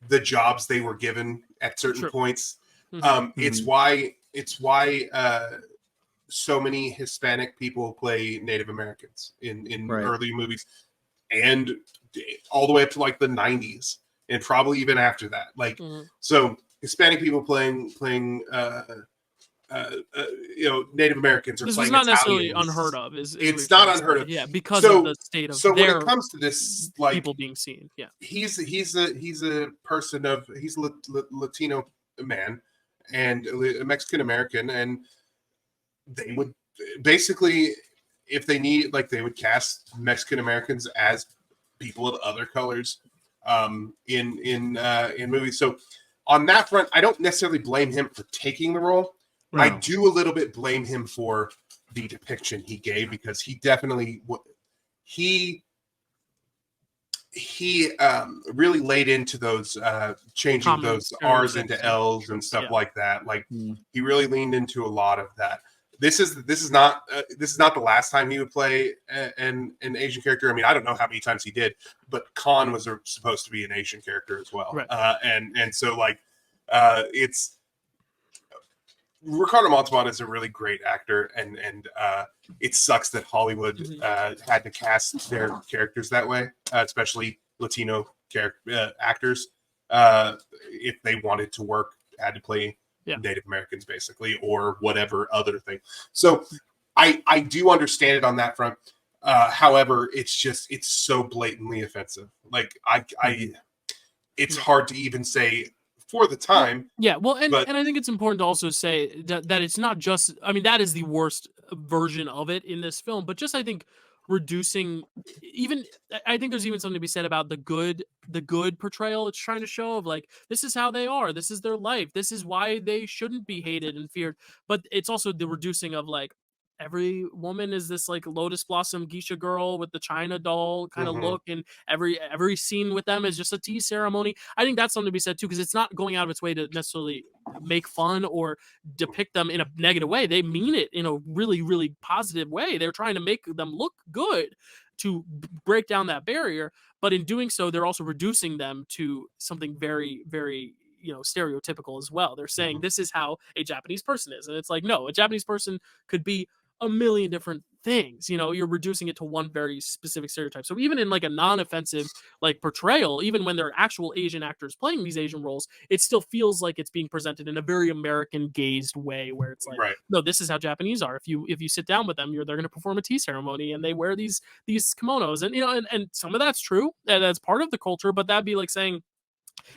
the jobs they were given at certain points. It's why so many Hispanic people play Native Americans in early movies, and all the way up to like the 90s, and probably even after that. Like so, Hispanic people playing Native Americans, or this playing was not Italians. necessarily unheard of. It's not unheard of. Yeah, because of the state of so their when it comes to this, like people being seen. Yeah, he's a person of he's a Latino man and a Mexican American, and they would basically, if they need, like, they would cast Mexican Americans as people of other colors in movies. So on that front, I don't necessarily blame him for taking the role. No. I do a little bit blame him for the depiction he gave, because he definitely he really laid into those changing those R's into L's and stuff like that. Like he really leaned into a lot of that. This is not the last time he would play an Asian character. I mean, I don't know how many times he did, but Khan was supposed to be an Asian character as well. Right. And so like it's Ricardo Montalban is a really great actor, and it sucks that Hollywood had to cast their characters that way, especially Latino actors. If they wanted to work, had to play Native Americans basically, or whatever other thing. So I do understand it on that front. However, it's so blatantly offensive. Like it's hard to even say for the time. Yeah, well, and I think it's important to also say that it's not just, I mean, that is the worst version of it in this film, but just, I think, reducing, even, I think there's even something to be said about the good portrayal it's trying to show of, like, this is how they are, this is their life, this is why they shouldn't be hated and feared. But it's also the reducing of, like, every woman is this like lotus blossom geisha girl with the China doll kind of look, and every scene with them is just a tea ceremony. I think that's something to be said too, because it's not going out of its way to necessarily make fun or depict them in a negative way. They mean it in a really, really positive way. They're trying to make them look good to break down that barrier, but in doing so, they're also reducing them to something very, very, stereotypical as well. They're saying this is how a Japanese person is, and it's like, no, a Japanese person could be a million different things. You're reducing it to one very specific stereotype. So even in like a non-offensive like portrayal, even when there are actual Asian actors playing these Asian roles, it still feels like it's being presented in a very American gazed way, where it's like, no, this is how Japanese are. If you sit down with them, they're going to perform a tea ceremony, and they wear these kimonos, and and some of that's true, and that's part of the culture. But that'd be like saying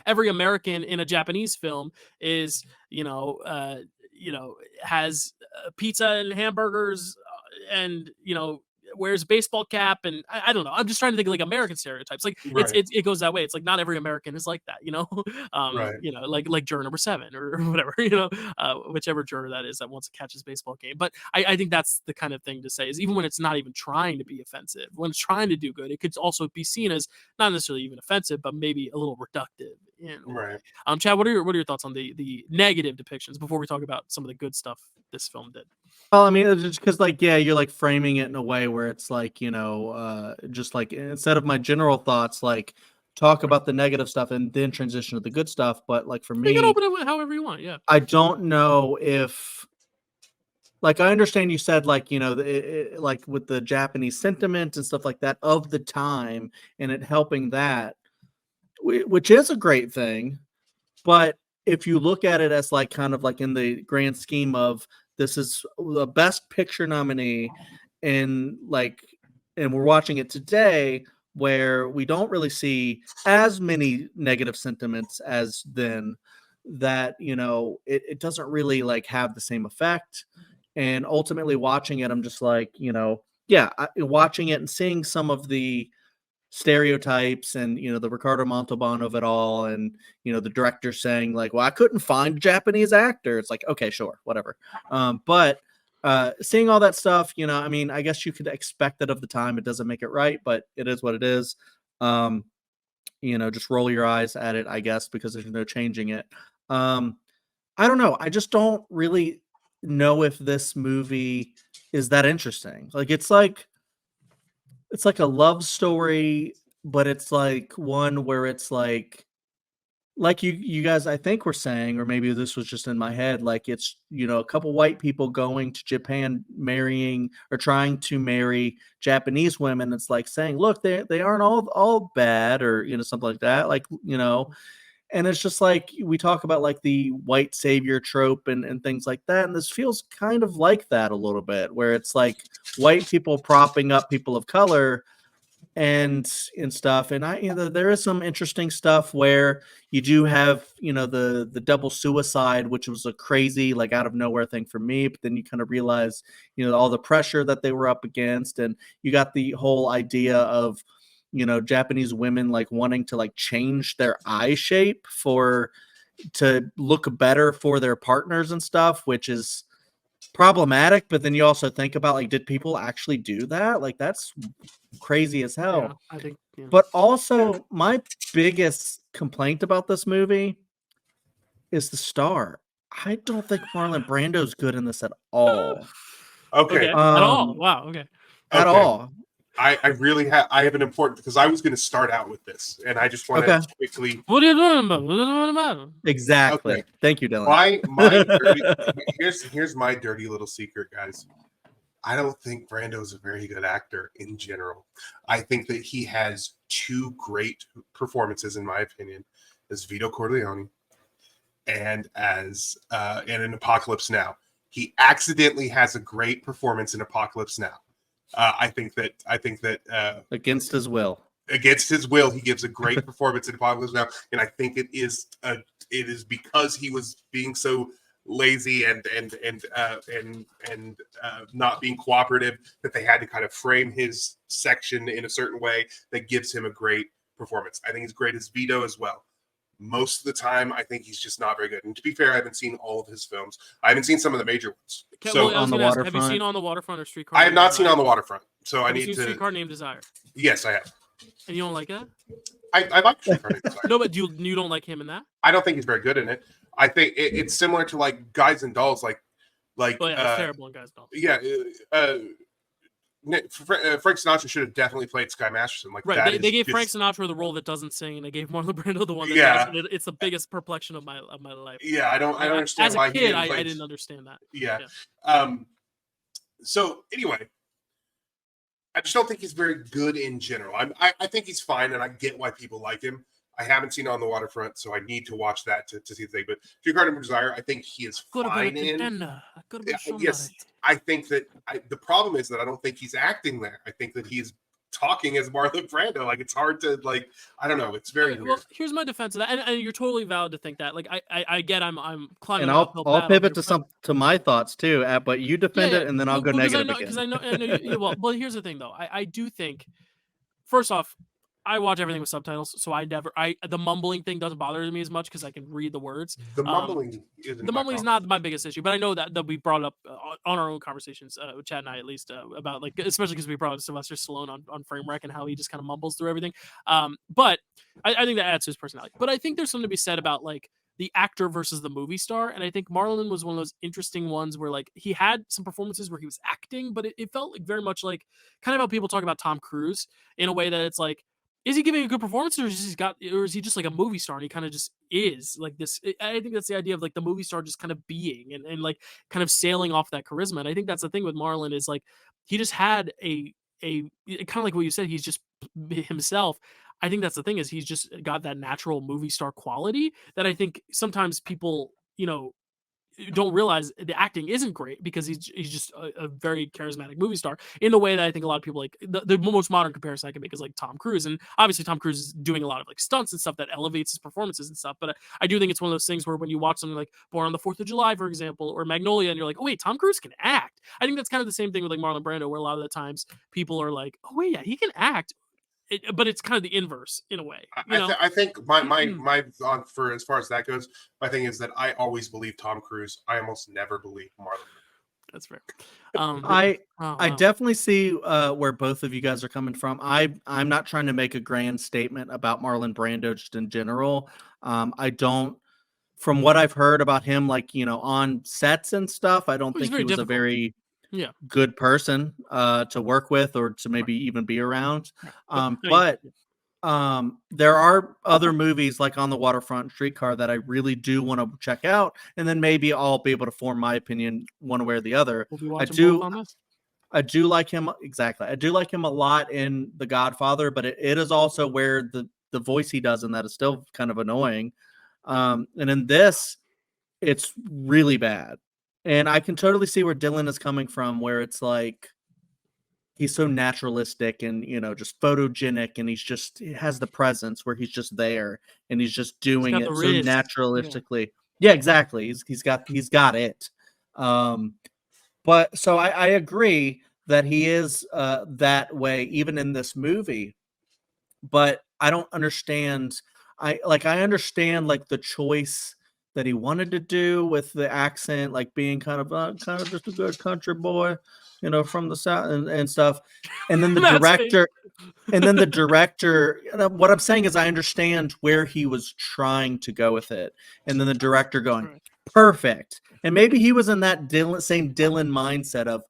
every American in a Japanese film is, has pizza and hamburgers and, wears a baseball cap. And I don't know. I'm just trying to think of like American stereotypes. Like it goes that way. It's like not every American is like that, like juror number 7 or whatever, whichever juror that is that wants to catch his baseball game. But I think that's the kind of thing to say, is even when it's not even trying to be offensive, when it's trying to do good, it could also be seen as not necessarily even offensive, but maybe a little reductive in a Right. way. Chad, what are your thoughts on the negative depictions before we talk about some of the good stuff this film did? Well, I mean, it's just because, like, yeah, you're like framing it in a way where it's like, just like instead of my general thoughts, like talk about the negative stuff and then transition to the good stuff. But like for You can me, open it however you want. Yeah. I don't know if, like, I understand you said, like, like with the Japanese sentiment and stuff like that of the time and it helping that, which is a great thing. But if you look at it as like kind of like in the grand scheme of this is the best picture nominee and we're watching it today where we don't really see as many negative sentiments as then, that it doesn't really like have the same effect. And ultimately watching it, I'm just like, watching it and seeing some of the stereotypes and the Ricardo Montalban of it all, and the director saying like, well, I couldn't find a Japanese actor. It's like, okay, sure, whatever. But seeing all that stuff, I mean, I guess you could expect it of the time. It doesn't make it right, but it is what it is. Just roll your eyes at it, I guess, because there's no changing it. I don't know, I just don't really know if this movie is that interesting. Like it's like a love story, but it's like one where it's like you guys I think were saying, or maybe this was just in my head, like it's a couple white people going to Japan, marrying or trying to marry Japanese women. It's like saying, look, they aren't all bad, or something like that, like and it's just like we talk about like the white savior trope and things like that, and this feels kind of like that a little bit, where it's like white people propping up people of color and stuff. And there is some interesting stuff where you do have the double suicide, which was a crazy like out of nowhere thing for me, but then you kind of realize all the pressure that they were up against, and you got the whole idea of Japanese women like wanting to like change their eye shape to look better for their partners and stuff, which is problematic. But then you also think about like, did people actually do that? Like that's crazy as hell. Yeah, I think. Yeah. But also my biggest complaint about this movie is the star. I don't think Marlon Brando's good in this at all. Okay. At all. Wow. Okay. At all. I really have an important, because I was going to start out with this, and I just want to quickly. What are you doing about? What are you doing about? Exactly. Okay. Thank you, Dylan. My dirty, here's my dirty little secret, guys. I don't think Brando's a very good actor in general. I think that he has two great performances, in my opinion, as Vito Corleone and as in Apocalypse Now. He accidentally has a great performance in Apocalypse Now. I think that against his will, he gives a great performance in Apocalypse Now, and I think it is because he was being so lazy and not being cooperative that they had to kind of frame his section in a certain way that gives him a great performance. I think he's great as Vito as well. Most of the time, I think he's just not very good. And to be fair, I haven't seen all of his films. I haven't seen some of the major ones. On the Waterfront, have you seen On the Waterfront or Streetcar? I have not seen On the Waterfront, so I need to. Streetcar Named Desire. Yes, I have. And you don't like that? I like Streetcar Named Desire. No, but you don't like him in that? I don't think he's very good in it. I think it's similar to like Guys and Dolls, like. Oh yeah, it's terrible in Guys and Dolls. Yeah. Frank Sinatra should have definitely played Sky Masterson. Like right, they gave Frank Sinatra the role that doesn't sing, and they gave Marlon Brando the one that does. It's the biggest perplexion of my life. Yeah, I don't understand as a why kid, I didn't understand that. Yeah. So anyway, I just don't think he's very good in general. I think he's fine, and I get why people like him. I haven't seen On the Waterfront, so I need to watch that to see the thing. But Streetcar Named Desire, I think he is fine in. Yes, I think that the problem is that I don't think he's acting there. I think that he's talking as Marlon Brando. Like, it's hard to, like, I don't know. It's very weird. Well, here's my defense of that, and you're totally valid to think that. Like, I get I'm climbing. And I'll pivot to my thoughts too. But you defend it, and then I'll go negative because I know. Well, here's the thing though. I do think, first off, I watch everything with subtitles, so the mumbling thing doesn't bother me as much because I can read the words. The mumbling isn't. The mumbling is not my biggest issue, but I know that we brought up on our own conversations, with Chad and I at least, about like, especially because we brought up Sylvester Stallone on Framewreck and how he just kind of mumbles through everything. But I think that adds to his personality. But I think there's something to be said about like the actor versus the movie star, and I think Marlon was one of those interesting ones where like he had some performances where he was acting, but it felt like very much like kind of how people talk about Tom Cruise in a way that it's like, is he giving a good performance, or is he just like a movie star and he kind of just is like this? I think that's the idea of like the movie star just kind of being and like kind of sailing off that charisma. And I think that's the thing with Marlon is like he just had a kind of like what you said, he's just himself. I think that's the thing is he's just got that natural movie star quality that I think sometimes people, don't realize the acting isn't great because he's just a very charismatic movie star in the way that I think a lot of people like. The most modern comparison I can make is like Tom Cruise, and obviously Tom Cruise is doing a lot of like stunts and stuff that elevates his performances and stuff. But I do think it's one of those things where when you watch something like Born on the 4th of July, for example, or Magnolia, and you're like, oh wait, Tom Cruise can act. I think that's kind of the same thing with like Marlon Brando, where a lot of the times people are like, oh wait, yeah, he can act. But it's kind of the inverse in a way. I think my for as far as that goes, my thing is that I always believe Tom Cruise. I almost never believe Marlon. That's fair. I definitely see where both of you guys are coming from. I'm not trying to make a grand statement about Marlon Brando just in general. I don't, from what I've heard about him, like on sets and stuff, I don't think he was difficult. a very good person to work with or to maybe even be around. But there are other movies like On the Waterfront Streetcar that I really do want to check out, and then maybe I'll be able to form my opinion one way or the other. I do like him. Exactly. I do like him a lot in The Godfather, but it is also where the voice he does in that is still kind of annoying. And in this, it's really bad. And I can totally see where Dylan is coming from, where it's like he's so naturalistic and just photogenic, and he has the presence where he's just there and he's just doing it so naturalistically. Yeah, exactly. He's got it. But so I agree that he is that way even in this movie. But I don't understand. I understand like the choice that he wanted to do with the accent, like being kind of just a good country boy, from the South and stuff. And then the director, what I'm saying is I understand where he was trying to go with it. And then the director going, perfect. And maybe he was in that same Dylan mindset of,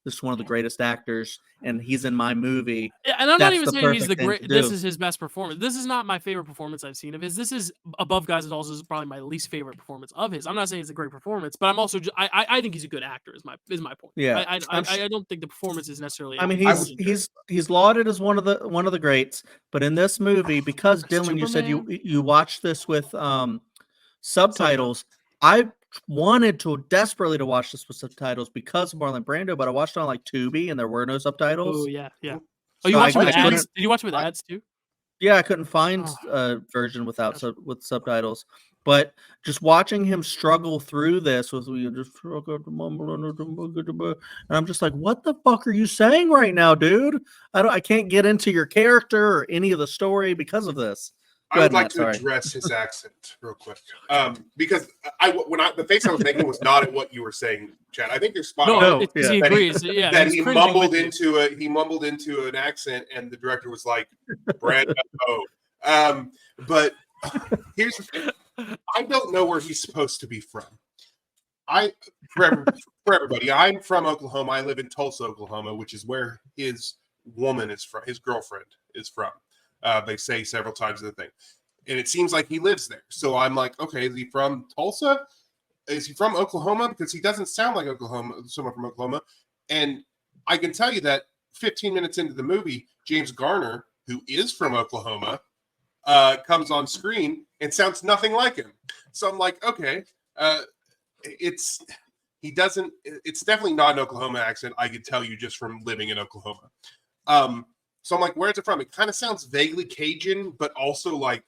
this is one of the greatest actors, and he's in my movie. And I'm not even saying he's the great. This is his best performance. This is not my favorite performance I've seen of his. This is above Guys and Dolls. This is probably my least favorite performance of his. I'm not saying it's a great performance, but I'm also I think he's a good actor. Is my point. Yeah, I don't think the performance is necessarily. I mean, he's lauded as one of the greats, but in this movie, because Dylan, you said you watched this with subtitles. I wanted to desperately to watch this with subtitles because of Marlon Brando, but I watched it on like Tubi and there were no subtitles. Oh yeah. Oh, you watched it with ads? Did you watch it with ads too? Yeah, I couldn't find a version with subtitles. But just watching him struggle through this and I'm just like, what the fuck are you saying right now, dude? I can't get into your character or any of the story because of this. I would like to address his accent real quick, because the face I was making was not at what you were saying, Chad. I think you're spot on. He agrees. That he mumbled into an accent, and the director was like, "Brando." But here's the thing: I don't know where he's supposed to be from. For everybody, I'm from Oklahoma. I live in Tulsa, Oklahoma, which is where his woman is from. His girlfriend is from. They say several times in the thing. And it seems like he lives there. So I'm like, okay, is he from Tulsa? Is he from Oklahoma? Because he doesn't sound like someone from Oklahoma. And I can tell you that 15 minutes into the movie, James Garner, who is from Oklahoma, comes on screen and sounds nothing like him. So I'm like, okay, it's definitely not an Oklahoma accent. I could tell you just from living in Oklahoma. So I'm like, where's it from? It kind of sounds vaguely Cajun, but also like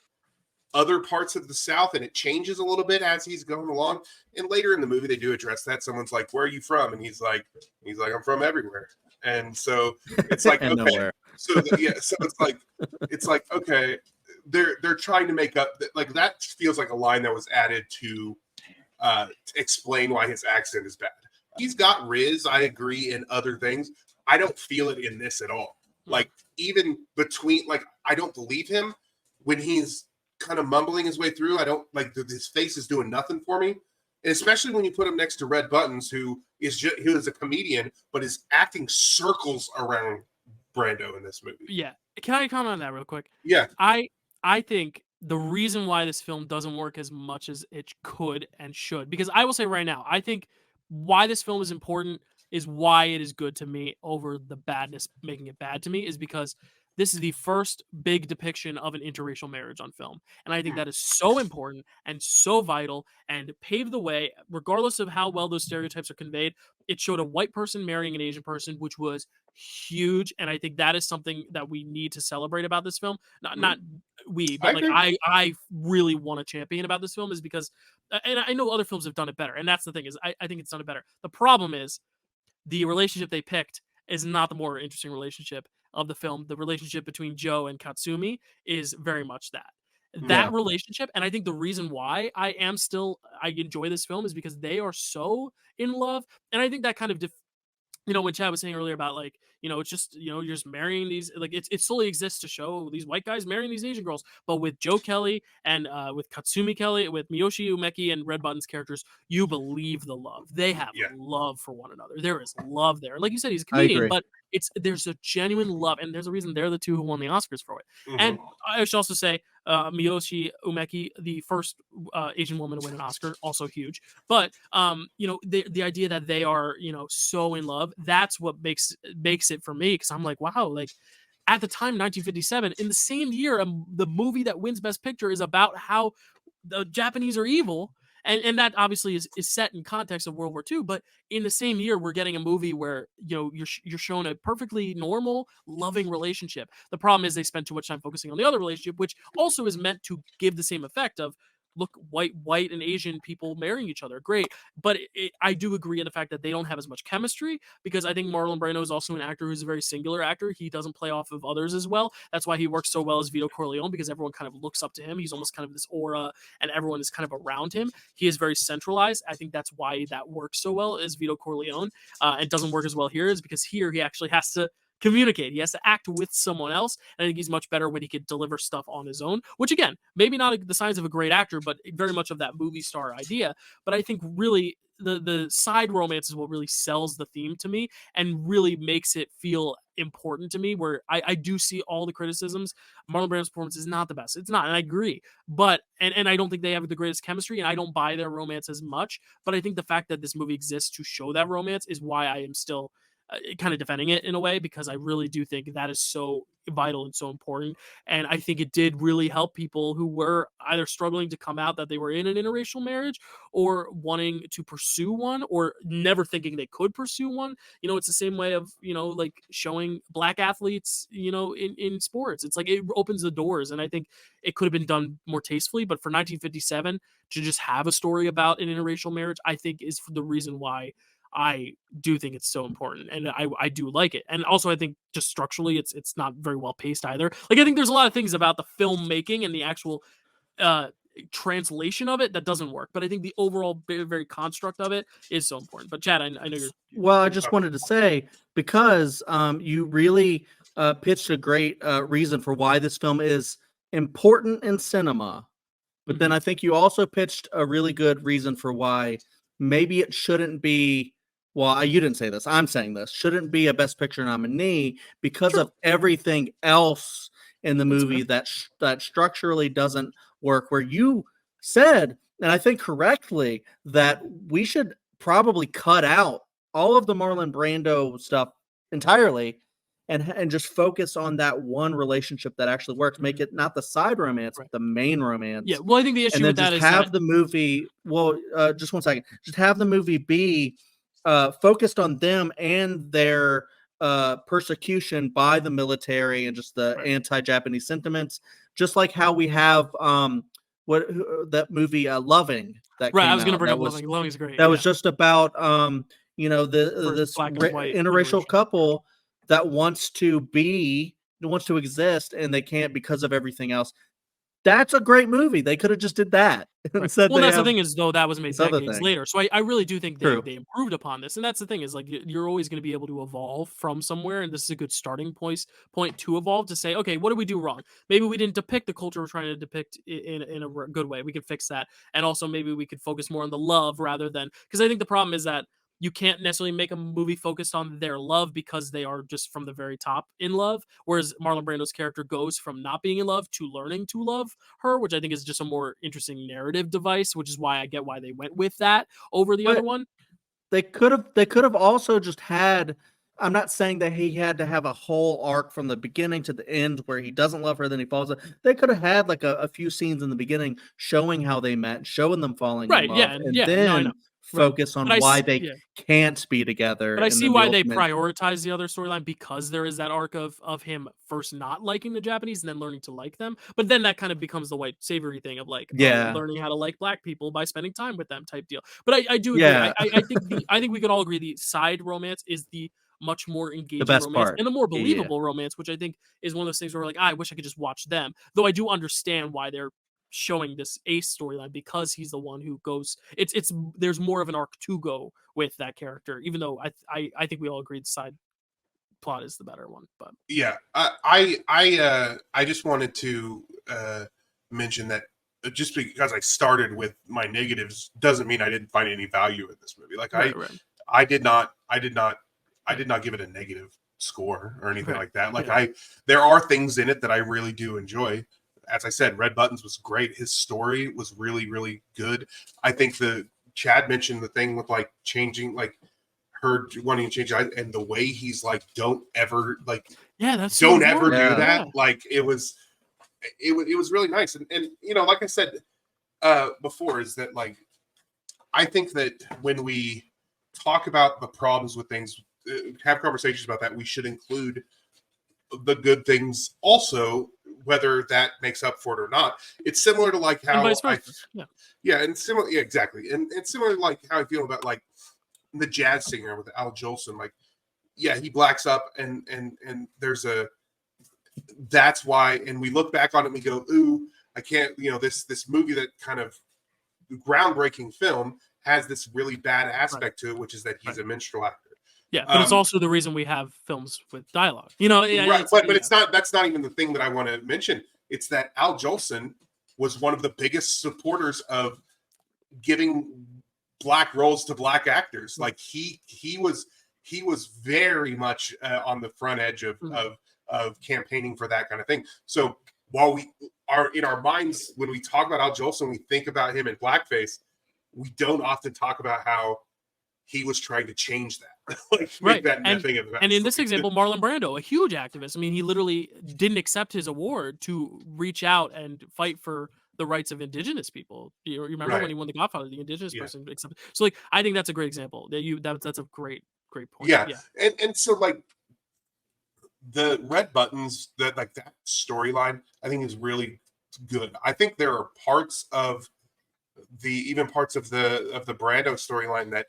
other parts of the South, and it changes a little bit as he's going along. And later in the movie, they do address that. Someone's like, "Where are you from?" And he's like, "I'm from everywhere." and so it's like And okay, nowhere. so it's like okay, they're trying to make up like that feels like a line that was added to explain why his accent is bad. He's got Riz, I agree, in other things. I don't feel it in this at all. Like even between, like I don't believe him when he's kind of mumbling his way through. I don't like his face is doing nothing for me, and especially when you put him next to Red Buttons, who is a comedian but is acting circles around Brando in this movie. Yeah, can I comment on that real quick? Yeah, I think the reason why this film doesn't work as much as it could and should, because I will say right now, I think why this film is important is why it is good to me over the badness making it bad to me is because this is the first big depiction of an interracial marriage on film. And I think that is so important and so vital and paved the way, regardless of how well those stereotypes are conveyed. It showed a white person marrying an Asian person, which was huge. And I think that is something that we need to celebrate about this film. Not we, but like I really want to champion about this film is because, and I know other films have done it better. And that's the thing is I think it's done it better. The problem is the relationship they picked is not the more interesting relationship of the film. The relationship between Joe and Katsumi is very much that relationship. And I think the reason why I enjoy this film is because they are so in love. And I think that kind of when Chad was saying earlier about like, it's just, you're just marrying these, like it solely exists to show these white guys marrying these Asian girls. But with Joe Kelly and with Katsumi Kelly, with Miyoshi Umeki and Red Button's characters, you believe the love. They have love for one another. There is love there. Like you said, he's a comedian, but there's a genuine love. And there's a reason they're the two who won the Oscars for it. Mm-hmm. And I should also say, Miyoshi Umeki, the first Asian woman to win an Oscar, also huge. But the idea that they are so in love, that's what makes it for me, because I'm like, wow, like at the time 1957, in the same year, the movie that wins Best Picture is about how the Japanese are evil. And that obviously is set in context of World War II, but in the same year, we're getting a movie where you're shown a perfectly normal, loving relationship. The problem is they spend too much time focusing on the other relationship, which also is meant to give the same effect of, look, white and Asian people marrying each other, great. But I do agree in the fact that they don't have as much chemistry, because I think Marlon Brando is also an actor who's a very singular actor. He doesn't play off of others as well. That's why he works so well as Vito Corleone, because everyone kind of looks up to him. He's almost kind of this aura, and everyone is kind of around him. He is very centralized. I think that's why that works so well as Vito Corleone, and doesn't work as well here, is because here he actually has to communicate. He has to act with someone else. And I think he's much better when he could deliver stuff on his own, which again, maybe not the signs of a great actor, but very much of that movie star idea. But I think really the side romance is what really sells the theme to me and really makes it feel important to me, where I do see all the criticisms. Marlon Brando's performance is not the best. It's not, and I agree. But and I don't think they have the greatest chemistry, and I don't buy their romance as much. But I think the fact that this movie exists to show that romance is why I am still kind of defending it in a way, because I really do think that is so vital and so important. And I think it did really help people who were either struggling to come out that they were in an interracial marriage, or wanting to pursue one, or never thinking they could pursue one. It's the same way of, like showing black athletes, in sports. It's like it opens the doors. And I think it could have been done more tastefully, but for 1957 to just have a story about an interracial marriage, I think is the reason why I do think it's so important, and I do like it. And also I think just structurally it's not very well paced either. Like I think there's a lot of things about the filmmaking and the actual translation of it that doesn't work, but I think the overall very, very construct of it is so important. But Chad, I know you're well, I just wanted to say, because you really pitched a great reason for why this film is important in cinema, but then I think you also pitched a really good reason for why maybe it shouldn't be. Well, you didn't say this. I'm saying this. Shouldn't be a Best Picture nominee because of everything else in the movie that structurally doesn't work. Where you said, and I think correctly, that we should probably cut out all of the Marlon Brando stuff entirely and just focus on that one relationship that actually works. Make it not the side romance, but the main romance. Yeah, well, I think the issue with that is have the movie. Well, just 1 second. Just have the movie be focused on them and their persecution by the military and just the anti-Japanese sentiments, just like how we have that movie Loving that came I was going to out. bring up Loving is great. That was just about this black and white interracial couple that wants to exist, and they can't because of everything else. That's a great movie. They could have just did that. Right. Instead, Well, they that's the have thing is, though, that was made this other decades thing. later. So I really do think True. they improved upon this. And that's the thing is, like, you're always going to be able to evolve from somewhere. And this is a good starting point to evolve, to say, okay, what did we do wrong? Maybe we didn't depict the culture we're trying to depict in a good way. We could fix that. And also maybe we could focus more on the love rather than, because I think the problem is that you can't necessarily make a movie focused on their love because they are just from the very top in love. Whereas Marlon Brando's character goes from not being in love to learning to love her, which I think is just a more interesting narrative device, which is why I get why they went with that over the other one. They could have also just had. I'm not saying that he had to have a whole arc from the beginning to the end where he doesn't love her, then he falls. They could have had like a few scenes in the beginning showing how they met, showing them falling in love, and then no, I know. focus on why they can't be together. But I and see then why the they ultimate- prioritize the other storyline, because there is that arc of him first not liking the Japanese and then learning to like them. But then that kind of becomes the white savory thing of like, learning how to like black people by spending time with them type deal. But I do agree. Yeah. I think we could all agree the side romance is the much more engaging best romance part. and the more Yeah. believable romance, which I think is one of those things where we're like, I wish I could just watch them. Though I do understand why they're showing this Ace storyline, because he's the one who goes. It's there's more of an arc to go with that character, even though I think we all agreed the side plot is the better one. But yeah, I just wanted to mention that just because I started with my negatives doesn't mean I didn't find any value in this movie. Like right. I did not give it a negative score or anything like that. Like there are things in it that I really do enjoy. As I said, Red Buttons was great. His story was really, really good. I think Chad mentioned the thing with like changing, like her wanting to change, and the way he's like, don't ever do that. Like it was really nice. And you know, like I said before, is that like I think that when we talk about the problems with things, have conversations about that, we should include the good things also, whether that makes up for it or not. It's similar to like how exactly. And it's similar to like how I feel about like the jazz singer with Al Jolson. Like, yeah, he blacks up and there's that's why, and we look back on it and we go, ooh, I can't, you know, this movie, that kind of groundbreaking film, has this really bad aspect to it, which is that he's a minstrel actor. Yeah, but it's also the reason we have films with dialogue. You know, right? But it's not. That's not even the thing that I want to mention. It's that Al Jolson was one of the biggest supporters of giving black roles to black actors. Like he was very much on the front edge of campaigning for that kind of thing. So while we are in our minds, when we talk about Al Jolson, we think about him in blackface. We don't often talk about how he was trying to change that. Make that thing of that. And in this example, Marlon Brando, a huge activist. I mean, he literally didn't accept his award to reach out and fight for the rights of indigenous people. You remember when he won the Godfather, the indigenous person accepted. So like, I think that's a great example. That's a great point. Yeah. And so like the Red Buttons, that storyline, I think is really good. I think there are parts of the Brando storyline that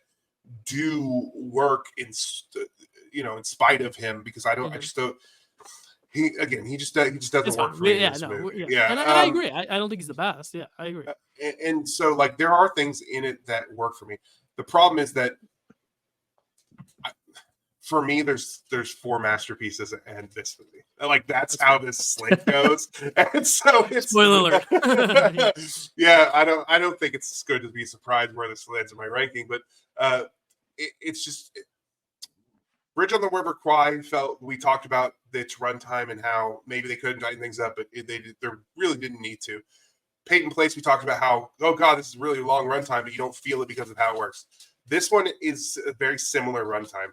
do work in spite of him, because I just don't. He just doesn't work for me in this movie. And I agree. I don't think he's the best. Yeah, I agree. And so like there are things in it that work for me. The problem is that for me, there's 4 masterpieces and this movie. Like that's how this slate goes. And so it's spoiler alert. Yeah, I don't think it's good to be surprised where this lands in my ranking, but it's just Bridge on the River Kwai we talked about its runtime and how maybe they couldn't tighten things up, but they really didn't need to. Peyton Place, we talked about how, oh God, this is really a long runtime, but you don't feel it because of how it works. This one is a very similar runtime.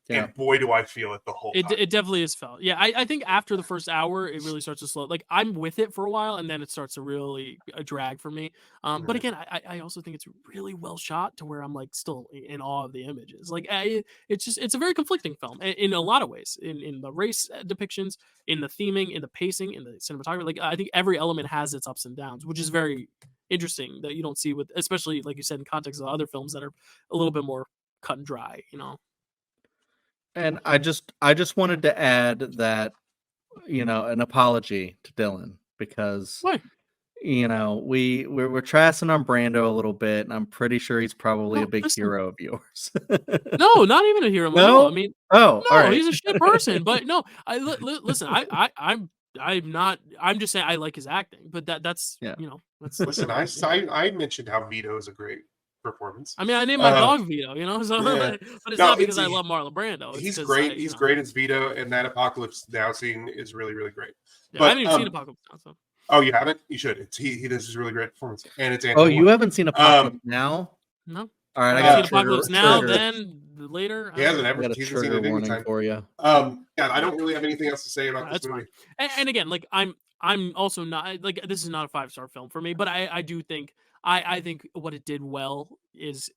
Yeah. And boy, do I feel it the whole time. It definitely is felt. Yeah, I think after the first hour, it really starts to slow. Like I'm with it for a while, and then it starts to really drag for me. But again, I also think it's really well shot to where I'm like still in awe of the images. Like it's a very conflicting film in a lot of ways. In the race depictions, in the theming, in the pacing, in the cinematography. Like I think every element has its ups and downs, which is very interesting that you don't see with, especially like you said, in context of other films that are a little bit more cut and dry. You know. And I just wanted to add that, an apology to Dylan because Why? we're trashing on Brando a little bit, and I'm pretty sure he's probably No, a big listen. hero of yours. No, not even a hero. No? No, I mean, Oh, all no, right. he's a shit person. But no, listen. I'm not. I'm just saying I like his acting. But that's Yeah. that's. Listen, I mentioned how Vito is a great performance. I mean, I named my dog Vito. So, yeah. but it's No, not because I it's- love Marlon Brando. It's He's 'cause great. I, He's great as Vito, and that Apocalypse Now scene is really, really great. Yeah, I haven't even seen Apocalypse Now. So. Oh, you haven't? You should. He does his really great performance, and it's Oh, Anthony you Ward. haven't seen Apocalypse Now? No. All right, I I've got seen a trigger, Apocalypse Now, trigger- then later. He hasn't I ever. got a He hasn't seen trigger it any warning time. for you. Yeah, I don't really have anything else to say about this That's movie. fine. And again, like I'm also not like this is not a 5-star film for me, but I do think I think what it did well is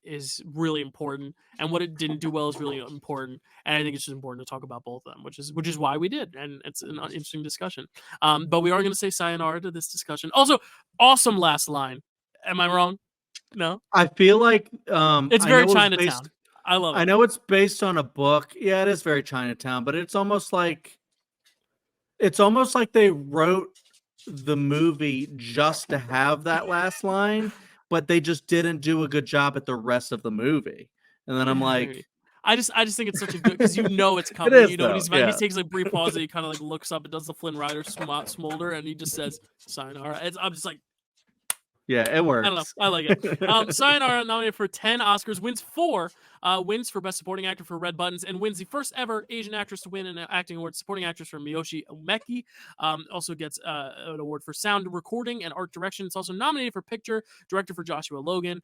really important, and what it didn't do well is really important. And I think it's just important to talk about both of them, which is why we did, and it's an interesting discussion. But we are going to say sayonara to this discussion. Also, awesome last line. Am I wrong? No. I feel like It's I very know it was Chinatown. based- I love it. I know it's based on a book. Yeah, it is very Chinatown, but it's almost like they wrote the movie just to have that last line, but they just didn't do a good job at the rest of the movie. And then I'm like, I just think it's such a good because it's coming. is, When though, he's about, yeah. he takes like brief pause and he kind of like looks up and does the Flynn Rider smolder and he just says sayonara. I'm just like, yeah, it works. I don't know. I like it. Sayonara, nominated for 10 Oscars, wins 4. Wins for Best Supporting Actor for Red Buttons, and wins the first ever Asian actress to win an acting award, Supporting Actress for Miyoshi Umeki. Also gets an award for sound recording and art direction. It's also nominated for picture, director for Joshua Logan,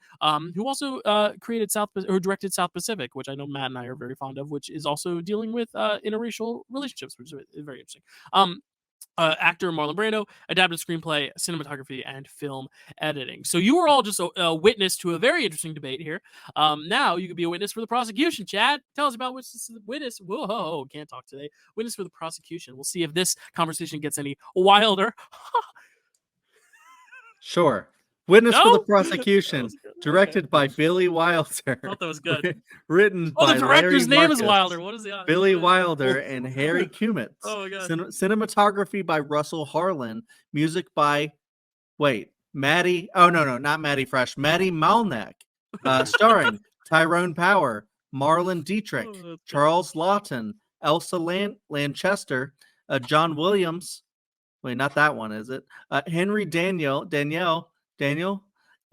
who also directed South Pacific, which I know Matt and I are very fond of, which is also dealing with interracial relationships, which is very interesting. Actor Marlon Brando, adapted screenplay, cinematography, and film editing. So you were all just a witness to a very interesting debate here. Now you could be a witness for the prosecution. Chad, tell us about witness. Whoa, can't talk today. Witness for the prosecution. We'll see if this conversation gets any wilder. Sure. Witness for No? the Prosecution, That was good. directed by Billy Wilder. Thought that was good. Written Oh, by the director's Larry name is Marcus, Wilder. What is the Billy Wilder and Harry Kummitz. Oh my god. Cinematography by Russell Harlan. Music by Maddie. Oh no, not Maddie Fresh. Maddie Malnek. Starring Tyrone Power, Marlon Dietrich, Oh, that's good. Charles Lawton, Elsa Lanchester, John Williams. Wait, not that one, is it? Henry Daniel,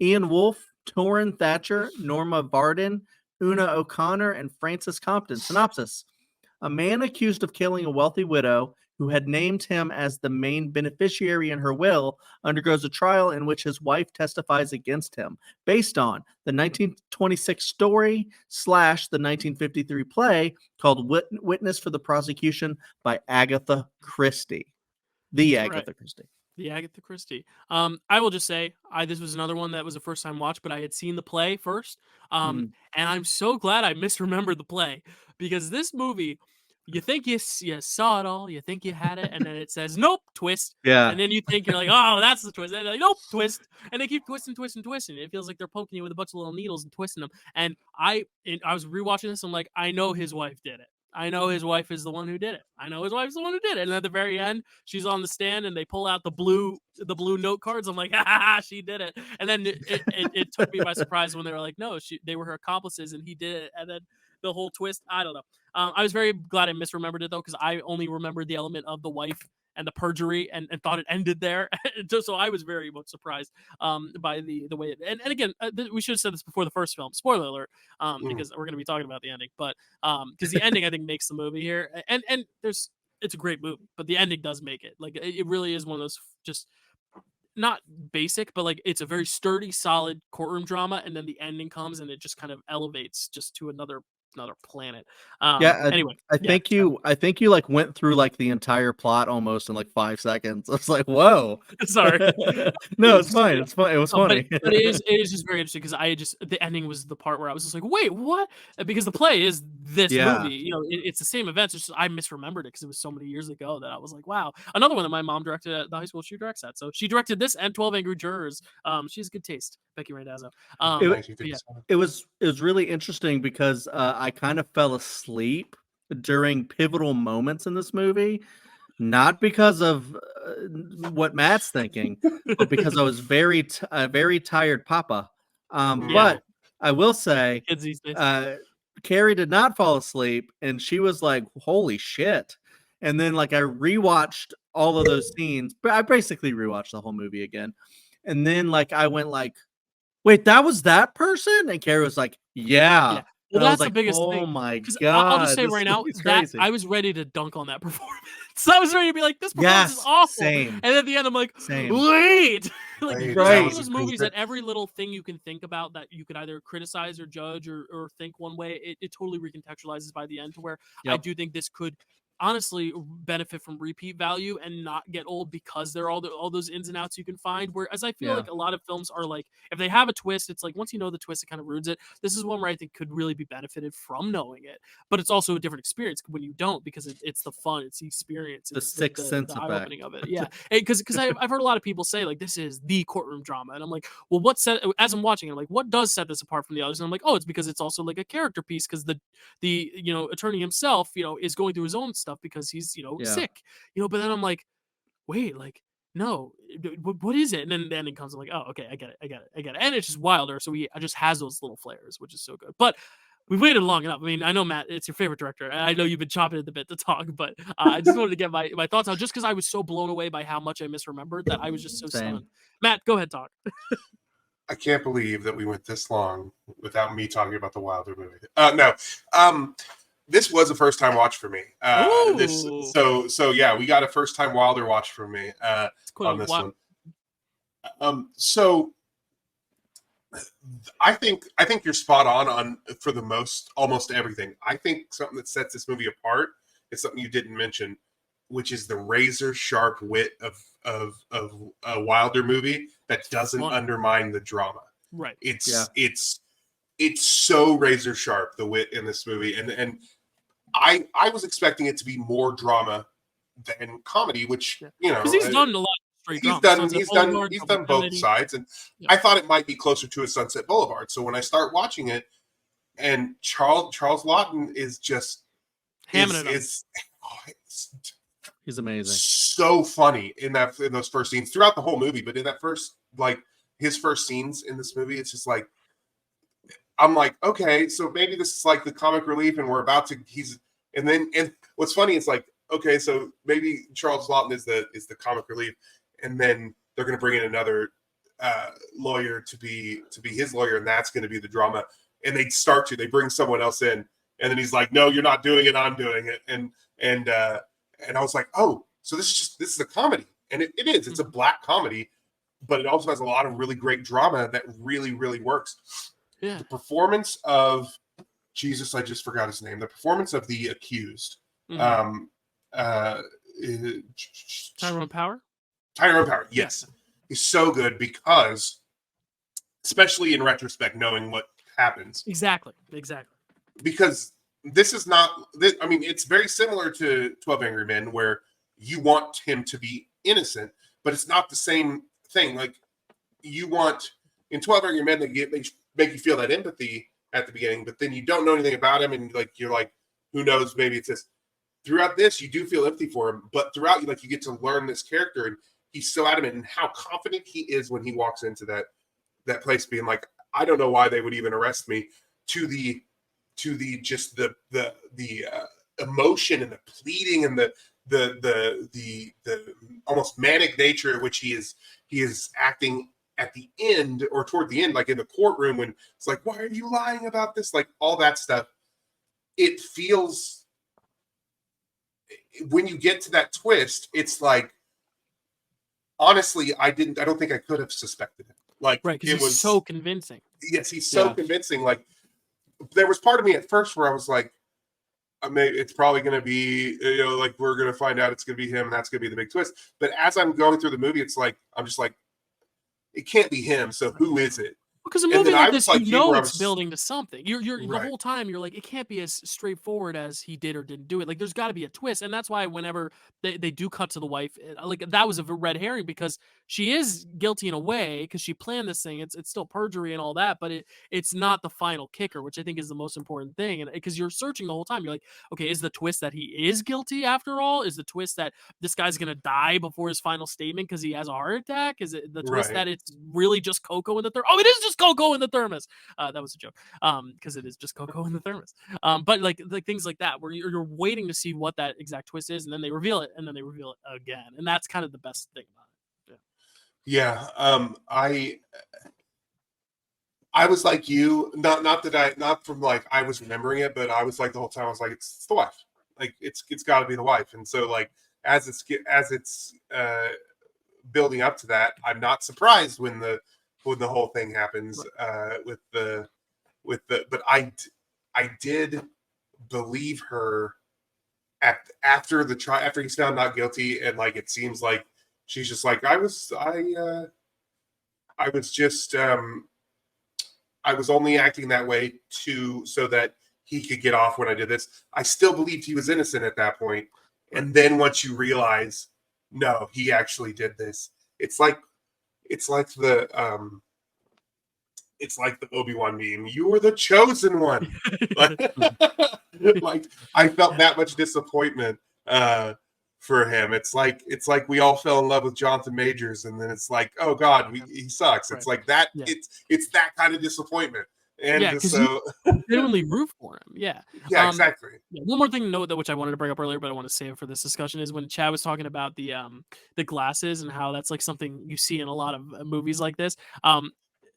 Ian Wolfe, Torrin Thatcher, Norma Varden, Una O'Connor, and Francis Compton. Synopsis: a man accused of killing a wealthy widow who had named him as the main beneficiary in her will undergoes a trial in which his wife testifies against him, based on the 1926 story / the 1953 play called Witness for the Prosecution by Agatha Christie. The Agatha Christie. The Agatha Christie. I will just say, this was another one that was a first time watch, but I had seen the play first. And I'm so glad I misremembered the play, because this movie, you think you saw it all, you think you had it, and then it says, nope, twist. Yeah. And then you think you're like, oh, that's the twist. And they're like, nope, twist. And they keep twisting. It feels like they're poking you with a bunch of little needles and twisting them. And I was rewatching this. I'm like, I know his wife did it. I know his wife is the one who did it. And at the very end, she's on the stand and they pull out the blue note cards. I'm like, she did it. And then it took me by surprise when they were like, no, they were her accomplices and he did it. And then the whole twist, I don't know. I was very glad I misremembered it though, because I only remembered the element of the wife and the perjury and thought it ended there. So I was very much surprised by the way it, and again, we should have said this before the first film, spoiler alert, because we're going to be talking about the ending, but because the ending I think makes the movie here, and it's a great movie, but the ending does make it. Like it really is one of those just not basic, but like it's a very sturdy, solid courtroom drama, and then the ending comes and it just kind of elevates just to another planet. Anyway, I think you like went through like the entire plot almost in like 5 seconds. I was like, whoa. Sorry. No, it's fine. It was funny. But it is just very interesting, because the ending was the part where I was just like, wait, what? Because the play is this movie. It's the same events. It's just I misremembered it because it was so many years ago that I was like, wow. Another one that my mom directed at the high school she directs at. So she directed this and 12 Angry Jurors. She has good taste, Becky Randazzo. It was really interesting because I kind of fell asleep during pivotal moments in this movie, not because of what Matt's thinking, but because I was very tired papa. Yeah. But I will say, Kids these days. Carrie did not fall asleep, and she was like, "Holy shit!" And then like I rewatched all of those scenes, but I basically rewatched the whole movie again, and then like I went like, "Wait, that was that person?" And Carrie was like, "Yeah." Yeah. And Well, I was that's the like, biggest "Oh thing. my 'Cause I'll just god, say this right now movie's that crazy." I was ready to dunk on that performance. I was ready to be like, "This performance is Yes, awful." same. And at the end, I'm like, Same. "Wait!" Like, Wait, this is Right. one was of a those great movies bit. that every little thing you can think about that you could either criticize or judge or think one way, it totally recontextualizes by the end to where I Yep. do think this could honestly benefit from repeat value and not get old because there are all those ins and outs you can find. Whereas I feel Yeah. like a lot of films are like, if they have a twist, it's like once you know the twist, it kind of ruins it. This is one where I think could really be benefited from knowing it, but it's also a different experience when you don't, because it's the fun, it's the experience, The it's Sixth Sense eye effect. opening of it. Yeah, because I've heard a lot of people say like this is the courtroom drama, and I'm like, well, what set? As I'm watching it, I'm like, what does set this apart from the others? And I'm like, oh, it's because it's also like a character piece, because the attorney himself is going through his own stuff because he's Yeah. sick, but then I'm like, wait, like, no, what is it? And then it comes, I'm like, oh, okay, I get it, and it's just wilder, so I just has those little flares, which is so good. But we've waited long enough. I mean, I know, Matt, it's your favorite director, and I know you've been chopping at the bit to talk, but I just wanted to get my thoughts out, just because I was so blown away by how much I misremembered that I was just so Same. stunned. Matt, go ahead, talk. I can't believe that we went this long without me talking about the Wilder movie. No, this was a first time watch for me. So yeah, we got a first time Wilder watch for me on this one. So I think you're spot on for the almost everything. I think something that sets this movie apart is something you didn't mention, which is the razor sharp wit of a Wilder movie that doesn't undermine the drama. Right. It's so razor sharp, the wit in this movie, and I was expecting it to be more drama than comedy, which because he's done a lot. He's done both sides, and I thought it might be closer to a Sunset Boulevard. So when I start watching it, and Charles Lawton is just hamming it He's amazing, so funny in those first scenes throughout the whole movie, but in that first, like his first scenes in this movie, it's just like I'm like, okay, so maybe this is like the comic relief, and we're about to and what's funny is like, okay, so maybe Charles Lawton is the comic relief. And then they're going to bring in another lawyer to be his lawyer, and that's going to be the drama. And they bring someone else in, and then he's like, "No, you're not doing it. I'm doing it." And I was like, "Oh, so this is a comedy," and it is. It's a black comedy, but it also has a lot of really great drama that really, really works. Yeah. The performance of Jesus, I just forgot his name. The performance of the accused, Tyrone Power, yes, is so good because, especially in retrospect, knowing what happens. Exactly. Because this is not. I mean, it's very similar to 12 Angry Men, where you want him to be innocent, but it's not the same thing. Like you want in 12 Angry Men, they make you feel that empathy at the beginning, but then you don't know anything about him, and you're like, who knows? Maybe it's this. Throughout this, you do feel empathy for him, but throughout you get to learn this character, and he's so adamant and how confident he is when he walks into that place, being like, I don't know why they would even arrest me. To the just the emotion and the pleading and the almost manic nature at which he is acting at the end or toward the end, like in the courtroom when it's like, why are you lying about this? Like all that stuff. It feels, when you get to that twist, it's like, honestly, I don't think I could have suspected it. Like, right, because he's so convincing. Yes, he's so convincing. Like, there was part of me at first where I was like, it's probably going to be, like we're going to find out it's going to be him, and that's going to be the big twist. But as I'm going through the movie, it's like I'm just like, it can't be him. So who is it? Because a movie like this, it's building to something. You're the whole time you're like, it can't be as straightforward as he did or didn't do it. Like, there's got to be a twist, and that's why whenever they do cut to the wife, like that was a red herring, because she is guilty in a way because she planned this thing. It's still perjury and all that, but it's not the final kicker, which I think is the most important thing. And because you're searching the whole time, you're like, okay, is the twist that he is guilty after all? Is the twist that this guy's gonna die before his final statement because he has a heart attack? Is it the twist that it's really just cocoa in the thermos? Oh, it is just cocoa in the thermos. That was a joke. Because it is just cocoa in the thermos. But like things like that, where you're waiting to see what that exact twist is, and then they reveal it, and then they reveal it again, and that's kind of the best thing about it. I was like you, not from like I was remembering it, but I was like the whole time I was like, it's the wife, like it's got to be the wife. And so like as it's building up to that, I'm not surprised when the whole thing happens but I did believe her after the trial, after he's found not guilty, and like it seems like she's just like, I was only acting that way so that he could get off when I did this. I still believed he was innocent at that point. And then once you realize, no, he actually did this. It's like the Obi-Wan meme. You were the chosen one. Like I felt that much disappointment for him. It's like we all fell in love with Jonathan Majors, and then it's like, oh God, he sucks. It's like that. Yeah. It's that kind of disappointment. And so you genuinely root for him. Yeah. Yeah, exactly. Yeah. One more thing to note, that which I wanted to bring up earlier, but I want to save it for this discussion, is when Chad was talking about the glasses and how that's like something you see in a lot of movies like this.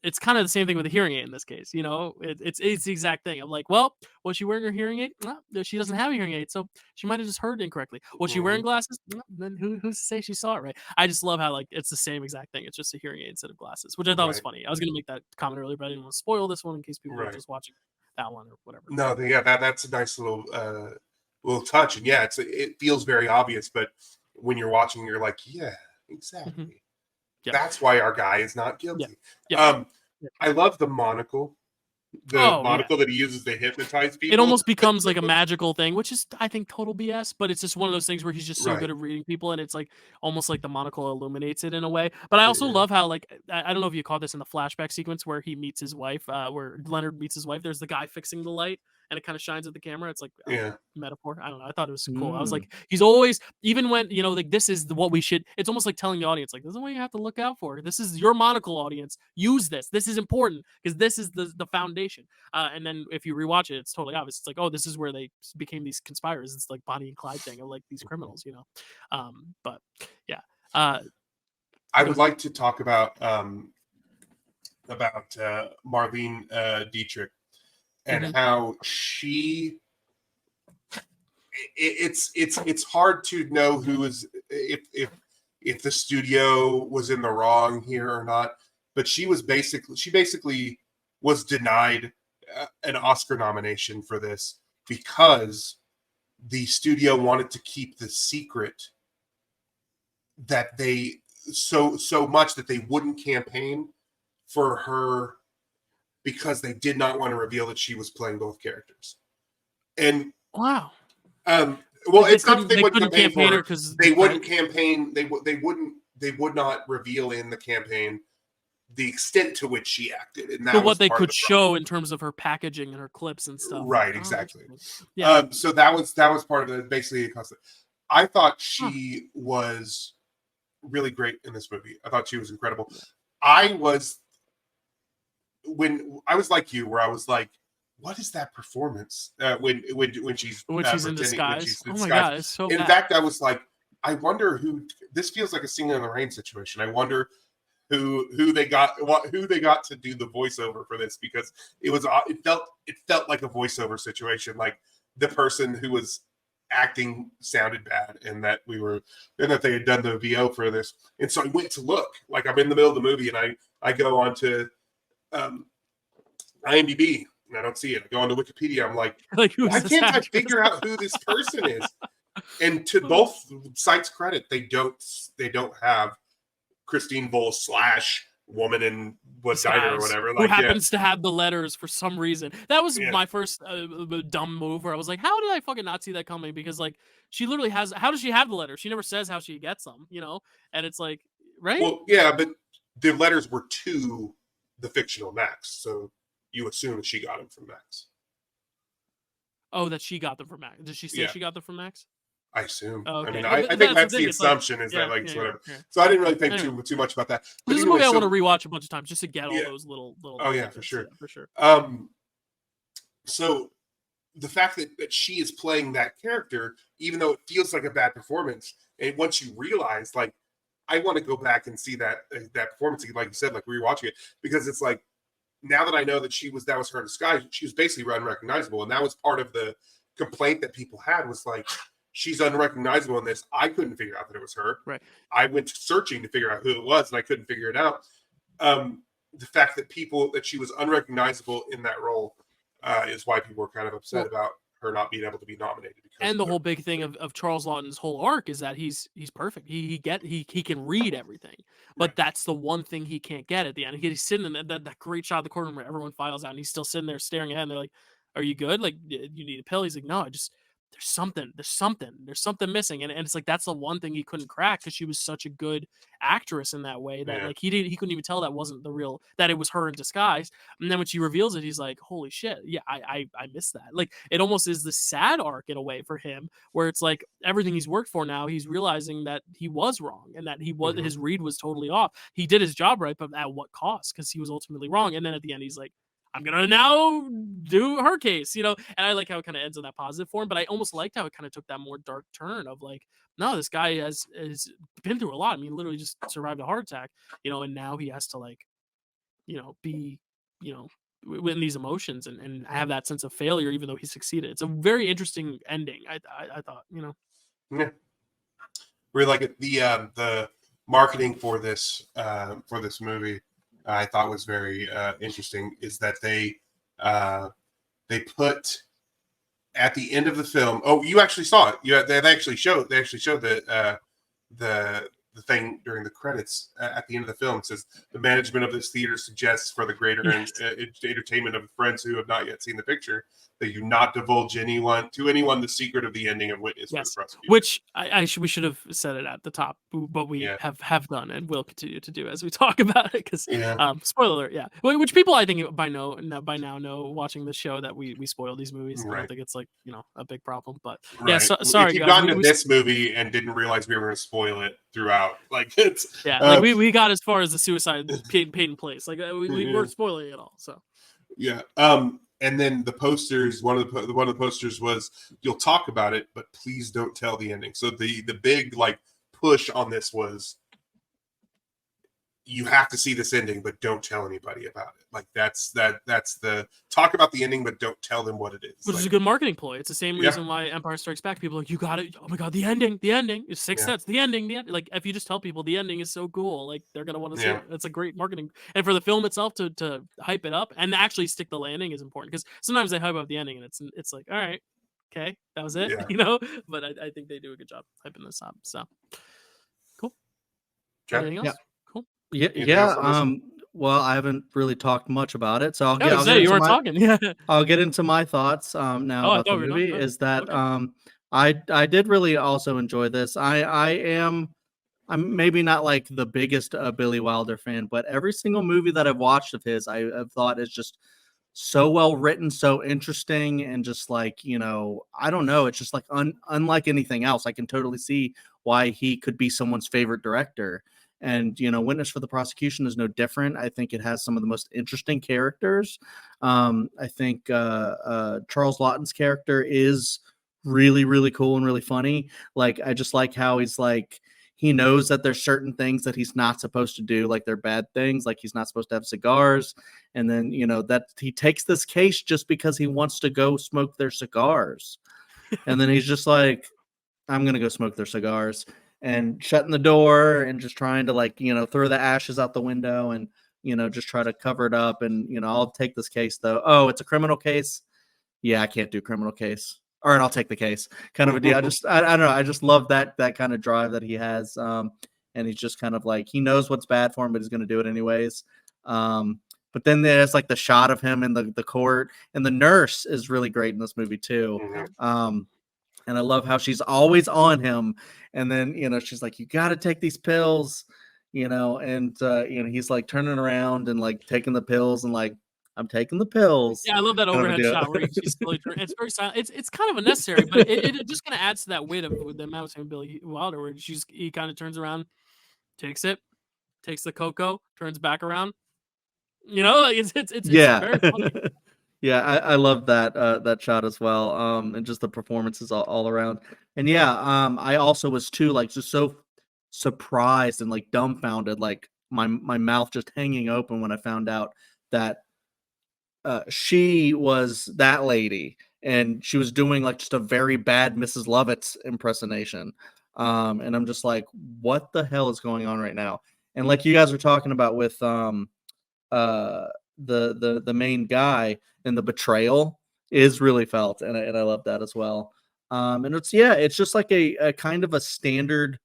It's kind of the same thing with the hearing aid in this case. You know, it's the exact thing. I'm like, well, was she wearing her hearing aid? No, she doesn't have a hearing aid, so she might have just heard incorrectly. Was she wearing glasses? No, then who's to say she saw it right? I just love how like it's the same exact thing. It's just a hearing aid instead of glasses, which I thought was funny. I was going to make that comment earlier, but I didn't want to spoil this one in case people were just watching that one or whatever. No, that's a nice little touch, and yeah, it feels very obvious, but when you're watching, you're like, yeah, exactly. Mm-hmm. Yep. That's why our guy is not guilty. Yep. I love the monocle. Monocle that he uses to hypnotize people. It almost becomes like a magical thing, which is, I think, total BS. But it's just one of those things where he's just so good at reading people, and it's like almost like the monocle illuminates it in a way. But I also love how, like, I don't know if you caught this in the flashback sequence where he meets his wife, where Leonard meets his wife. There's the guy fixing the light, and it kind of shines at the camera. It's like metaphor. I don't know. I thought it was cool. I was like, he's always, even when, you know, like this is what we should, it's almost like telling the audience, like, this is what you have to look out for. This is your monocle, audience. Use this. This is important because this is the foundation. And then if you rewatch it, it's totally obvious. It's like, oh, this is where they became these conspirators. It's like Bonnie and Clyde thing of like these criminals, you know? But yeah. I would like to talk about Marlene Dietrich. And how it's hard to know who is if the studio was in the wrong here or not. But she basically was denied an Oscar nomination for this because the studio wanted to keep the secret that they so much that they wouldn't campaign for her, because they did not want to reveal that she was playing both characters. And wow. Well, it's not that they wouldn't campaign for her because they wouldn't campaign. They would not reveal in the campaign the extent to which she acted, and that what they could show in terms of her packaging and her clips and stuff. Right, exactly. Yeah. So that was part of it. Basically, I thought she was really great in this movie. I thought she was incredible. When I was like you, where I was like, "What is that performance?" When she's in disguise. Oh my God, it's so bad. In fact, I was like, I wonder who. This feels like a Singing in the Rain situation. I wonder who they got to do the voiceover for this, because it felt like a voiceover situation. Like the person who was acting sounded bad, and that they had done the VO for this. And so I went to look. Like I'm in the middle of the movie, and I go on to IMDb and I don't see it. I go onto Wikipedia. I'm like why can't I figure out who this person is? And to both sites' credit, they don't have Christine Vole / woman in diner or whatever. Who happens to have the letters for some reason. That was my first dumb move where I was like, how did I fucking not see that coming? Because like she literally has. How does she have the letters? She never says how she gets them, you know. And it's like, right? Well, yeah, but the letters were to the fictional Max, so you assume that she got them from Max. Oh, that she got them from Max. Did she say Yeah. she got them from Max? I assume. Oh, I okay. mean, Well, I but think that's that's the the thing, it's like- assumption is yeah, that, like, yeah, whatever. yeah. So I didn't really think Anyway. too much about that. But This is a anyway, movie I so- want to rewatch a bunch of times just to get all Yeah. those little. Oh, yeah, for tidbits. sure. Yeah, for sure. So the fact that she is playing that character, even though it feels like a bad performance, and once you realize, like, I want to go back and see that performance again, like you said, like rewatching it, because it's like, now that I know that that was her disguise, she was basically unrecognizable, and that was part of the complaint that people had, was like, she's unrecognizable in this. I couldn't figure out that it was her. Right. I went searching to figure out who it was, and I couldn't figure it out. The fact that she was unrecognizable in that role is why people were kind of upset about her not being able to be nominated. And the whole big thing of Charles Laughton's whole arc is that he's perfect. He can read everything, but that's the one thing he can't get at the end. He's sitting in that great shot of the courtroom where everyone files out, and he's still sitting there staring ahead. And they're like, "Are you good? Like, you need a pill?" He's like, "No, there's something missing." And it's like that's the one thing he couldn't crack, because she was such a good actress in that way that like he couldn't even tell that wasn't that it was her in disguise. And then when she reveals it, he's like, "Holy shit, yeah, I missed that." Like, it almost is the sad arc in a way for him, where it's like everything he's worked for now, he's realizing that he was wrong, and that his read was totally off. He did his job right, but at what cost? Because he was ultimately wrong. And then at the end, he's like, I'm gonna now do her case, and I like how it kind of ends in that positive form, but I almost liked how it kind of took that more dark turn of like, no, this guy has been through a lot. I mean, literally just survived a heart attack, and now he has to like, be, in these emotions and have that sense of failure, even though he succeeded. It's a very interesting ending. I thought, Yeah. Really like it. The marketing for this movie, I thought was very interesting, is that they put at the end of the film. Oh, you actually saw it. They actually showed the thing during the credits at the end of the film. It says, the management of this theater suggests, for the greater entertainment of friends who have not yet seen the picture, that you not divulge to anyone the secret of the ending of Witness for the prosecution. Which we should have said it at the top, but we have done and will continue to do as we talk about it, because spoiler alert, which people I think by now know, watching the show, that we spoil these movies. I don't think it's like a big problem, but sorry if you've guys, gotten to this movie and didn't realize we were going to spoil it throughout, like, it's like we got as far as the suicide Peyton Place, like we were spoiling it all, so and then the posters, one of the posters was, you'll talk about it, but please don't tell the ending. So the big like push on this was, you have to see this ending, but don't tell anybody about it. Like, that's the talk about the ending, but don't tell them what it is. Which is a good marketing ploy. It's the same reason why Empire Strikes Back, people are like, you got it. Oh my god, the ending. It's 6 sets. The ending. Like, if you just tell people the ending is so cool, like, they're gonna want to see it. It's a great marketing. And for the film itself to hype it up and actually stick the landing is important, because sometimes they hype up the ending and it's like, all right, okay, that was it, But I think they do a good job hyping this up. So cool. Anything else? Cool. Well, I haven't really talked much about it, so I'll get into my thoughts now about the movie. Is that I did really also enjoy this. I'm maybe not like the biggest Billy Wilder fan, but every single movie that I've watched of his, I have thought is just so well written, so interesting, and just like, I don't know, it's just like unlike anything else. I can totally see why he could be someone's favorite director. And, Witness for the Prosecution is no different. I think it has some of the most interesting characters. I think Charles Laughton's character is really, really cool and really funny. Like, I just like how he's like, he knows that there's certain things that he's not supposed to do, like they're bad things, like he's not supposed to have cigars. And then, that he takes this case just because he wants to go smoke their cigars. And then he's just like, I'm going to go smoke their cigars. And shutting the door and just trying to, like, throw the ashes out the window and, just try to cover it up. And, I'll take this case though. Oh, it's a criminal case. Yeah, I can't do criminal case. All right, I'll take the case. Kind of a deal. I don't know. I just love that kind of drive that he has. And he's just kind of like, he knows what's bad for him, but he's going to do it anyways. But then there's like the shot of him in the court, and the nurse is really great in this movie too. And I love how she's always on him. And then, she's like, you got to take these pills. and he's like turning around and like taking the pills and like, I'm taking the pills. Yeah, I love that overhead shot where he's slowly turning. It's very silent. It's kind of unnecessary, but it just kind of adds to that weight of the mouse and Billy Wilder, where he kind of turns around, takes it, takes the cocoa, turns back around. It's very funny. Yeah, I love that shot as well. And just the performances all around. And yeah, I also was too like just so surprised and like dumbfounded, like my mouth just hanging open when I found out that she was that lady, and she was doing like just a very bad Mrs. Lovitz impersonation. And I'm just like, what the hell is going on right now? And like you guys were talking about with the main guy, and the betrayal is really felt, and I love that as well. And it's just like a kind of a standard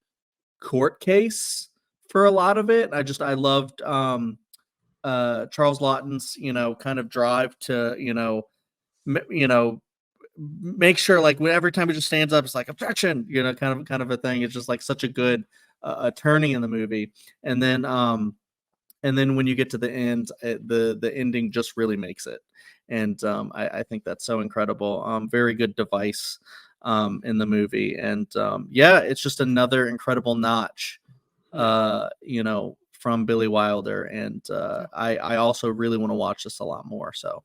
court case for a lot of it. I loved Charles Lawton's kind of drive to make sure like every time he just stands up, it's like objection, kind of a thing. It's just like such a good attorney in the movie. And then when you get to the end, the ending just really makes it. And I think that's so incredible. Very good device in the movie. And it's just another incredible notch, from Billy Wilder. And I also really want to watch this a lot more. So.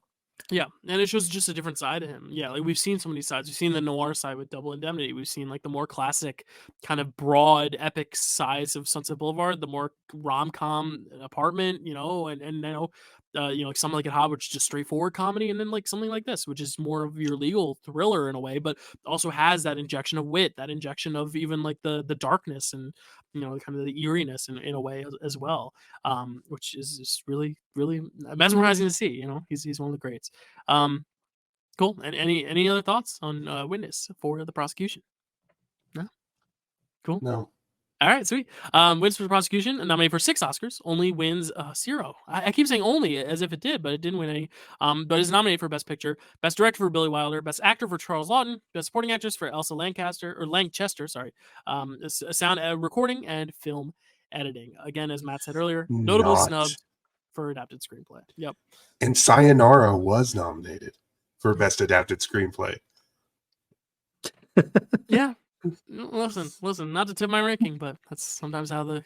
Yeah, and it shows just a different side of him. Yeah, like we've seen so many sides. We've seen the noir side with Double Indemnity. We've seen like the more classic, kind of broad, epic sides of Sunset Boulevard. The more rom-com Apartment, like something like a Hobbit, which is just straightforward comedy, and then like something like this, which is more of your legal thriller in a way, but also has that injection of wit, that injection of even like the darkness and kind of the eeriness in a way as well, which is just really, really mesmerizing to see. He's one of the greats. Cool. And any other thoughts on Witness for the prosecution? No. Cool. No. All right, sweet. Wins for the prosecution, nominated for 6 Oscars, only wins 0. I keep saying only as if it did, but it didn't win any. But is nominated for Best Picture, Best Director for Billy Wilder, Best Actor for Charles Lawton, Best Supporting Actress for Elsa Lanchester, sorry. Sound recording and film editing. Again, as Matt said earlier, notably snubbed for adapted screenplay. Yep. And Sayonara was nominated for Best Adapted Screenplay. Yeah. Listen, not to tip my ranking, but that's sometimes how the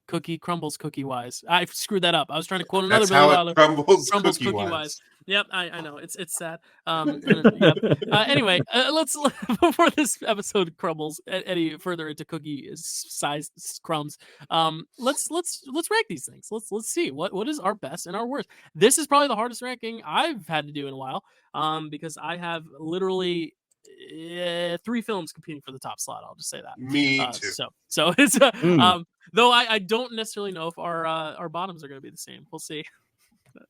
cookie crumbles cookie-wise. I screwed that up. I was trying to quote another Billy Wilder. Crumbles cookie-wise. Yep, I know. It's sad. Yep. Anyway, let's before this episode crumbles any further into cookie-sized crumbs. Let's rank these things. Let's see what is our best and our worst. This is probably the hardest ranking I've had to do in a while. Because I have literally 3 films competing for the top slot. I'll just say that. Me too. So it's though I don't necessarily know if our bottoms are going to be the same. We'll see.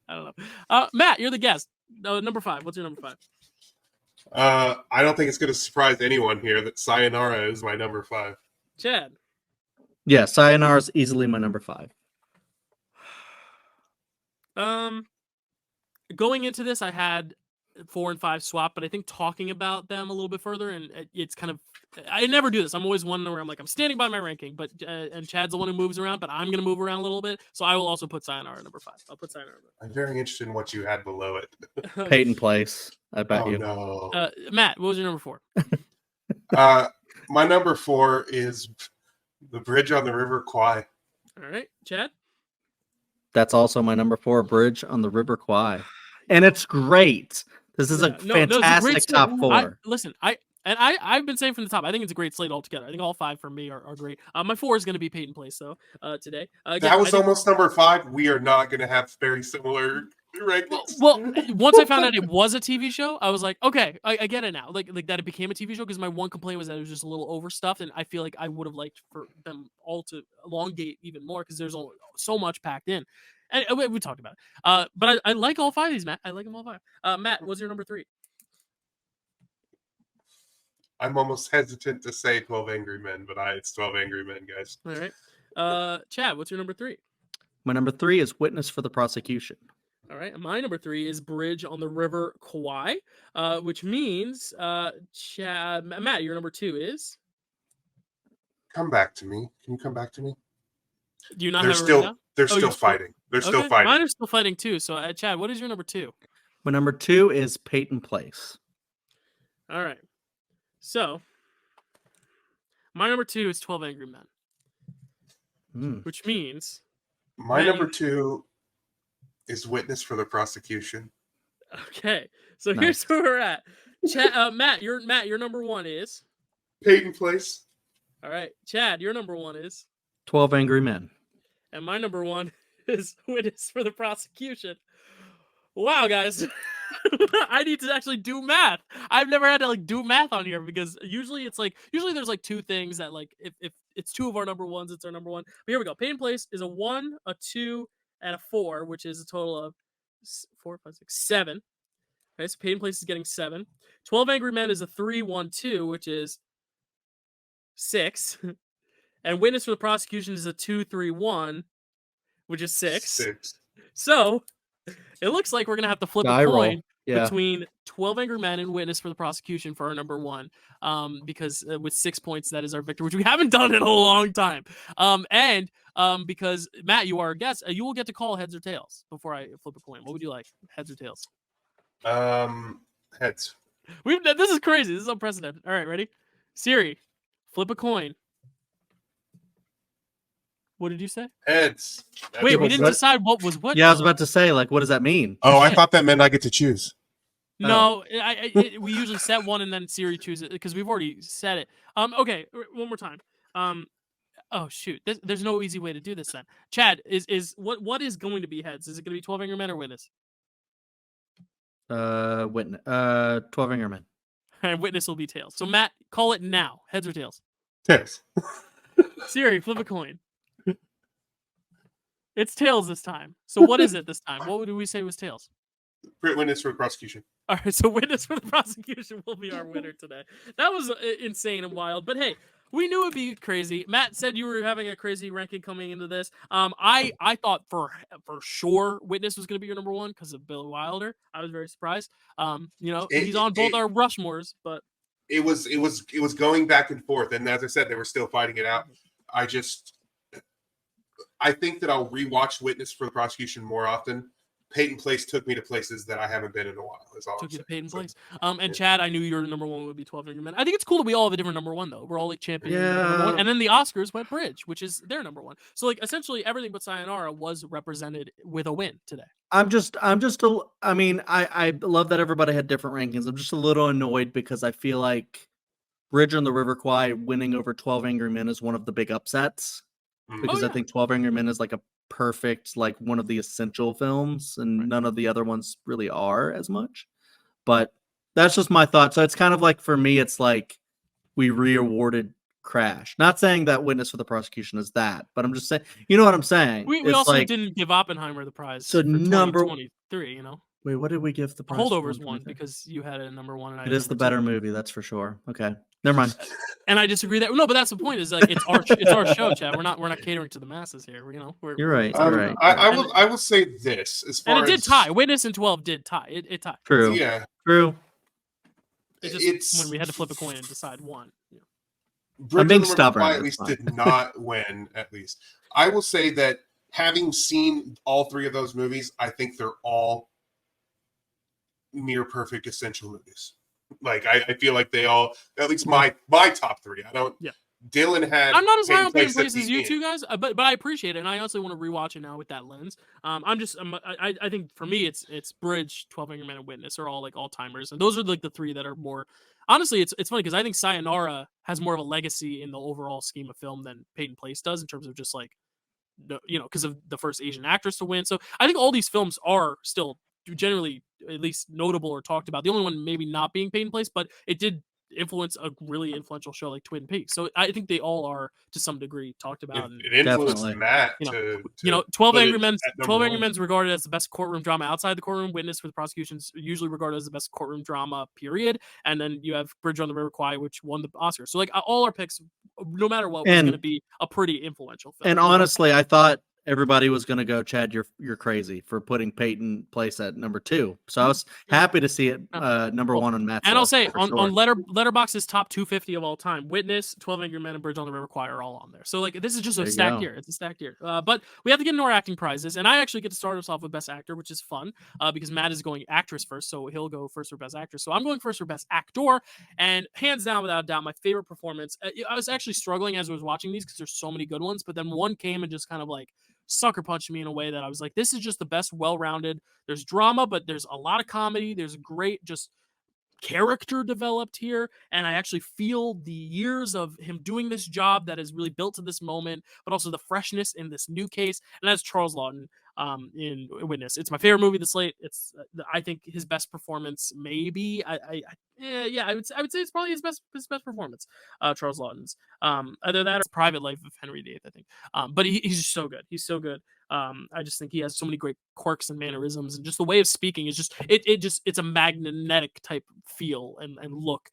I don't know. Matt, you're the guest. Number 5. What's your number 5? I don't think it's going to surprise anyone here that Sayonara is my number 5. Chad. Yeah, Sayonara is easily my number 5. Going into this, I had 4 and 5 swap, but I think talking about them a little bit further, and it's kind of, I never do this. I'm always one where I'm like, I'm standing by my ranking, but and Chad's the one who moves around, but I'm going to move around a little bit. So I will also put Sayonara number 5. I'll put Sayonara. I'm very interested in what you had below it. Peyton Place. I bet you. No. Matt, what was your number 4? My number 4 is The Bridge on the River Kwai. All right, Chad. That's also my number 4, Bridge on the River Kwai. And it's great. This is a fantastic top 4. I've been saying from the top, I think it's a great slate altogether. I think all 5 for me are great. My 4 is going to be Peyton Place, though, today. Again, that was almost number 5. We are not going to have very similar rankings. Well, once I found out it was a TV show, I was like, okay, I get it now. Like that it became a TV show, because my one complaint was that it was just a little overstuffed, and I feel like I would have liked for them all to elongate even more, because there's so much packed in. And we talked about it. But I like all 5 of these, Matt. I like them all 5. Matt, what's your number 3? I'm almost hesitant to say 12 Angry Men, but it's 12 Angry Men, guys. All right. Chad, what's your number 3? My number 3 is Witness for the Prosecution. All right. My number 3 is Bridge on the River Kwai, which means, Matt, your number 2 is? Come back to me. Can you come back to me? Do you not They're have it written still down? they're Oh, still you're still- fighting. They're Okay, still fighting. mine are still fighting too. So, Chad, what is your number 2? My number 2 is Peyton Place. All right. So, my number 2 is 12 Angry Men, which means My Matt, number you- 2 is Witness for the Prosecution. okay. So Nice. here's where we're at. Matt, your number 1 is. Peyton Place. All right, Chad, your number 1 is, 12 Angry Men. and my number 1 is Witness for the Prosecution. Wow, guys. I need to actually do math. I've never had to like do math on here because usually there's like 2 things that like if it's 2 of our number 1s, it's our number 1. But here we go. Peyton Place is a 1, a 2, and a 4, which is a total of 4, 5, 6, 7. Okay, so Peyton Place is getting 7. 12 Angry Men is a 3, 1, 2, which is 6. And Witness for the Prosecution is a 2, 3, 1, which is 6. So it looks like we're gonna have to flip Die a roll. coin Yeah. between 12 Angry Men and Witness for the Prosecution for our number 1. Because with 6 points, that is our victor, which we haven't done in a long time. And because Matt, you are a guest, you will get to call heads or tails before I flip a coin. What would you like, heads or tails? Heads. This is crazy. This is unprecedented. All right, ready? Siri, flip a coin. What did you say? Heads. Wait, we what- didn't decide what was what. Yeah, I was about to say, like, what does that mean? Oh, I thought that meant I get to choose. No, we usually set one and then Siri chooses it because we've already set it. Okay, one more time. Oh shoot, there's no easy way to do this then. Chad, is what is going to be heads? Is it going to be 12 Angry Men or Witness? Witness. 12 Angry Men. And Witness will be tails. So Matt, call it now. Heads or tails? Tails. Siri, flip a coin. It's tails this time. So what is it this time? What would we say was tails? Witness for the Prosecution. All right, so Witness for the Prosecution will be our winner today. That was insane and wild, but hey, we knew it'd be crazy. Matt said you were having a crazy ranking coming into this. I thought for sure Witness was going to be your number 1 because of Bill Wilder. I was very surprised. He's on both our Rushmores, but it was going back and forth, and as I said, they were still fighting it out. I think that I'll rewatch Witness for the Prosecution more often. Peyton Place took me to places that I haven't been in a while. Is all took you to saying. Peyton Place. And Chad, I knew your number 1 would be 12 Angry Men. I think it's cool that we all have a different number 1 though. We're all like champion number 1. And then the Oscars went Bridge, which is their number 1. So like essentially everything but Sayonara was represented with a win today. I love that everybody had different rankings. I'm just a little annoyed because I feel like Bridge on the River Kwai winning over 12 Angry Men is one of the big upsets. Because I think 12 Angry Men is like a perfect, like one of the essential films, and none of the other ones really are as much. But that's just my thought. So it's kind of like, for me, it's like we re-awarded Crash. Not saying that Witness for the Prosecution is that, but I'm just saying, you know what I'm saying? We also didn't give Oppenheimer the prize. So for number 2023, Wait, what did we give the prize? Holdovers won because you had a number 1 and I It is the better movie, that's for sure. Okay, never mind. And I disagree that no, but that's the point. Is like it's our show, Chad. We're not catering to the masses here. You're right. You're right. I will say this as far and it did tie. Witness and 12 did tie. It tied. True. Yeah. True. It's when we had to flip a coin and decide one. Yeah. Bridge being on the River stubborn, Kwai that's at least fine. did not win. At least I will say that having seen all 3 of those movies, I think they're all near perfect essential movies. Like I feel like they all, at least my top 3. I don't. Yeah. Dylan had. I'm not as high on Peyton at Place the as you end. two guys, but I appreciate it, and I also want to rewatch it now with that lens. I think for me it's Bridge, 12 Angry Men, and Witness are all like all timers, and those are like the 3 that are more. Honestly, it's funny because I think Sayonara has more of a legacy in the overall scheme of film than Peyton Place does in terms of just like, because of the first Asian actress to win. So I think all these films are still generally at least notable or talked about. The only one maybe not being Peyton Place, but it did influence a really influential show like Twin Peaks. So I think they all are to some degree talked about. It influenced Definitely. Matt You to 12 put Angry it Men. at number 12 Angry one. Men's regarded as the best courtroom drama outside the courtroom. Witness for the prosecution's usually regarded as the best courtroom drama. Period. And then you have Bridge on the River Kwai, which won the Oscar. So like all our picks, no matter what, was And- going to be a pretty influential film. And honestly, I thought everybody was going to go, Chad, you're crazy for putting Peyton Place at number 2. So I was happy to see it number 1 on Matt's And I'll list, say for on sure. Letterboxd's top 250 of all time, Witness, 12 Angry Men, and Bridge on the River Kwai are all on there. So like this is just There a you stacked go. year. It's a stacked year. But we have to get into our acting prizes, and I actually get to start us off with Best Actor, which is fun because Matt is going actress first, so he'll go first for Best Actress. So I'm going first for Best Actor, and hands down, without a doubt, my favorite performance. I was actually struggling as I was watching these because there's so many good ones, but then one came and just kind of like sucker punched me in a way that I was like, this is just the best, well-rounded. There's drama, but there's a lot of comedy. There's great just character developed here, and I actually feel the years of him doing this job that is really built to this moment, but also the freshness in this new case. And that's Charles Lawton in Witness. It's my favorite movie of the slate. It's I think his best performance, maybe. I would say it's probably his best performance. Charles Lawton's. Either that or Private Life of Henry VIII, I think. But he's just so good. He's so good. I just think he has so many great quirks and mannerisms, and just the way of speaking is just it's a magnetic type feel and look.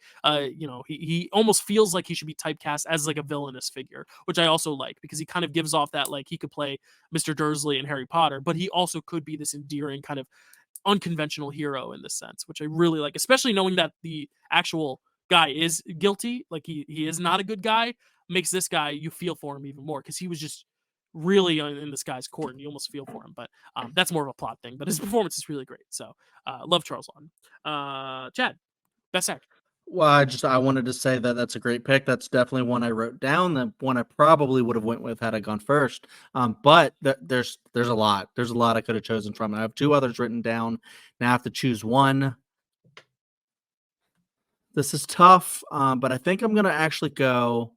He almost feels like he should be typecast as like a villainous figure, which I also like because he kind of gives off that like he could play Mr. Dursley in Harry Potter, but he also could be this endearing kind of unconventional hero in this sense, which I really like, especially knowing that the actual guy is guilty. Like he is not a good guy, makes this guy, you feel for him even more because he was just really in this guy's court and you almost feel for him. But that's more of a plot thing, but his performance is really great. So love Charles Lawton. Chad, Best Actor. Well, I wanted to say that that's a great pick. That's definitely one I wrote down. That one I probably would have went with had I gone first. But there's a lot. There's a lot I could have chosen from. I have 2 others written down. Now I have to choose one. This is tough, but I think I'm gonna actually go.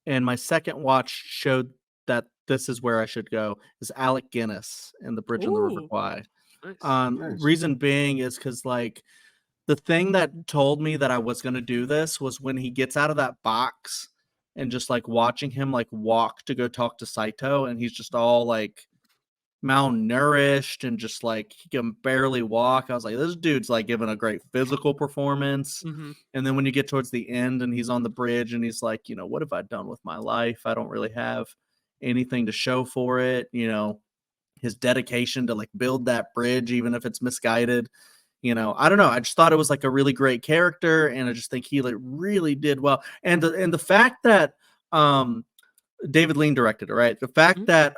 And my second watch showed that this is where I should go. Is Alec Guinness in The Bridge on the River Ooh, Kwai. nice. Nice. Reason being is because like the thing that told me that I was going to do this was when he gets out of that box and just like watching him like walk to go talk to Saito, and he's just all like malnourished and just like he can barely walk. I was like, this dude's like giving a great physical performance. Mm-hmm. And then when you get towards the end and he's on the bridge and he's like, what have I done with my life? I don't really have anything to show for it. His dedication to like build that bridge, even if it's misguided. I don't know. I just thought it was like a really great character, and I just think he like really did well. And the fact that David Lean directed it, right? The fact that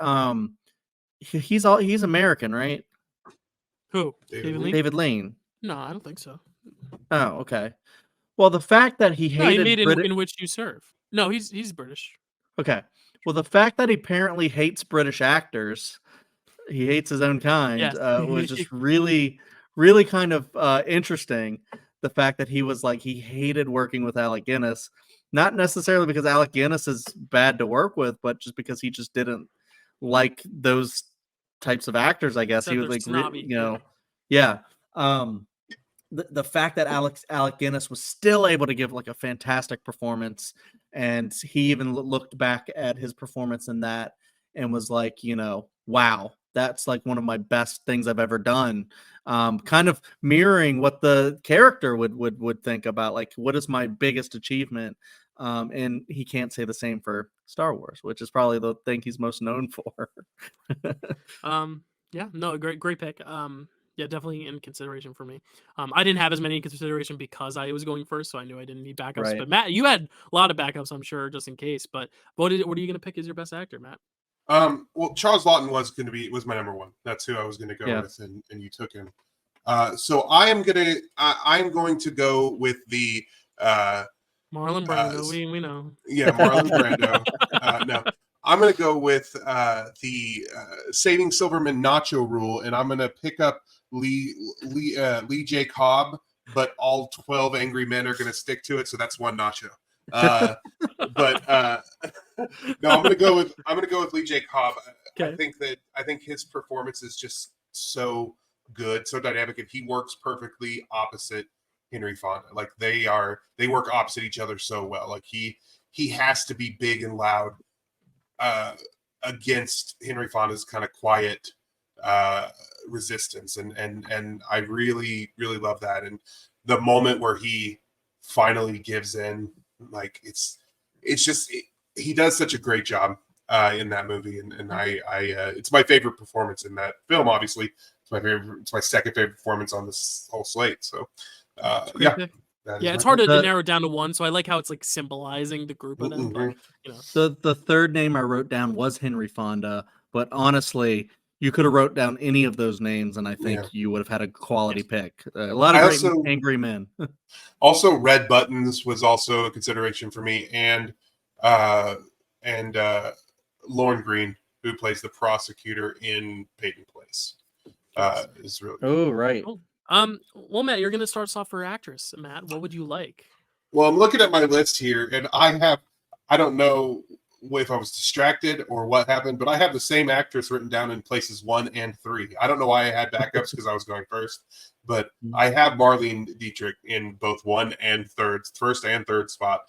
he's American, right? Who? David Lean? David Lean. No, I don't think so. Oh, okay. Well, the fact that he No, he hated made in Which You Serve. No, he's British. Okay. Well, the fact that he apparently hates British actors, he hates his own kind, Yes. was just really, really kind of interesting. The fact that he was like, he hated working with Alec Guinness, not necessarily because Alec Guinness is bad to work with, but just because he just didn't like those types of actors, I guess. Said He was they're like, snobby. yeah. The fact that Alec Guinness was still able to give like a fantastic performance, and he even looked back at his performance in that and was like, wow, that's like one of my best things I've ever done. Kind of mirroring what the character would think about, like, what is my biggest achievement? And he can't say the same for Star Wars, which is probably the thing he's most known for. Yeah, no, great pick. Yeah, definitely in consideration for me. I didn't have as many in consideration because I was going first, so I knew I didn't need backups. Right. But Matt, you had a lot of backups, I'm sure, just in case. But what are you going to pick as your best actor, Matt? Well, Charles Lawton was my number 1. That's who I was going to go with, and you took him. So I'm going to go with the Marlon Brando. We know. Yeah, Marlon Brando. No, I'm going to go with the Saving Silverman Nacho rule, and I'm going to pick up Lee J. Cobb, but all 12 angry men are going to stick to it, so that's one nacho. No, I'm going to go with Lee J. Cobb. Okay. I think his performance is just so good, so dynamic, and he works perfectly opposite Henry Fonda. Like they work opposite each other so well. Like he has to be big and loud against Henry Fonda's kind of quiet resistance, and I really, really love that. And the moment where he finally gives in, like it's just he does such a great job. in that movie, and I it's my favorite performance in that film. Obviously, it's my second favorite performance on this whole slate. So, yeah. Pick. That Yeah, is it's my hard to pick. narrow it down to one, so I like how it's like symbolizing the group of them. But, you know, The third name I wrote down was Henry Fonda, but honestly, you could have wrote down any of those names, and I think you would have had a quality pick. A lot of great angry men. Also, Red Buttons was also a consideration for me, and Lorne Green, who plays the prosecutor in Peyton Place, is really good. Oh, right. cool. Well, Matt, you're gonna start us off for actress. Matt, what would you like? Well, I'm looking at my list here, and I don't know if I was distracted or what happened, but I have the same actress written down in places 1 and 3. I don't know why I had backups because I was going first, but I have Marlene Dietrich in both 1 and 3rd, first and third spot.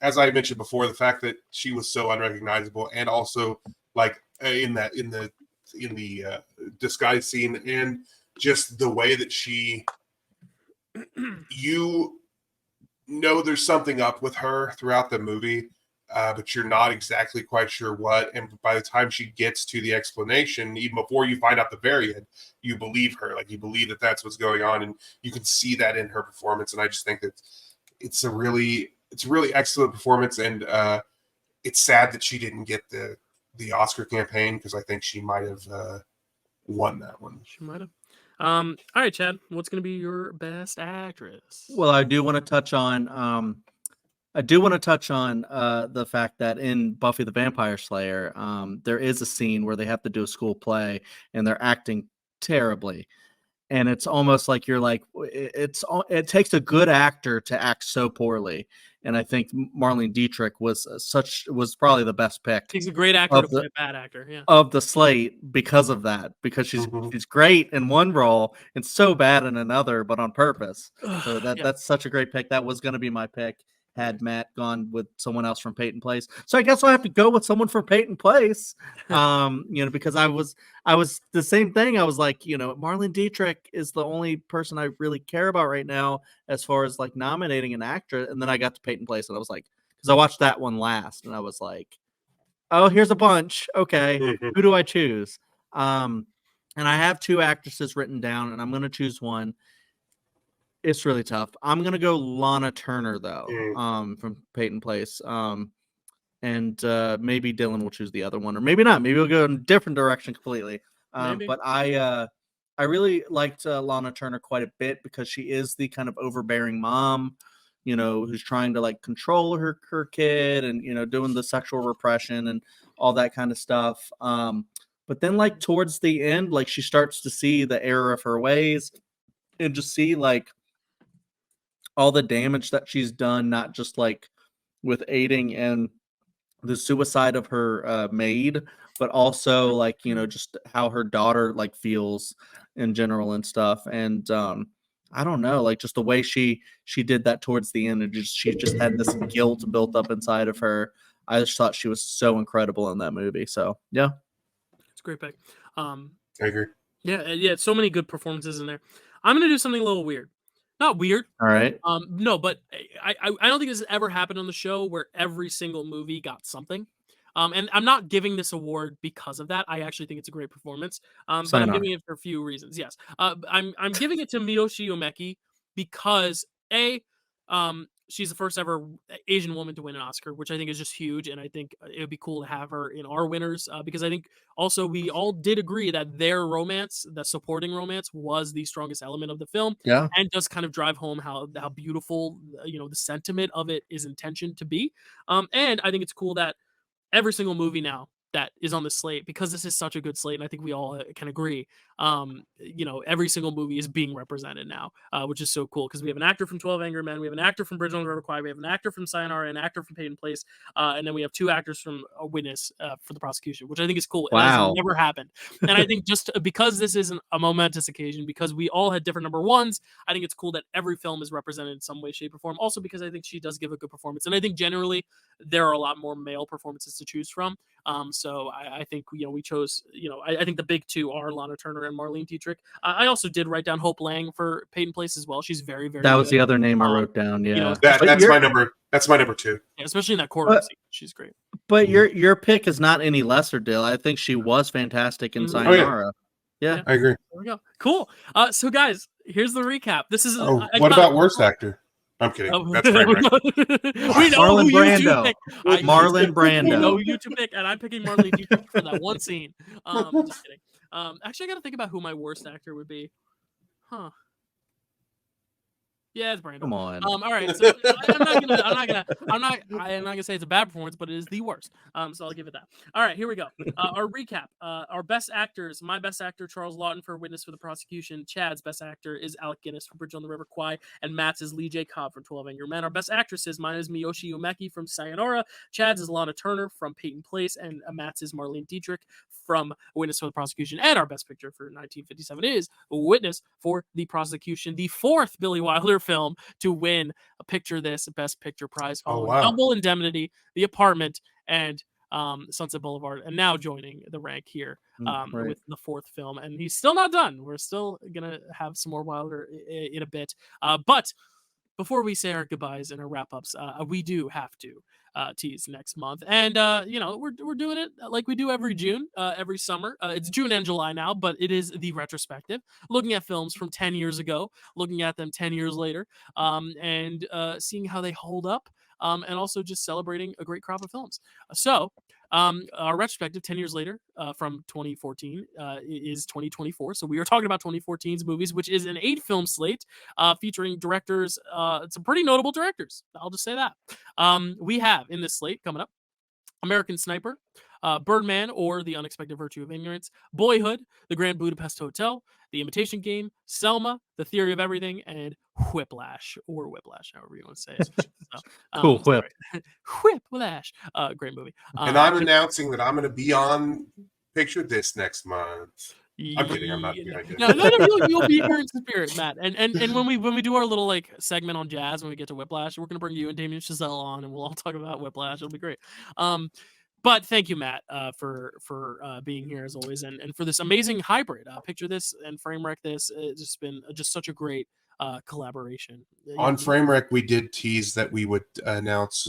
As I mentioned before, the fact that she was so unrecognizable, and also like in the disguise scene, and just the way that you know there's something up with her throughout the movie, but you're not exactly quite sure what. And by the time she gets to the explanation, even before you find out the very end, you believe her. Like, you believe that that's what's going on, and you can see that in her performance. And I just think that it's a really excellent performance. And it's sad that she didn't get the Oscar campaign, because I think she might have won that one. She might have. All right, Chad, what's going to be your best actress? Well, I do want to touch on the fact that in Buffy the Vampire Slayer, there is a scene where they have to do a school play and they're acting terribly. And it's almost like you're like, it takes a good actor to act so poorly. And I think Marlene Dietrich was probably the best pick. She's a great actor to play a bad actor, yeah. Of the slate because of that, because she's great in one role and so bad in another, but on purpose. So that's such a great pick. That was going to be my pick had Matt gone with someone else from Peyton Place. So I guess I have to go with someone from Peyton Place. Because I was the same thing. I was like, Marlene Dietrich is the only person I really care about right now as far as like nominating an actress. And then I got to Peyton Place and I was like, because I watched that one last and I was like, oh, here's a bunch. Okay, who do I choose? And I have 2 actresses written down, and I'm going to choose one. It's really tough. I'm going to go Lana Turner, though, from Peyton Place. And maybe Dylan will choose the other one, or maybe not. Maybe we'll go in a different direction completely. But I really liked Lana Turner quite a bit because she is the kind of overbearing mom, who's trying to like control her kid and, doing the sexual repression and all that kind of stuff. But then like towards the end, like she starts to see the error of her ways and just see like all the damage that she's done, not just like with aiding and the suicide of her maid, but also like, just how her daughter like feels in general and stuff. And, I don't know, like just the way she did that towards the end, and she just had this guilt built up inside of her. I just thought she was so incredible in that movie. So yeah, it's a great pick. I agree. Yeah, so many good performances in there. I'm gonna do something a little weird. Not weird. All right. No, but I don't think this has ever happened on the show where every single movie got something. And I'm not giving this award because of that. I actually think it's a great performance. But I'm giving it for a few reasons. Yes. I'm giving it to Miyoshi Umeki because she's the first ever Asian woman to win an Oscar, which I think is just huge. And I think it would be cool to have her in our winners because I think also we all did agree that their romance, the supporting romance, was the strongest element of the film. Yeah. And does kind of drive home how beautiful, the sentiment of it is intentioned to be. And I think it's cool that every single movie now that is on the slate, because this is such a good slate, and I think we all can agree, every single movie is being represented now, which is so cool because we have an actor from 12 Angry Men, we have an actor from Bridge on the River Kwai, we have an actor from Sayonara, an actor from Peyton Place, and then we have 2 actors from A Witness for the Prosecution, which I think is cool. Wow. It has never happened. And I think just because this isn't a momentous occasion, because we all had different number ones, I think it's cool that every film is represented in some way, shape, or form. Also because I think she does give a good performance. And I think generally there are a lot more male performances to choose from. So I think, we chose, I think the big 2 are Lana Turner and and Marlene Dietrich. I also did write down Hope Lang for Peyton Place as well. She's very, very That was good. the other name I wrote down. Yeah, you know, That's my number. That's my number 2. Yeah, especially in that courtroom scene. She's great. But your pick is not any lesser, Dill. I think she was fantastic in Sayonara. Yeah, I agree. There we go. Cool. So guys, here's the recap. This is what about worst actor? I'm kidding. That's Framewreck. We know Marlon who you two Brando. pick. Marlon We know Brando. who you two pick, and I'm picking Marlene Dietrich for that one scene. Just kidding. Actually, I got to think about who my worst actor would be. Huh. Yeah, it's Brando. Come on. All right. So I'm not gonna say it's a bad performance, but it is the worst. So I'll give it that. All right, here we go. Our recap. Our best actors. My best actor, Charles Lawton for Witness for the Prosecution. Chad's best actor is Alec Guinness for Bridge on the River Kwai, and Matt's is Lee J. Cobb from 12 Angry Men. Our best actresses. Mine is Miyoshi Umeki from Sayonara. Chad's is Lana Turner from Peyton Place, and Matt's is Marlene Dietrich from Witness for the Prosecution. And our best picture for 1957 is Witness for the Prosecution, the 4th Billy Wilder film to win a Best Picture prize following Double Indemnity, The Apartment, and Sunset Boulevard, and now joining the rank here with the 4th film. And he's still not done. We're still gonna have some more Wilder in a bit, but before we say our goodbyes and our wrap-ups, we do have to tease next month. And, we're doing it like we do every June, every summer. It's June and July now, but it is the retrospective, looking at films from 10 years ago, looking at them 10 years later, and seeing how they hold up, and also just celebrating a great crop of films. So our retrospective 10 years later from 2014 is 2024. So we are talking about 2014's movies, which is an 8-film slate featuring directors, some pretty notable directors. I'll just say that. We have in this slate coming up American Sniper, Birdman or The Unexpected Virtue of Ignorance, Boyhood, The Grand Budapest Hotel, The Imitation Game, Selma, The Theory of Everything, and Whiplash, however you want to say it. So, Cool, Whip. Whiplash. Great movie. And I'm announcing that I'm going to be on Picture This next month. I'm kidding. I'm not. You'll be here in spirit, Matt. And when we do our little like segment on jazz, when we get to Whiplash, we're gonna bring you and Damien Chazelle on, and we'll all talk about Whiplash. It'll be great. But thank you, Matt, for being here as always, and for this amazing hybrid. Picture This and Framewreck This. It's just been just such a great collaboration. On Framewreck, we did tease that we would announce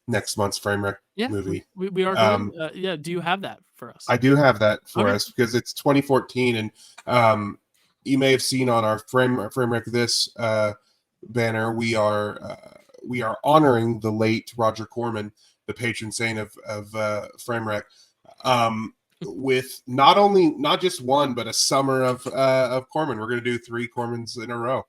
next month's Framewreck movie. We are going, do you have that for us? I do have that for us because it's 2014, and you may have seen on our Framewreck This banner, we are honoring the late Roger Corman, the patron saint of Framewreck, with not just one, but a summer of Corman. We're going to do 3 Cormans in a row.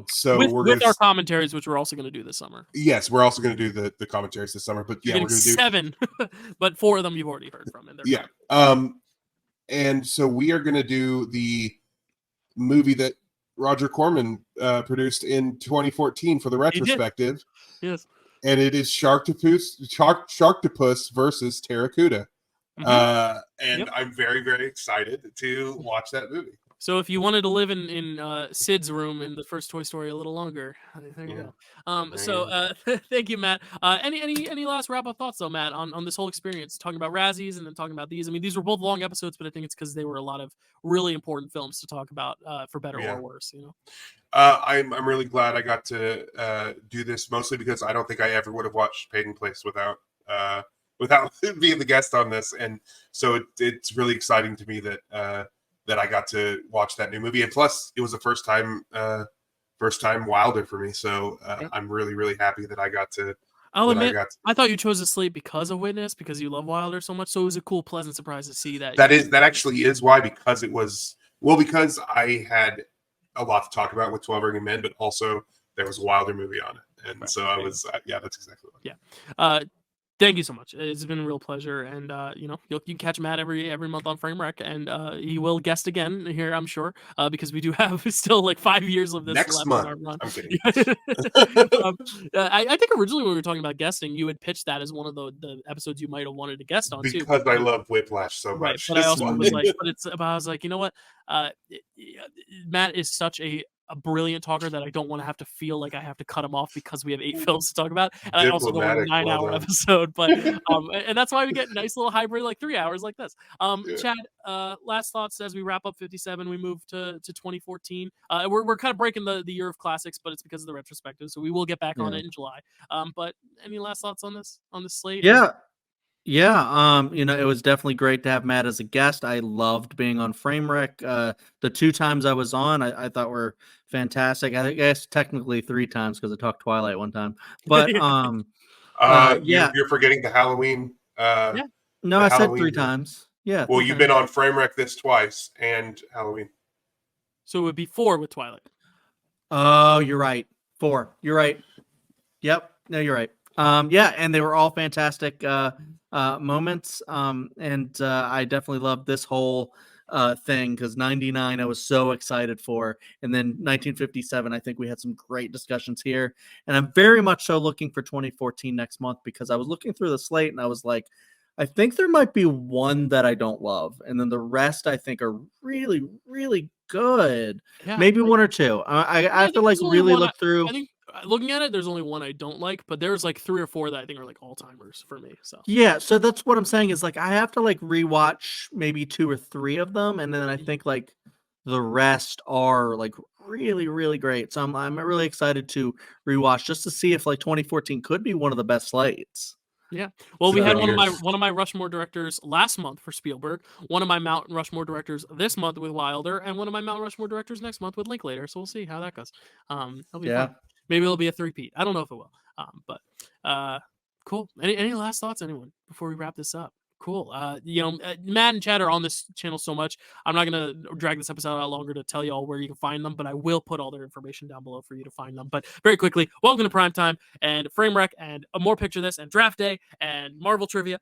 So with our commentaries, which we're also going to do this summer. Yes, we're also going to do the commentaries this summer. But yeah, we're going to do 7, but 4 of them you've already heard from. And so we are going to do the movie that Roger Corman produced in 2014 for the retrospective. Yes, and it is Sharktopus versus Terracuda. And I'm very, very excited to watch that movie. So if you wanted to live in Sid's room in the first Toy Story a little longer, there you go. Thank you, Matt. Any last wrap-up thoughts, though, Matt, on this whole experience, talking about Razzies and then talking about these? I mean, these were both long episodes, but I think it's because they were a lot of really important films to talk about, for better or worse, you know? I'm really glad I got to do this, mostly because I don't think I ever would have watched Peyton Place without being the guest on this. And so it's really exciting to me that I got to watch that new movie, and plus it was the first time Wilder for me. So I'm really, really happy that I got to. I'll admit, I thought you chose a slate because of Witness, because you love Wilder so much. So it was a cool, pleasant surprise to see that. That actually is why, because because I had a lot to talk about with 12 Angry Men, but also there was a Wilder movie on it, and so I was that's exactly what. Yeah. Thank you so much. It's been a real pleasure, and you can catch Matt every month on Framewreck, and he will guest again here, I'm sure, because we do have still like 5 years of this next left month. In our run. I'm kidding. I think originally when we were talking about guesting, you had pitched that as one of the episodes you might have wanted to guest on because too. I love Whiplash so much. Right, but I also was like, you know what? Matt is such a a brilliant talker that I don't want to have to feel like I have to cut him off because we have 8 films to talk about, and I also don't want a Diplomatic, 9-hour well done. episode. But and that's why we get nice little hybrid like 3 hours like this. Yeah. Chad, last thoughts as we wrap up 57. We move to 2014. We're kind of breaking the year of classics, but it's because of the retrospective, so we will get back on it in July. But any last thoughts on this slate? Yeah, it was definitely great to have Matt as a guest. I loved being on Framewreck. The 2 times I was on, I thought were fantastic. I guess technically 3 times because I talked Twilight one time. But you're forgetting the Halloween. No, I said 3 times. Yeah. Well, you've been on Framewreck this twice and Halloween. So it would be 4 with Twilight. Oh, you're right. 4. You're right. Yep. No, you're right. And they were all fantastic moments. And I definitely loved this whole thing because 99 I was so excited for. And then 1957, I think we had some great discussions here. And I'm very much so looking for 2014 next month because I was looking through the slate and I was like, I think there might be one that I don't love. And then the rest I think are really, really good. Yeah, maybe 1 or 2. I have to like really look through. I think looking at it, there's only one I don't like, but there's like 3 or 4 that I think are like all-timers for me. So yeah, so that's what I'm saying is like I have to like rewatch maybe 2 or 3 of them, and then I think like the rest are like really, really great. So I'm really excited to rewatch just to see if like 2014 could be one of the best slates. Yeah. Well, we had one of my Rushmore directors last month for Spielberg, one of my Mount Rushmore directors this month with Wilder, and one of my Mount Rushmore directors next month with Linklater. So we'll see how that goes. It'll be fun. Maybe it'll be a 3-peat. I don't know if it will. But cool. Any last thoughts, anyone, before we wrap this up? Cool. Matt and Chad are on this channel so much. I'm not going to drag this episode out longer to tell you all where you can find them, but I will put all their information down below for you to find them. But very quickly, welcome to Primetime and Framewreck and a More Picture This and Draft Day and Marvel Trivia.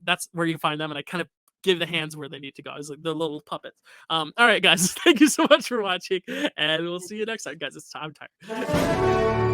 That's where you can find them. And I kind of give the hands where they need to go. It's like the little puppets. All right, guys. Thank you so much for watching. And we'll see you next time, guys. I'm tired.